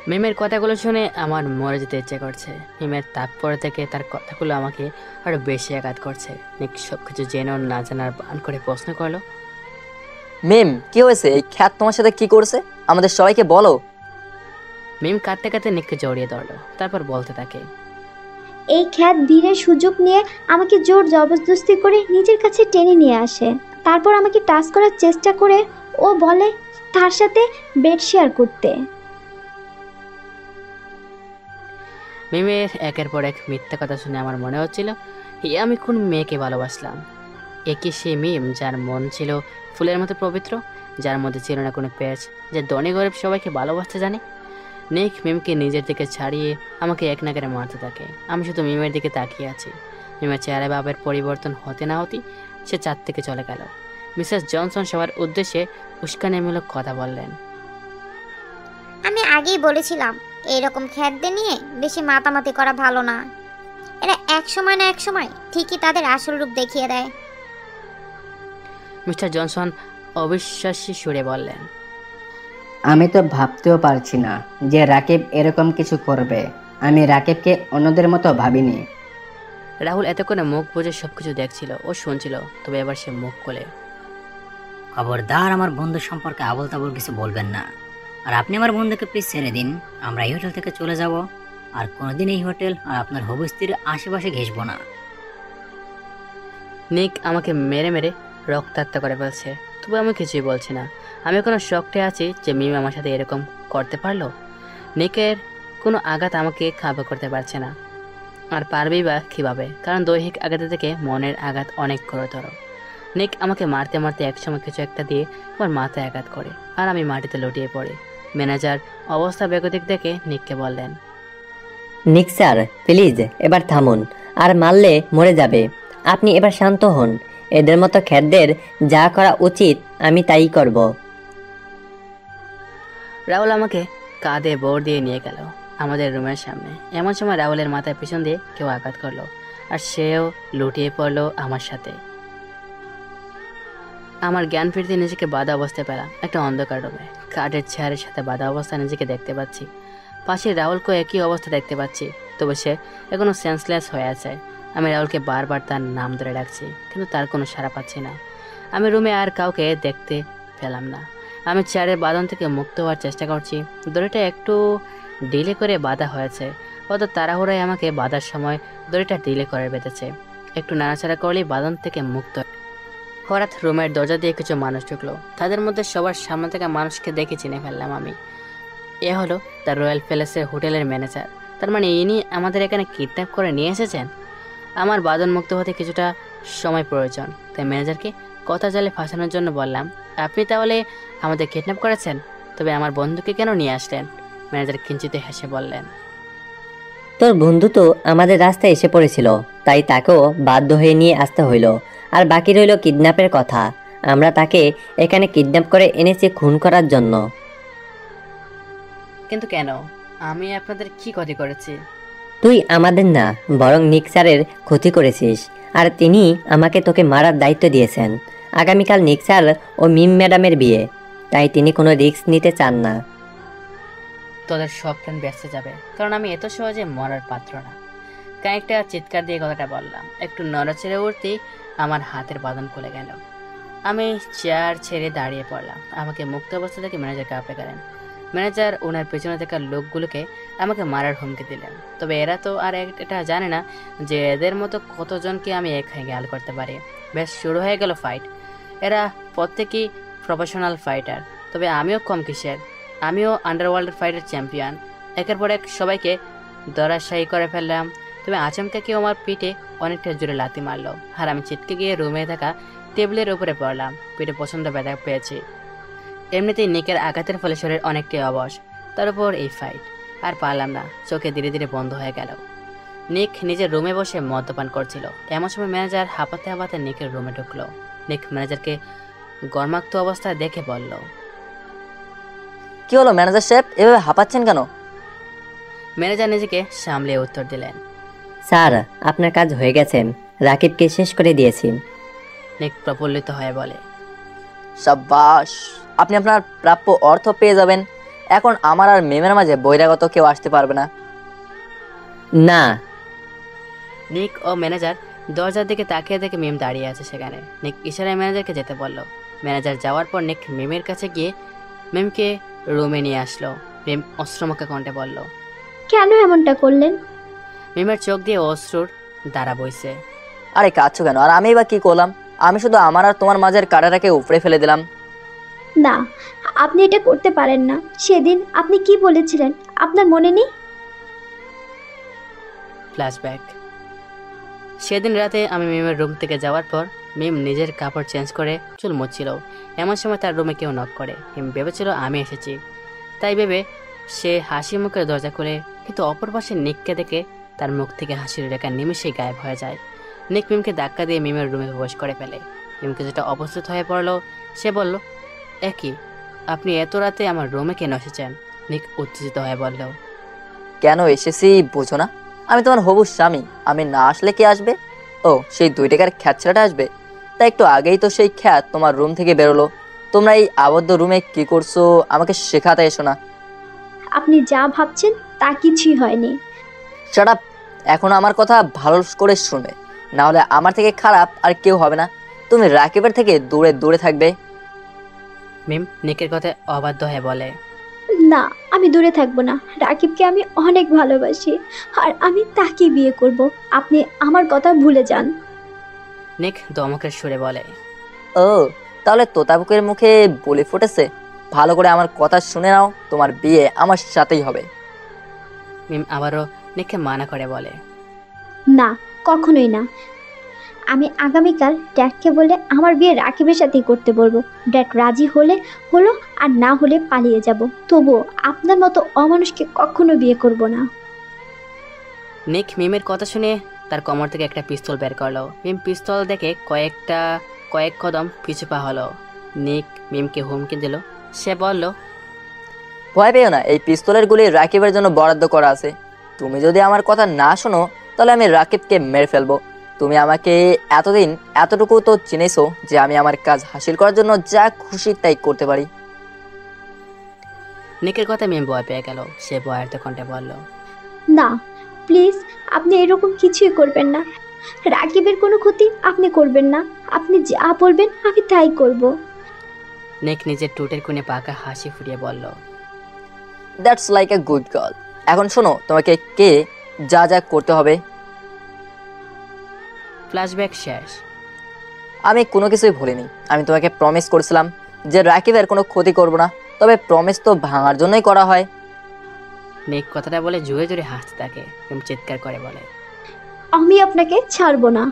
মিমের কথাগুলো শুনে আমার মরে যেতে ইচ্ছে করছে। মিমের তারপরে থেকে তার কথাগুলো আমাকে আরো বেশি আঘাত করছে। নিক সবকিছু জেনেও না জানার বান করে প্রশ্ন করলো, মিম কি হয়েছে? এই খ্যাত তোমার সাথে কি করছে? আমাদের সবাইকে বলো। মিম কাঁদতে কাঁদতে নিককে জড়িয়ে ধরলো, তারপর বলতে থাকে, এই খ্যাত বীরের সুযোগ নিয়ে আমাকে জোর জবরদস্তি করে নিজের কাছে টেনে নিয়ে আসে। তারপর আমাকে টাচ করার চেষ্টা করে ও বলে তার সাথে বেড শেয়ার করতে। মিমের একের পর এক মিথ্যা কথা শুনে আমার মনে হচ্ছিল আমি কোন মেয়েকে ভালোবাসলাম। একই সে মিম যার মন ছিল ফুলের মতো পবিত্র, যার মধ্যে ছিল না কোনো পেঁচ, যে ধনী গরিব সবাইকে ভালোবাসতে জানে। নিক মিমকে নিজের দিকে ছাড়িয়ে আমাকে এক নাগারে মারতে থাকে। আমি শুধু মিমের দিকে তাকিয়ে আছি। মিমের চেহারা ভাবের পরিবর্তন হতে না হতেই সে চাঁদ থেকে চলে গেল। মিসেস জনসন সবার উদ্দেশ্যে উস্কানিমূলক কথা বললেন, আমি আগেই বলেছিলাম এইরকম খ্যাতদের নিয়ে বেশি মাতামাতি করা ভালো না। এরা এক সময় না এক সময় ঠিকই তাদের আসল রূপ দেখিয়ে দেয়। মিস্টার জনসন অবিশ্বাসী সুরে বললেন, আমি তো ভাবতেও পারছি না যে রাকিব এরকম কিছু করবে। আমি রাকিবকে অন্যদের মতো ভাবিনি। রাহুল এতক্ষণে মুখ বুজে সবকিছু দেখছিল ও শুনছিল, তবে এবার সে মুখ খোলে। খবরদার আমার বন্ধু সম্পর্কে আবল তাবল কিছু বলবেন না। আর আপনি আমার বন্ধুকে প্লিজ ছেড়ে দিন। আমরা এই হোটেল থেকে চলে যাব, আর কোনোদিন এই হোটেল আর আপনার হবু স্ত্রীর আশেপাশে ঘেসবো না। নিক আমাকে মেরে মেরে রক্তাক্ত করে ফেলছে, তবু আমি কিছুই বলছি না। আমি কোনো শখে আছি যে মিম আমার সাথে এরকম করতে পারলো। নিকের কোনো আঘাত আমাকে খাবার করতে পারছে না, আর পারবেই বা কীভাবে, কারণ দৈহিক আঘাতের থেকে মনের আঘাত অনেক গুরুতর। নিক আমাকে মারতে মারতে একসময় কিছু একটা দিয়ে আমার মাথায় আঘাত করে, আর আমি মাটিতে লুটিয়ে পড়ি। ম্যানেজার অবস্থা বেগতিক দেখে নিককে বললেন, নিক স্যার প্লিজ এবার থামুন, আর মারলে মরে যাবে। আপনি এবার শান্ত হন। এদের মতো খ্যাতদের যা করা উচিত আমি তাই করব। রাহুল আমাকে কাঁধে বোর দিয়ে নিয়ে গেল আমাদের রুমের সামনে। এমন সময় রাহুলের মাথায় পিছন দিয়ে কেউ আঘাত করলো, আর সেও লুটিয়ে পড়লো আমার সাথে। আমার জ্ঞান ফিরতে নিজেকে বাধা অবস্থায় পেলাম একটা অন্ধকার রুমে। কাঠের চেয়ারের সাথে বাধা অবস্থায় নিজেকে দেখতে পাচ্ছি। পাশে রাহুলকে একই অবস্থা দেখতে পাচ্ছি, তবে সে এখনো সেন্সলেস হয়ে আছে। আমি রাহুলকে বারবার তার নাম ধরে ডাকছি, কিন্তু তার কোনো সাড়া পাচ্ছি না। আমি রুমে আর কাউকে দেখতে পেলাম না। আমি চেয়ারের বাঁধন থেকে মুক্ত হওয়ার চেষ্টা করছি। দড়িটা একটু ডিলে করে বাঁধা হয়েছে, অত তাড়াহুড়ায় আমাকে বাঁধার সময় দড়িটা ডিলে করে বেঁধেছে। একটু নাড়াচাড়া করলেই বাঁধন থেকে মুক্ত। হঠাৎ রুমের দরজা দিয়ে কিছু মানুষ ঢুকলো। তাদের মধ্যে সবার সামনে থেকে মানুষকে দেখে চিনে ফেললাম আমি। এ হলো দ্য রয়্যাল প্যালেসের হোটেলের ম্যানেজার। তার মানে ইনি আমাদের এখানে কিডন্যাপ করে নিয়ে এসেছেন। আমার বাঁধন মুক্ত হতে কিছুটা সময় প্রয়োজন, তাই ম্যানেজারকে কথা জালে ফাঁসানোর জন্য বললাম, আপনি তাহলে আমাদের কিডন্যাপ করেছেন, তবে আমার বন্ধুকে কেন নিয়ে আসলেন? ম্যানেজার কিঞ্চিত হেসে বললেন, তোর বন্ধু তো আমাদের রাস্তায় এসে পড়েছিল, তাই তাকেও বাধ্য হয়ে নিয়ে আসতে হইল। আর বাকি রইল কিডন্যাপের কথা। আমরা তাকে এখানে কিডন্যাপ করে এনেছি খুন করার জন্য। কিন্তু কেন? আমি আপনাদের কি ক্ষতি করেছি? তুই আমাদের না, বরং নিক স্যারের ক্ষতি করেছিস। আর তিনি আমাকে তোকে মারার দায়িত্ব দিয়েছেন। আগামীকাল নিক স্যার ও মিম ম্যাডামের বিয়ে, তাই তিনি কোনো রিস্ক নিতে চান না। তোদের সব প্ল্যান বেঁচে যাবে, কারণ আমি এত সহজে মরার পাত্র না। কানেকটা চিৎকার দিয়ে কথাটা বললাম। একটু নড়াচড়ে উঠতেই আমার হাতের বাঁধন খুলে গেল। আমি চেয়ার ছেড়ে দাঁড়িয়ে পড়লাম। আমাকে মুক্ত অবস্থা থেকে ম্যানেজার কাঁপে গেলেন। ম্যানেজার ওনার পেছনে থাকা লোকগুলোকে আমাকে মারার হুমকি দিলেন, তবে এরা তো আর এটা জানে না যে এদের মতো কতজনকে আমি এখানে গাল করতে পারি। বেশ, শুরু হয়ে গেল ফাইট। এরা প্রত্যেকেই প্রফেশনাল ফাইটার, তবে আমিও কম কিসের। আমিও আন্ডারওয়ার্ল্ড ফাইটার চ্যাম্পিয়ন। একের পর এক সবাইকে ধরাশায়ী করে ফেললাম, তবে আচমকা কেউ আমার পিঠে অনেকটা জোরে লাথি মারলো, আর আমি ছিটকে গিয়ে রুমে থাকা টেবিলের উপরে পড়লাম। পিঠে প্রচণ্ড ব্যথা পেয়েছি। এমনিতেই নিকের আঘাতের ফলে শরীর অনেকটাই অবশ, তার উপর এই ফাইট। আর পারলাম না, চোখে ধীরে ধীরে বন্ধ হয়ে গেল। নিক নিজের রুমে বসে মদ্যপান করছিল। এমন সময় ম্যানেজার হাঁপাতে হাঁপাতে নিকের রুমে ঢুকলো। নিক ম্যানেজারকে গরমাক্ত অবস্থায় দেখে বলল, কি হলো ম্যানেজার সাহেব, এভাবে হাঁপাচ্ছেন কেন? ম্যানেজার নিজেকে সামলে উত্তর দিলেন, স্যার আপনার কাজ হয়ে গেছে, রাকিবকে শেষ করে দিয়েছি। নিক প্রফুল্লিত হয়ে বলে, সাব্বাস, আপনি আপনার প্রাপ্য অর্থ পেয়ে যাবেন। এখন আমার আর মেমের মাঝে বহিরাগত কেউ আসতে পারবে না। না। নিক ও ম্যানেজার দরজার দিকে তাকিয়ে দেখে মিম দাঁড়িয়ে আছে সেখানে। নিক ইশারায় ম্যানেজারকে যেতে বলল। ম্যানেজার যাওয়ার পর নিক মিমের কাছে গিয়ে মিমকে রুমে নিয়ে আসলো। মিম অশ্রুমুখে কণ্ঠে বলল, কেন এমনটা করলেন? মিমের চোখ দিয়ে অশ্রুর ধারা বইছে। আরে কাঁদছো কেন? আর আমি বা কি করলাম? আমি শুধু আমার আর তোমার মাঝের কাঁটাটাকে উপড়ে ফেলে দিলাম। না, আপনি এটা করতে পারেন না। সেদিন আপনি কি বলেছিলেন আপনার মনে নেই? ফ্ল্যাশব্যাক। সেদিন রাতে আমি মিমের রুম থেকে যাওয়ার পর মিম নিজের কাপড় চেঞ্জ করে চুল মুছছিল। এমন সময় তার রুমে কেউ নক করে। মিম ভেবেছিল আমি এসেছি, তাই ভেবে সে হাসি মুখে দরজা খুলে, কিন্তু অপর পাশে নিককে দেখে তার মুখ থেকে হাসির রেখা নিমেষেই গায়েব হয়ে যায়। নিক মিমকে ধাক্কা দিয়ে মিমের রুমে প্রবেশ করে ফেলে। মিমকে যেটা অপ্রস্তুত হয়ে পড়লো, সে বলল, একই, আপনি এত রাতে আমার রুমে কেন এসেছেন? নিক উত্তেজিত হয়ে বলল, কেন এসেছি বুঝো না? আমি তোমার হবু স্বামী। আমি না আসলে কে আসবে? ও, সেই 2 টাকার খ্যাত ছেলেটা আসবে। তাই একটু আগেই তো সেই খ্যাত তোমার রুম থেকে বেরোলো। তোমরা এই আবদ্ধ রুমে কি করছো আমাকে শেখাতে এসো না। আপনি যা ভাবছেন তা কিছুই হয়নি। শাট আপ, এখন আমার কথা ভালো করে শুনবে, না হলে আমার থেকে খারাপ আর কেউ হবে না। তুমি রাকিবের থেকে দূরে দূরে থাকবে। মিম নিকের কথায় অবাধ্য হয়ে বলে। না, আমি দূরে থাকবো না। রাকিবকে আমি অনেক ভালোবাসি আর আমি তাকে বিয়ে করব। আপনি আমার কথা ভুলে যান। নিক দমকের সুরে বলে। ও, তাহলে তোতাবুকের মুখে বলে ফুটেছে। ভালো করে আমার কথা শুনে নাও, তোমার বিয়ে আমার সাথেই হবে। মিম আবারও নিককে মানা করে বলে। না, কখনোই না। আমি আগামীকাল ড্যাডকে বলে আমার বিয়ে রাকিবের সাথেই করতে বলবো। ড্যাড রাজি হলে হলো, আর না হলে পালিয়ে যাব। তবুও আপনার মতো অমানুষকে কখনো বিয়ে করব না। নিক মিমের কথা শুনে তার কোমর থেকে একটা পিস্তল বের করলো। মিম পিস্তল দেখে কয়েক কদম পিছু পা হলো। নিক মিমকে হুমকি দিল। সে বলল, ভয় পেও না, এই পিস্তলের গুলি রাকিবের জন্য বরাদ্দ করা আছে। তুমি যদি আমার কথা না শোনো তাহলে আমি রাকিবকে মেরে ফেলবো। তুমি আমাকে এতদিন এতটুকু তো চিনেছো যে আমি আমার কাজ হাসিল করার জন্য যা খুশি তাই করতে পারি। নিকের কথা মিম ভয় পেয়ে গেল। সে ভয়ের কণ্ঠে বলল, না প্লিজ, আপনি এরকম কিছুই করবেন না। রাকিবের কোনো ক্ষতি আপনি করবেন না। আপনি যা বলবেন আমি তাই করব। নিক নিজের টুটের কোণে পাকা হাসি ফুটিয়ে বলল, that's like a good girl. এখন শোনো, তোমাকে কে যা যা করতে হবে। ফ্ল্যাশব্যাক শেষ। আমি কোনো কিছুই ভুলিনি। আমি তোমাকে প্রমিস করেছিলাম যে রাকিবের কোনো ক্ষতি করব না, তবে প্রমিস তো ভাঙার জন্যই করা হয়। নিক কথাটা বলে জোরে জোরে হাসতে থাকে এবং চিৎকার করে বলে, আমি আপনাকে ছাড়বো না।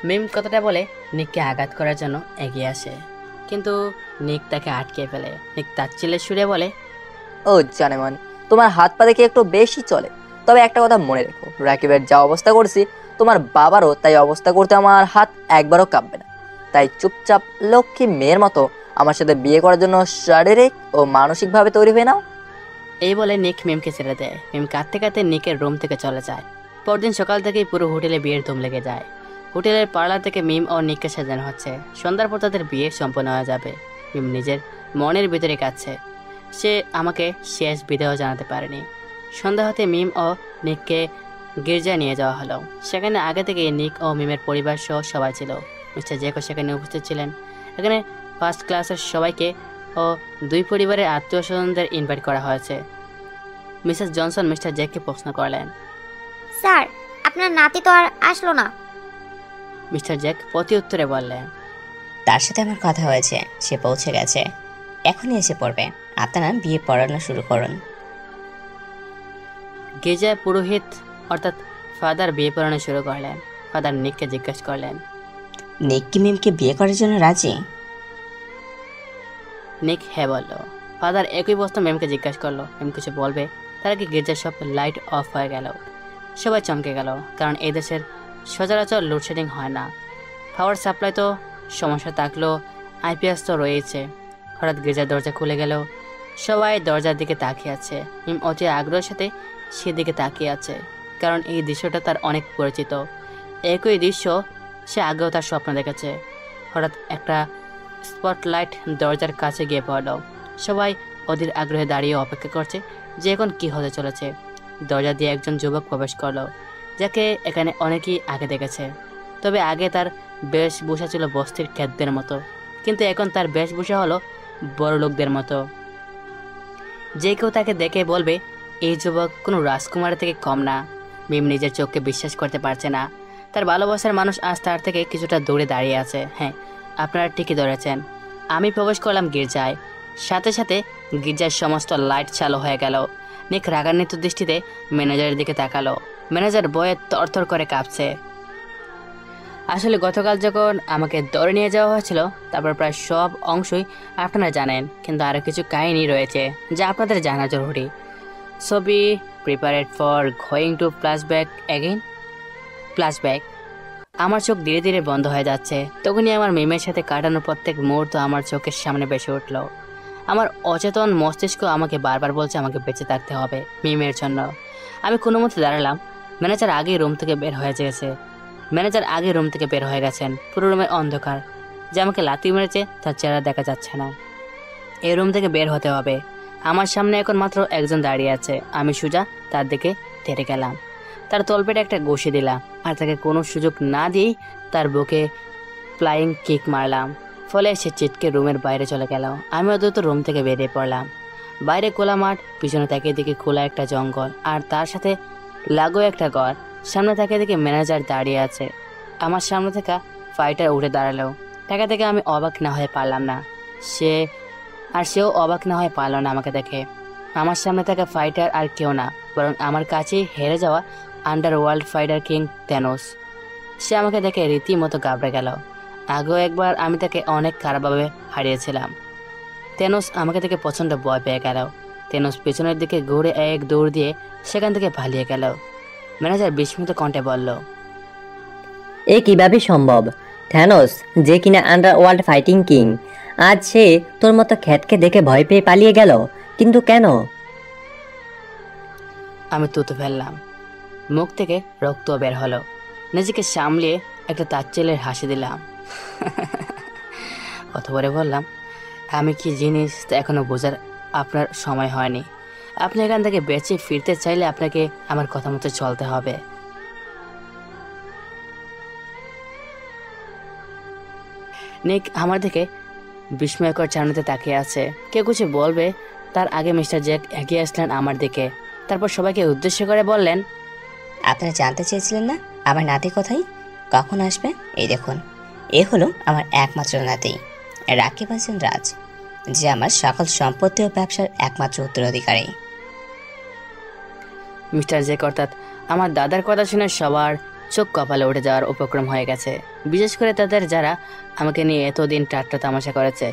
মিম কথাটা বলে নিককে আঘাত করার জন্য এগিয়ে আসে, কিন্তু নিক তাকে আটকে ফেলে। নিক তাচ্ছিল্যের সুরে বলে, ও জানেমান, তোমার হাত পা দেখে একটু বেশি চলে। তবে একটা কথা মনে রেখো, রাকিবের যা অবস্থা করছি তোমার বাবারও তাই অবস্থা করতে আমার হাত একবারও কাঁপবে না। তাই চুপচাপ লক্ষ্মী মেয়ের মতো আমার সাথে বিয়ে করার জন্য শারীরিক ও মানসিকভাবে তৈরি হয়ে নাও। এই বলে নিক মিমকে ছেড়ে দেয়। মিম কাঁদতে কাঁদতে নিকের রুম থেকে চলে যায়। পরদিন সকাল থেকেই পুরো হোটেলে বিয়ের ধুম লেগে যায়। হোটেলের পার্লার থেকে মিম ও নিককে সাজানো হচ্ছে। সন্ধ্যার পর তাদের বিয়ে সম্পন্ন হয়ে যাবে। মিম নিজের মনের ভিতরে কাঁদছে। সে আমাকে শেষ বিদায় জানাতে পারেনি। সন্ধ্যা হতে মিম ও নিককে গির্জায় নিয়ে যাওয়া হলো। সেখানে আগে থেকে নিক ও মিমের পরিবার সহ সবাই ছিল। মিস্টার জ্যাকও সেখানে উপস্থিত ছিলেন। এখানে ফার্স্ট ক্লাসের সবাইকে ও দুই পরিবারের আত্মীয় স্বজনদের ইনভাইট করা হয়েছে। মিসেস জনসন মিস্টার জ্যাককে প্রশ্ন করলেন, স্যার, আপনার নাতি তো আর আসলো না। মিস্টার জ্যাক প্রতি উত্তরে বললেন, তার সাথে আমার কথা হয়েছে, সে পৌঁছে গেছে, এখনই এসে পড়বে। আপনারা বিয়ে পড়ানো শুরু করুন। গির্জায় পুরোহিত অর্থাৎ ফাদার বিয়ে পড়ানো শুরু করলেন। ফাদার নিককে জিজ্ঞাসা করলেন, নিক কি মিমকে বিয়ে করার জন্য রাজি? নিক হ্যাঁ বলল। ফাদার একই প্রশ্ন মেমকে জিজ্ঞাসা করলো। মেম কিছু বলবে তার আগে গির্জার সব লাইট অফ হয়ে গেল। সবাই চমকে গেল, কারণ এই দেশের সচরাচর লোডশেডিং হয় না। পাওয়ার সাপ্লাই তো সমস্যা থাকলেও আইপিএস তো রয়েছে। হঠাৎ গির্জার দরজা খুলে গেল। সবাই দরজার দিকে তাকিয়ে আছে। মিম অতি আগ্রহের সাথে সেদিকে তাকিয়ে আছে, কারণ এই দৃশ্যটা তার অনেক পরিচিত। একই দৃশ্য সে আগেও তার স্বপ্ন দেখেছে। হঠাৎ একটা স্পটলাইট দরজার কাছে গিয়ে পড়ল। সবাই অধীর আগ্রহে দাঁড়িয়ে অপেক্ষা করছে যে এখন কি হতে চলেছে। দরজা দিয়ে একজন যুবক প্রবেশ করলো, যাকে এখানে অনেকেই আগে দেখেছে। তবে আগে তার বেশভূষা ছিল বস্তির খেতদের মতো, কিন্তু এখন তার বেশভূষা হলো বড় লোকদের মতো। যে কেউ তাকে দেখে বলবে এই যুবক কোনো রাজকুমারের থেকে কম না। মিম নিজের চোখকে বিশ্বাস করতে পারছে না। তার ভালোবাসার মানুষ আজ তার থেকে কিছুটা দূরে দাঁড়িয়ে আছে। হ্যাঁ, আপনারা ঠিকই ধরেছেন। আমি প্রবেশ করলাম গির্জায়। সাথে সাথে গির্জার সমস্ত লাইট চালু হয়ে গেল। নিক রাগান্বিত দৃষ্টিতে ম্যানেজারের দিকে তাকালো। ম্যানেজার বয়ে তরতর করে কাঁপছে। আসলে গতকাল যখন আমাকে ধরে নিয়ে যাওয়া হয়েছিল, তারপর প্রায় সব অংশই আপনারা জানেন, কিন্তু আরও কিছু কাহিনী রয়েছে যা আপনাদের জানা জরুরি। ছবি prepared for going to flashback again. Flashback. আমার চোখ ধীরে ধীরে বন্ধ হয়ে যাচ্ছে। তখনই আমার মিমের সাথে কাটানোর প্রত্যেক মুহূর্ত আমার চোখের সামনে ভেসে উঠল। আমার অচেতন মস্তিষ্ক আমাকে বারবার বলছে আমাকে বেঁচে থাকতে হবে মিমের জন্য। আমি কোনো মতে দাঁড়ালাম। ম্যানেজার আগেই রুম থেকে বের হয়ে গেছেন। পুরো রুমে অন্ধকার। যে আমাকে লাথি মেরেছে তার চেহারা দেখা যাচ্ছে না। এই রুম থেকে বের হতে হবে। আমার সামনে এখন মাত্র একজন দাঁড়িয়ে আছে। আমি সোজা তার দিকে তেড়ে গেলাম, তার তলপেটে একটা ঘষে দিলাম আর তাকে কোনো সুযোগ না দিয়েই তার বুকে ফ্লাইং কিক মারলাম। ফলে সে চিটকে রুমের বাইরে চলে গেল। আমিও দ্রুত রুম থেকে বেরিয়ে পড়লাম। বাইরে খোলা মাঠ, পিছনে তাকিয়ে দেখি খোলা একটা জঙ্গল আর তার সাথে লাগো একটা ঘর। সামনে তাকিয়ে দেখি ম্যানেজার দাঁড়িয়ে আছে। আমার সামনে থাকা ফাইটার উঠে দাঁড়ালো। টাকা থেকে আমি অবাক না হয়ে পারলাম না, সেও অবাক না হয়ে পারল না আমাকে দেখে। আমার সামনে থাকা ফাইটার আর কেউ না, বরং আমার কাছেই হেরে যাওয়া আন্ডারওয়ার্ল্ড ফাইটার কিং থেনোস। সে আমাকে দেখে রীতিমতো ঘাবড়ে গেল। আগেও একবার আমি তাকে অনেক খারাপভাবে হারিয়েছিলাম। থেনোস আমাকে দেখে প্রচণ্ড ভয় পেয়ে গেল। থেনোস পেছনের দিকে ঘুরে এক দৌড় দিয়ে সেখান থেকে পালিয়ে গেল। ম্যানেজার বিস্মিত কণ্ঠে বলল, এ কিভাবে সম্ভব? থ্যানোস যে কিনা আন্ডারওয়ার্ল্ড ফাইটিং কিং, আজ সে তোর মতো খ্যাতকে দেখে ভয় পেয়ে পালিয়ে গেল, কিন্তু কেন? আমি তুতু ফেললাম। মুখ থেকে রক্ত বের হলো। নিজেকে সামলিয়ে একটা তাচ্ছিল্যের হাসি দিলাম। অতঃপরে বললাম, আমি কি জিনিস তা এখনো বোঝার আপনার সময় হয়নি। আপনি এখান থেকে বেঁচে ফিরতে চাইলে আপনাকে আমার কথা মতো চলতে হবে। নিক আমার দিকে বিস্ময়কর চাহনিতে তাকিয়ে আছে। কেউ কিছু বলবে তার আগে মিস্টার জ্যাক এগিয়ে আসলেন আমার দিকে। তারপর সবাইকে উদ্দেশ্য করে বললেন, আপনারা জানতে চেয়েছিলেন না আমার নাতি কোথায়, কখন আসবে? এই দেখুন, এ হলো আমার একমাত্র নাতি রাকিব হাসান রাজ, যে আমার সকল সম্পত্তি ও ব্যবসার একমাত্র উত্তরাধিকারী। মিস্টার জ্যাক অর্থাৎ আমার দাদার কথা শুনে সবার চোখ কপালে উঠে যাওয়ার উপক্রম হয়ে গেছে। বিশেষ করে তাদের যারা আমাকে নিয়ে এতদিন ঠাট্টা তামাশা করেছে,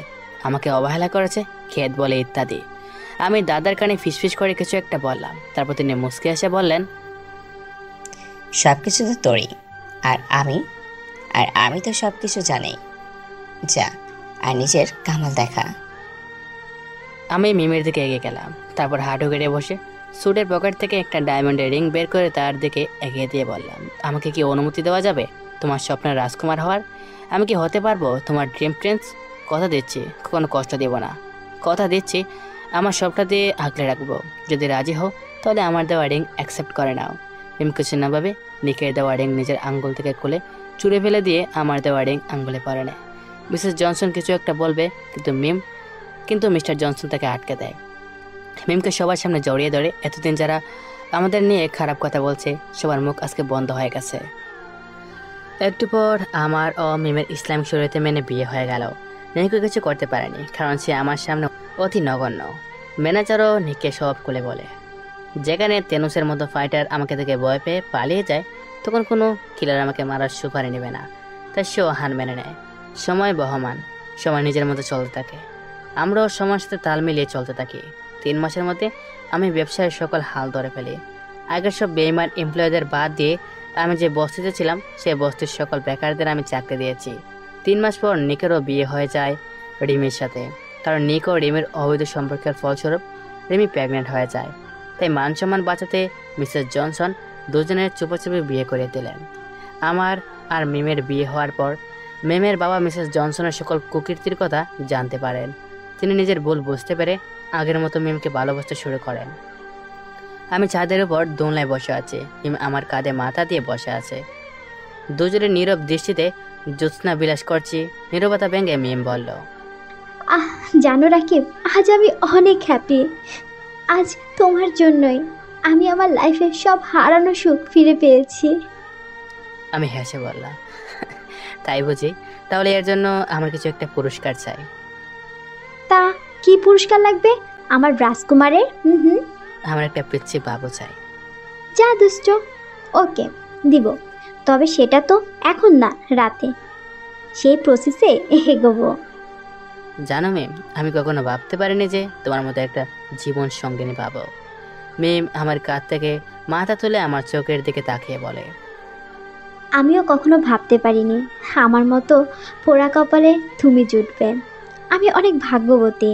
আমাকে অবহেলা করেছে, খেদ বলে ইত্যাদি। আমি দাদার কানে ফিসফিস করে কিছু একটা বললাম। তারপর তিনি মুচকে এসে বললেন, সব কিছু তো তোরই, আর আমি তো সব কিছু জানি। যা আর নিজের কামাল দেখা। আমি মিমের দিকে এগিয়ে গেলাম। তারপর হাঁটু কেটে বসে স্যুটের পকেট থেকে একটা ডায়মন্ডের রিং বের করে তার দিকে এগিয়ে দিয়ে বললাম, আমাকে কি অনুমতি দেওয়া যাবে তোমার স্বপ্নের রাজকুমার হওয়ার? আমি কি হতে পারবো তোমার ড্রিম প্রিন্স? কথা দিচ্ছি কোনো কষ্ট দেব না। কথা দিচ্ছি আমার সবটা দিয়ে আগলে রাখবো। যদি রাজি হও তাহলে আমার দেওয়া রিং অ্যাকসেপ্ট করে নাও। মিম কিছু না ভাবে নিকের দেওয়া রিং নিজের আঙ্গুল থেকে খুলে চুড়ে ফেলে দিয়ে আমার দেওয়া রিং আঙ্গুলে পরে নেয়। মিসেস জনসন কিছু একটা বলবে, কিন্তু মিস্টার জনসন তাকে আটকে দেয়। মিমকে সবার সামনে জড়িয়ে ধরে এতদিন যারা আমাদের নিয়ে খারাপ কথা বলছে সবার মুখ আজকে বন্ধ হয়ে গেছে। একটু পর আমার ও মিমের ইসলামিক শরীয়তে মেনে বিয়ে হয়ে গেল। নিকো কিছু করতে পারেনি, কারণ সে আমার সামনে অতি নগণ্য। ম্যানেজারও নিককে সব খুলে বলে। যেখানে তেনুসের মতো ফাইটার আমাকে দেখে ভয় পেয়ে পালিয়ে যায়, তখন কোনো কিলার আমাকে মারার সুপারি নেবে না। তাই সেও হার মেনে নেয়। সময় বহমান, সময় নিজের মতো চলতে থাকে। আমরাও সময়ের সাথে তাল মিলিয়ে চলতে থাকি। 3 মাসের মধ্যে আমি ব্যবসায়ের সকল হাল ধরে ফেলি। আগের সব বেইমান এমপ্লয়ীদের বাদ দিয়ে আমি যে বস্তিতে ছিলাম সেই বস্তির সকল বেকারদের আমি চাকরি দিয়েছি। 3 মাস পর নিকেরও বিয়ে হয়ে যায় রিমির সাথে। কারণ নিক ও রিমির অবৈধ সম্পর্কের ফলস্বরূপ রিমি প্রেগনেন্ট হয়ে যায়। তাই মান সম্মান বাঁচাতে মিসেস জনসন দুজনের চুপি বিয়ে করে দিলেন। আমার আর মিমের বিয়ে হওয়ার পর মিমের বাবা মিসেস জনসনের সকল কুকীর্তির কথা জানতে পারেন। তিনি নিজের ভুল বুঝতে পেরে আগের মতো মিমকে ভালোবাসতে শুরু করেন। আমি ছাদের উপর দোলনায় বসে আছি, মিম আমার কাঁধে মাথা দিয়ে বসে আছে। দুজনের নীরব দৃষ্টিতে জ্যোৎস্না বিলাস করছি। নীরবতা ভেঙে মিম বলল, জানো রাকিব, আজ আমি অনেক হ্যাপি। আজ তোমার জন্যই আমি আমার লাইফে সব হারানো সুখ ফিরে পেয়েছি। আমি হেসে বললাম, তাই বুঝি? তাহলে এর জন্য আমার কিছু একটা পুরস্কার চাই। তা কি পুরস্কার লাগবে? আমার রাজকুমারের? আমার একটা পিচ্ছি বাবু চাই। যা দুষ্ট, ওকে দিব, তবে সেটা তো এখন না, রাতে সেই প্রসেসে এগোবো। জানো মিম, আমি কখনো ভাবতে পারিনি যে তোমার মতো একটা জীবন সঙ্গিনী পাবো। মিম আমার কাঁধ থেকে মাথা তুলে আমার চোখের দিকে তাকিয়ে বলে, আমিও কখনো ভাবতে পারিনি আমার মতো পোড়া কপালে তুমি জুটবে। আমি অনেক ভাগ্যবতী।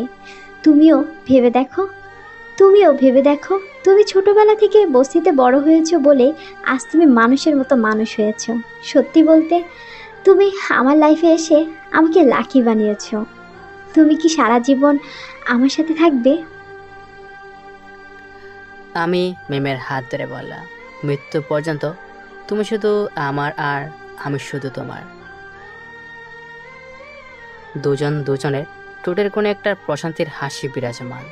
তুমিও ভেবে দেখো, তুমি ছোটবেলা থেকে বস্তিতে বড় হয়েছো বলে আজ তুমি মানুষের মতো মানুষ হয়েছো। সত্যি বলতে তুমি আমার লাইফে এসে আমাকে লাকি বানিয়েছো। তুমি কি সারা জীবন আমার সাথে থাকবে? আমি মিমের হাত ধরে বললাম, মৃত্যু পর্যন্ত তুমি শুধু আমার আর আমি শুধু তোমার। দুজন দুজনের ঠোঁটের কোণে একটা প্রশান্তির হাসি বিরাজমান।